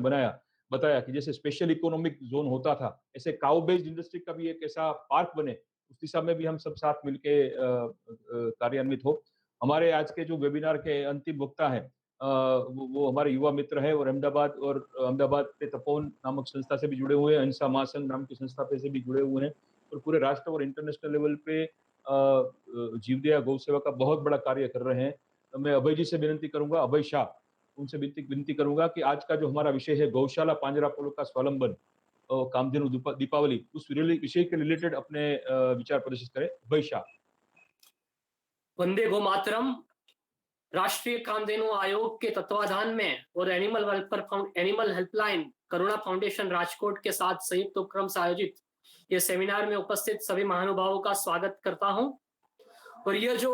बताया कि जैसे स्पेशल इकोनॉमिक जोन होता था, ऐसे काउ बेस्ड इंडस्ट्री का भी एक ऐसा पार्क बने, उस दिशा में भी हम सब साथ मिलके कार्यान्वित हो। हमारे आज के जो वेबिनार के अंतिम वक्ता हैं वो हमारे युवा मित्र है और अहमदाबाद पे तपोन नामक संस्था से भी जुड़े हुए हैं, अहिंसा महासंघ नाम की संस्था पे से भी जुड़े हुए हैं और पूरे राष्ट्र और इंटरनेशनल लेवल पे जीवदया गौ सेवा का बहुत बड़ा कार्य कर रहे हैं। तो मैं अभय जी से विनती करूंगा, अभय शाह, उनसे विनती करूंगा कि आज का जो हमारा विषय है गौशाला पांजरापोलो का स्वावलंबन और कामधेनु दीपावली, उस विषय के रिलेटेड अपने विचार प्रदर्शित करें। अभय शाह। वंदे गो मातरम। राष्ट्रीय कामधेनु आयोग के तत्वाधान में और एनिमल हेल्पलाइन करुणा फाउंडेशन राजकोट के साथ संयुक्त उपक्रम से आयोजित ये सेमिनार में उपस्थित सभी महानुभावों का स्वागत करता हूं। और यह जो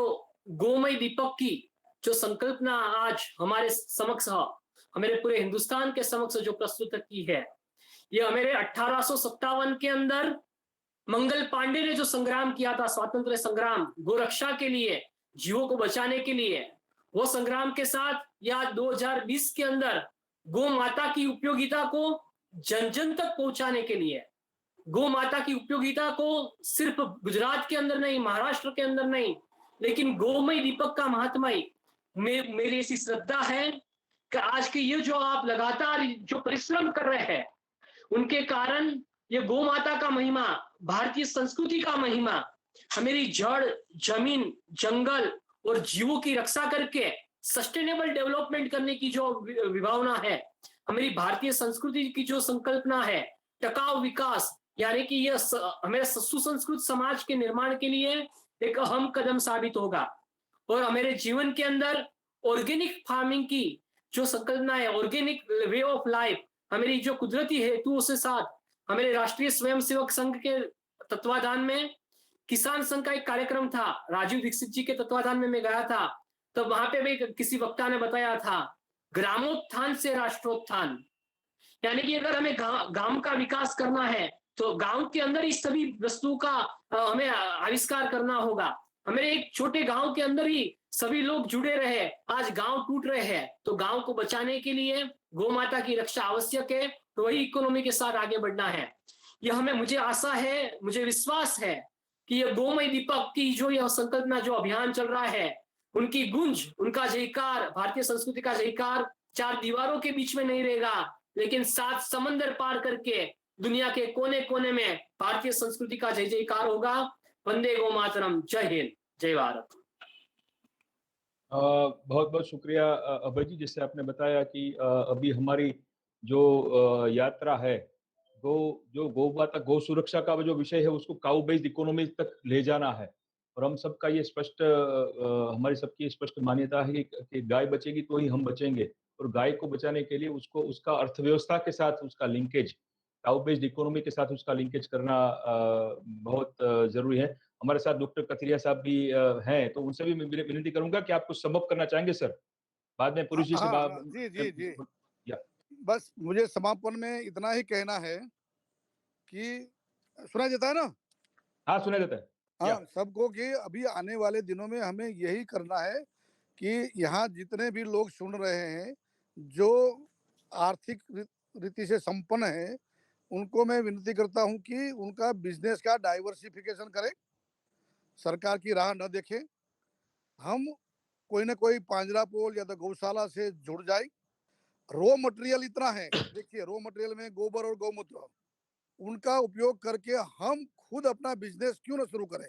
गोमय दीपक की जो संकल्पना आज हमारे समक्ष, हमारे पूरे हिंदुस्तान के समक्ष जो प्रस्तुत की है, यह हमारे 1857 के अंदर मंगल पांडे ने जो संग्राम किया था, स्वातंत्र संग्राम, गोरक्षा के लिए, जीवों को बचाने के लिए, वो संग्राम के साथ या 2020 के अंदर गौ माता की उपयोगिता को जन जन तक पहुंचाने के लिए, गौ माता की उपयोगिता को सिर्फ गुजरात के अंदर नहीं, महाराष्ट्र के अंदर नहीं, लेकिन गोमय दीपक का महात्म्य मेरी ऐसी श्रद्धा है कि आज के ये जो आप लगातार जो परिश्रम कर रहे हैं, उनके कारण ये गौ माता का महिमा, भारतीय संस्कृति का महिमा, हमारी जड़, जमीन, जंगल और जीवों की रक्षा करके सस्टेनेबल डेवलपमेंट करने की जो विभावना है, हमारी भारतीय संस्कृति की जो संकल्पना है, टिकाऊ विकास, यानी कि यह हमारे सुसंस्कृत समाज के निर्माण के लिए एक अहम कदम साबित होगा। और हमारे जीवन के अंदर ऑर्गेनिक फार्मिंग की जो संकल्पना है, ऑर्गेनिक वे ऑफ लाइफ, हमारी जो कुदरती हेतुओं से साथ हमारे राष्ट्रीय स्वयंसेवक संघ के तत्वाधान में किसान संघ का एक कार्यक्रम था, राजीव दीक्षित जी के तत्वाधान में मैं गया था, तो वहां पे भी किसी वक्ता ने बताया था, ग्रामोत्थान से राष्ट्रोत्थान, यानी कि अगर हमें गांव का विकास करना है तो गांव के अंदर ही सभी वस्तुओं का हमें आविष्कार करना होगा। हमारे एक छोटे गांव के अंदर ही सभी लोग जुड़े रहे, आज गांव टूट रहे हैं, तो गांव को बचाने के लिए गौ माता की रक्षा आवश्यक है, तो वही इकोनॉमी के साथ आगे बढ़ना है। यह मुझे आशा है, मुझे विश्वास है कि यह गोमय दीपक की जो यह संकल्पना, जो अभियान चल रहा है, उनकी गूंज, उनका जयकार, भारतीय संस्कृति का जयकार चार दीवारों के बीच में नहीं रहेगा, लेकिन 7 समंदर पार करके दुनिया के कोने कोने में भारतीय संस्कृति का जय जयकार होगा। वंदे गो मातरम, जय हिंद, जय भारत। बहुत बहुत शुक्रिया अभय जी, जैसे आपने बताया कि अभी हमारी जो यात्रा है, गौ माता, गौ सुरक्षा का जो विषय है, उसको काउ बेस्ड इकोनॉमी तक ले जाना है। और हम सबका ये स्पष्ट, हमारी सबकी स्पष्ट मान्यता है कि गाय बचेगी तो ही हम बचेंगे, और गाय को बचाने के लिए उसको उसका अर्थव्यवस्था के साथ उसका लिंकेज, काउ बेस्ड इकोनॉमी के साथ उसका लिंकेज करना बहुत जरूरी है। हमारे साथ डॉक्टर कथिरिया साहब भी हैं, तो उनसे भी मैं विनती करूंगा कि आप कुछ समअप करना चाहेंगे सर, बाद में पुरुष जी से बात। जी। बस मुझे समापन में इतना ही कहना है कि सुना देता है ना? हाँ, सुना देता है। हाँ, सबको कि अभी आने वाले दिनों में हमें यही करना है कि यहाँ जितने भी लोग सुन रहे हैं, जो आर्थिक रीति से संपन्न है, उनको मैं विनती करता हूँ कि उनका बिजनेस का डाइवर्सिफिकेशन करें, सरकार की राह न देखें। हम कोई ना कोई पांजरापोल या तो गौशाला से जुड़ जाए। रॉ मटेरियल इतना है, देखिए रॉ मटेरियल में गोबर और गौमूत्र, उनका उपयोग करके हम खुद अपना बिजनेस क्यों ना शुरू करें।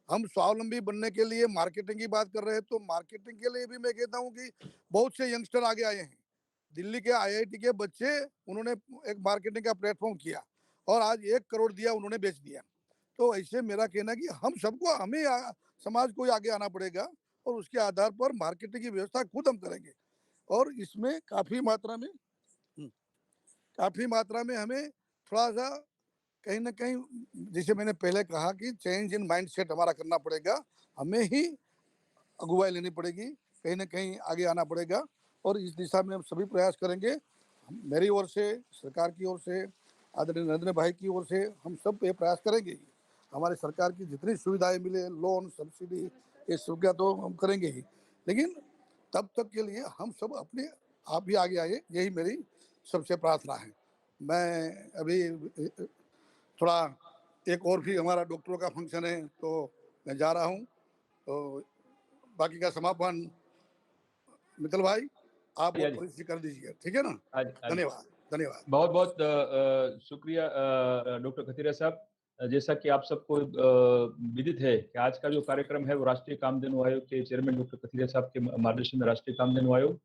हम स्वावलंबी बनने के लिए मार्केटिंग की बात कर रहे हैं, तो मार्केटिंग के लिए भी मैं कहता हूँ कि बहुत से यंगस्टर आगे आए हैं। दिल्ली के IIT के बच्चे, उन्होंने एक मार्केटिंग का प्लेटफॉर्म किया और आज 1 करोड़ दिया, उन्होंने बेच दिया। तो ऐसे मेरा कहना है कि हम सबको, हमें समाज को आगे आना पड़ेगा और उसके आधार पर मार्केटिंग की व्यवस्था खुद हम करेंगे। और इसमें काफ़ी मात्रा में हमें थोड़ा सा कहीं ना कहीं, जैसे मैंने पहले कहा कि चेंज इन माइंडसेट हमारा करना पड़ेगा, हमें ही अगुवाई लेनी पड़ेगी, कहीं ना कहीं आगे आना पड़ेगा, और इस दिशा में हम सभी प्रयास करेंगे। मेरी ओर से, सरकार की ओर से, आदरणीय नरेंद्र भाई की ओर से, हम सब ये प्रयास करेंगे। हमारे सरकार की जितनी सुविधाएं मिले, लोन, सब्सिडी, ये सुविधा तो हम करेंगे ही, लेकिन तब तक के लिए हम सब अपने आप भी आगे आए, यही मेरी सबसे प्रार्थना है। मैं अभी थोड़ा एक और भी हमारा डॉक्टरों का फंक्शन है, तो मैं जा रहा हूँ, तो बाकी का समापन मित्तल भाई आप थोड़ी सी कर दीजिए, ठीक है ना? धन्यवाद। बहुत बहुत शुक्रिया डॉक्टर कथिरिया साहब। जैसा कि आप सबको विदित है कि आज का जो कार्यक्रम है वो राष्ट्रीय कामधेनु आयोग के चेयरमैन डॉक्टर कथिरिया साहब के मार्गदर्शन में राष्ट्रीय कामधेनु आयोग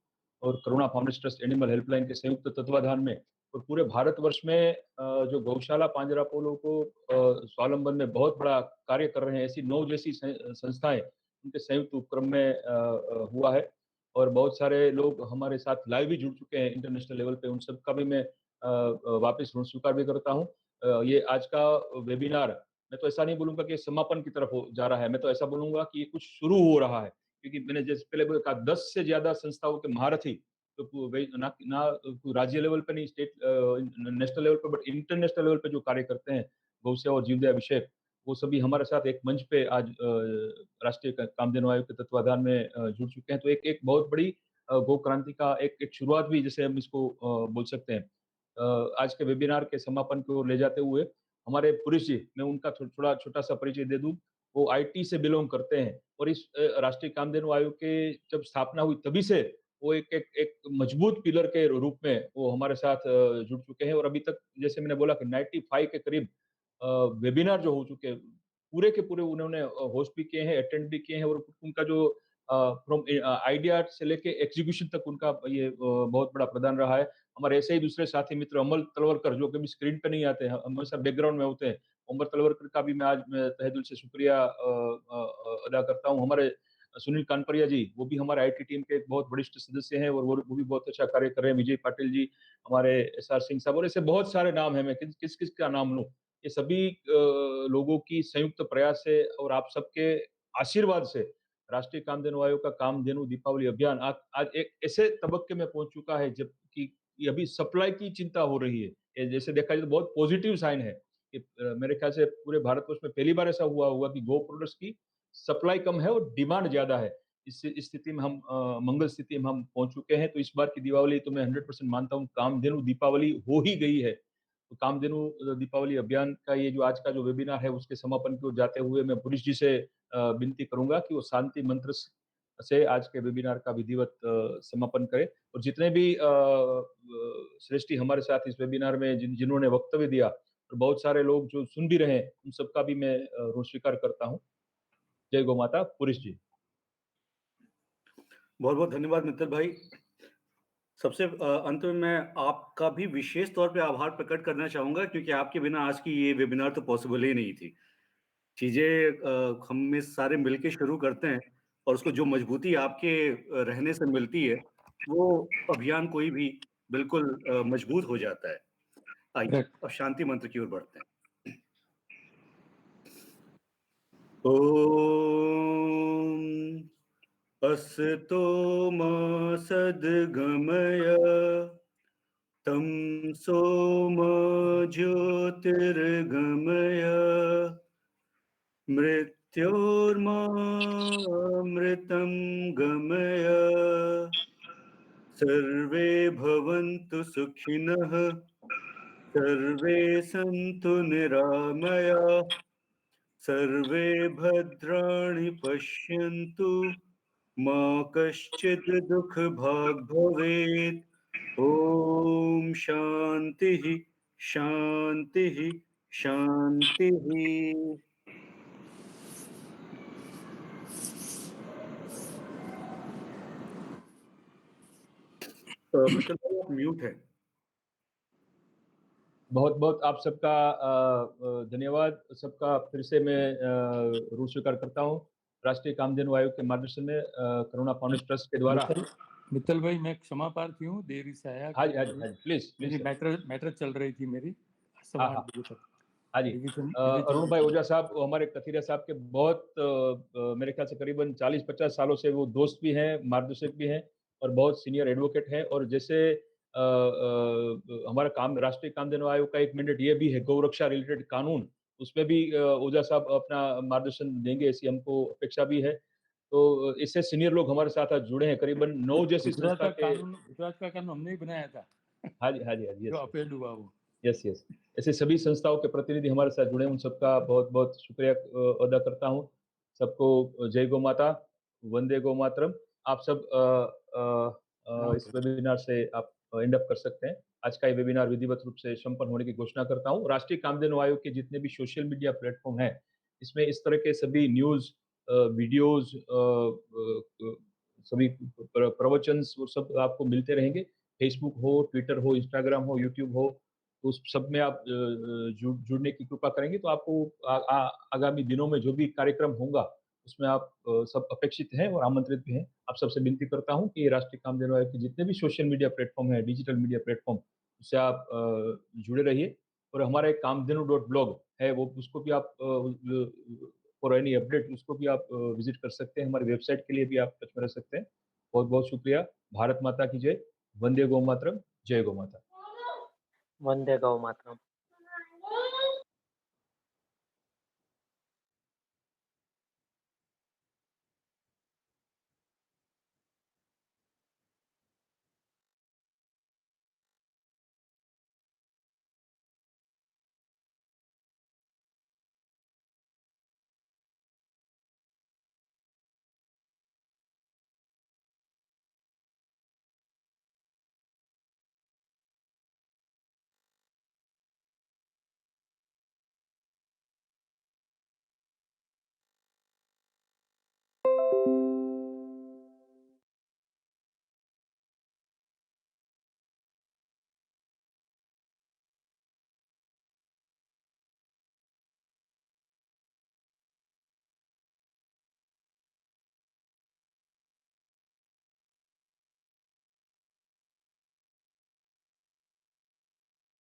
और करुणा फाउंडेशन ट्रस्ट एनिमल हेल्पलाइन के संयुक्त तत्वाधान में और पूरे भारतवर्ष में जो गौशाला पांजरापोलों को स्वावलंबन में बहुत बड़ा कार्य कर रहे हैं, ऐसी 9 जैसी संस्थाएं उनके संयुक्त उपक्रम में हुआ है। और बहुत सारे लोग हमारे साथ लाइव भी जुड़ चुके हैं इंटरनेशनल लेवल पे, उन सब का भी मैं वापस ऋण स्वीकार भी करता हूँ। ये आज का वेबिनार, मैं तो ऐसा नहीं बोलूँगा कि समापन की तरफ जा रहा है, मैं तो ऐसा बोलूँगा कि ये कुछ शुरू हो रहा है, क्योंकि मैंने जैसे पहले कहा 10 से ज़्यादा संस्थाओं के महारथी, तो ना राज्य लेवल पे नहीं, स्टेट नेशनल लेवल पे, बट इंटरनेशनल लेवल पे जो कार्य करते हैं गौ सेवा और जीवदया विषयक, वो सभी हमारे साथ एक मंच पे आज राष्ट्रीय कामधेनु आयोग के तत्वाधान में जुड़ चुके हैं। तो एक बहुत बड़ी गौ क्रांति का एक शुरुआत भी, जैसे हम इसको बोल सकते हैं। आज के वेबिनार के समापन की ओर ले जाते हुए हमारे पुरुष जी, मैं उनका थोड़ा छोटा सा परिचय दे दूं। वो आईटी से बिलोंग करते हैं और इस राष्ट्रीय कामधेनु आयोग के जब स्थापना हुई तभी से वो एक मजबूत पिलर के रूप में वो हमारे साथ जुड़ चुके हैं और अभी तक जैसे मैंने बोला कि 95 के करीब वेबिनार जो हो चुके हैं, पूरे के पूरे उन्होंने होस्ट भी किए हैं, अटेंड भी किए हैं और उनका जो फ्रॉम आइडिया से लेके एग्जीक्यूशन तक उनका ये बहुत बड़ा प्रदान रहा है। हमारे ऐसे ही दूसरे साथी मित्र अमल तलवरकर, जो कभी स्क्रीन पे नहीं आते हैं, हमेशा बैकग्राउंड में होते हैं। अमर तलवरकर का भी मैं तहे दिल से शुक्रिया अदा करता हूँ। हमारे सुनील कानपरिया जी, वो भी हमारे आईटी टीम के एक बहुत वरिष्ठ सदस्य हैं और वो भी बहुत अच्छा कार्य कर रहे हैं। विजय पाटिल जी, हमारे एसआर सिंह साहब, और ऐसे बहुत सारे नाम हैं, मैं किस का नाम लूं। ये सभी लोगों की संयुक्त प्रयास से और आप सबके आशीर्वाद से राष्ट्रीय कामधेनु आयोग का कामधेनु दीपावली अभियान आज एक ऐसे तबक्के में पहुंच चुका है जबकि ये अभी सप्लाई की चिंता हो रही है। ये जैसे देखा जाए तो बहुत पॉजिटिव साइन है कि मेरे ख्याल से पूरे भारतवर्ष में पहली बार ऐसा हुआ होगा कि गो प्रोडक्ट्स की सप्लाई कम है और डिमांड ज्यादा है। इस स्थिति में हम मंगल स्थिति में हम पहुंच चुके हैं। तो इस बार की दिवाली तो मैं 100% मानता हूँ कामधेनु दीपावली हो ही गई है। तो कामधेनु दीपावली अभियान का ये जो आज का जो वेबिनार है उसके समापन की ओर जाते हुए मैं पुलिस जी से विनती करूंगा कि वो शांति मंत्र से आज के वेबिनार का विधिवत समापन करें और जितने भी श्रेष्ठी हमारे साथ इस वेबिनार में जिन्होंने वक्तव्य दिया और बहुत सारे लोग जो सुन भी रहे हैं, उन सबका भी मैं ऋण स्वीकार करता हूँ। जय गौ माता। पुरुष जी, बहुत बहुत धन्यवाद मित्तल भाई। सबसे अंत में मैं आपका भी विशेष तौर पे आभार प्रकट करना चाहूंगा, क्योंकि आपके बिना आज की ये वेबिनार तो पॉसिबल ही नहीं थी। चीजें हम इस सारे मिलके शुरू करते हैं और उसको जो मजबूती आपके रहने से मिलती है, वो अभियान कोई भी बिल्कुल मजबूत हो जाता है। आइए अब शांति मंत्र की ओर बढ़ते हैं। ओम असतो मा सद्गमय तमसो मा ज्योतिर्गमय मृत्योर्मामृतं गमय सर्वे भवन्तु सुखिनः सर्वे सन्तु निरामयाः सर्वे भद्राणि पश्यन्तु मा कश्चित् दुःखभाग् भवेत्। ओम शांतिः शांतिः शांतिः। म्यूट है। बहुत बहुत आप सबका धन्यवाद। सबका फिर से मैं ऋण स्वीकार करता हूँ। राष्ट्रीय कामधेनु आयोग के मार्गदर्शन में करुणा फाउंडेशन ट्रस्ट के द्वारा। मित्तल भाई, मैं क्षमा प्रार्थी हूँ, देरी से आया। हाँ जी, हाँ जी, हाँ जी, प्लीज। मैटर चल रही थी मेरी हाँ जी। अरुण भाई ओझा साहब हमारे कथीरा साहब के बहुत मेरे ख्याल से करीबन 40-50 सालों से वो दोस्त भी हैं, मार्गदर्शक भी हैं और बहुत सीनियर एडवोकेट हैं। और जैसे हमारा काम राष्ट्रीय कामधेनु आयोग का एक मैंडेट ये भी है, गौरक्षा रिलेटेड कानून, उसमें भी ओझा साहब अपना मार्गदर्शन देंगे, ऐसी हमको अपेक्षा भी है। तो इससे सीनियर लोग हमारे साथ आज जुड़े हैं, करीबन 9 जैसी संस्था के। गुजरात का कानून हमने ही बनाया था। हाँ जी, हाँ जी, हाँ जी, जो अपील हुआ वो। यस। ऐसे सभी संस्थाओं के प्रतिनिधि हमारे साथ जुड़े हैं, उन सबका बहुत बहुत शुक्रिया अदा करता हूँ। सबको जय गौ माता, वंदे गौ मातरम। आप सब इस वेबिनार से आप एंड अप कर सकते हैं। आज का ये वेबिनार विधिवत रूप से संपन्न होने की घोषणा करता हूँ। राष्ट्रीय कामधेनु आयोग के जितने भी सोशल मीडिया प्लेटफॉर्म हैं, इसमें इस तरह के सभी न्यूज, वीडियोज, सभी प्रवचन वो सब आपको मिलते रहेंगे। फेसबुक हो, ट्विटर हो, इंस्टाग्राम हो, यूट्यूब हो, तो उस सब में आप जुड़ने की कृपा करेंगे तो आपको आगामी दिनों में जो भी कार्यक्रम होगा उसमें आप सब अपेक्षित हैं और आमंत्रित भी हैं। आप सबसे विनती करता हूँ कि राष्ट्रीय कामधेनु आयोग के जितने भी सोशल मीडिया प्लेटफॉर्म है, डिजिटल मीडिया प्लेटफॉर्म, उससे आप जुड़े रहिए और हमारा एक कामधेनु.blog है, वो उसको भी आप फॉर एनी अपडेट उसको भी आप विजिट कर सकते हैं। हमारी वेबसाइट के लिए भी आप टच में रह सकते हैं। बहुत बहुत शुक्रिया। भारत माता की जय। वंदे गौ मातरम। जय गौ माता। वंदे गौ मातरम।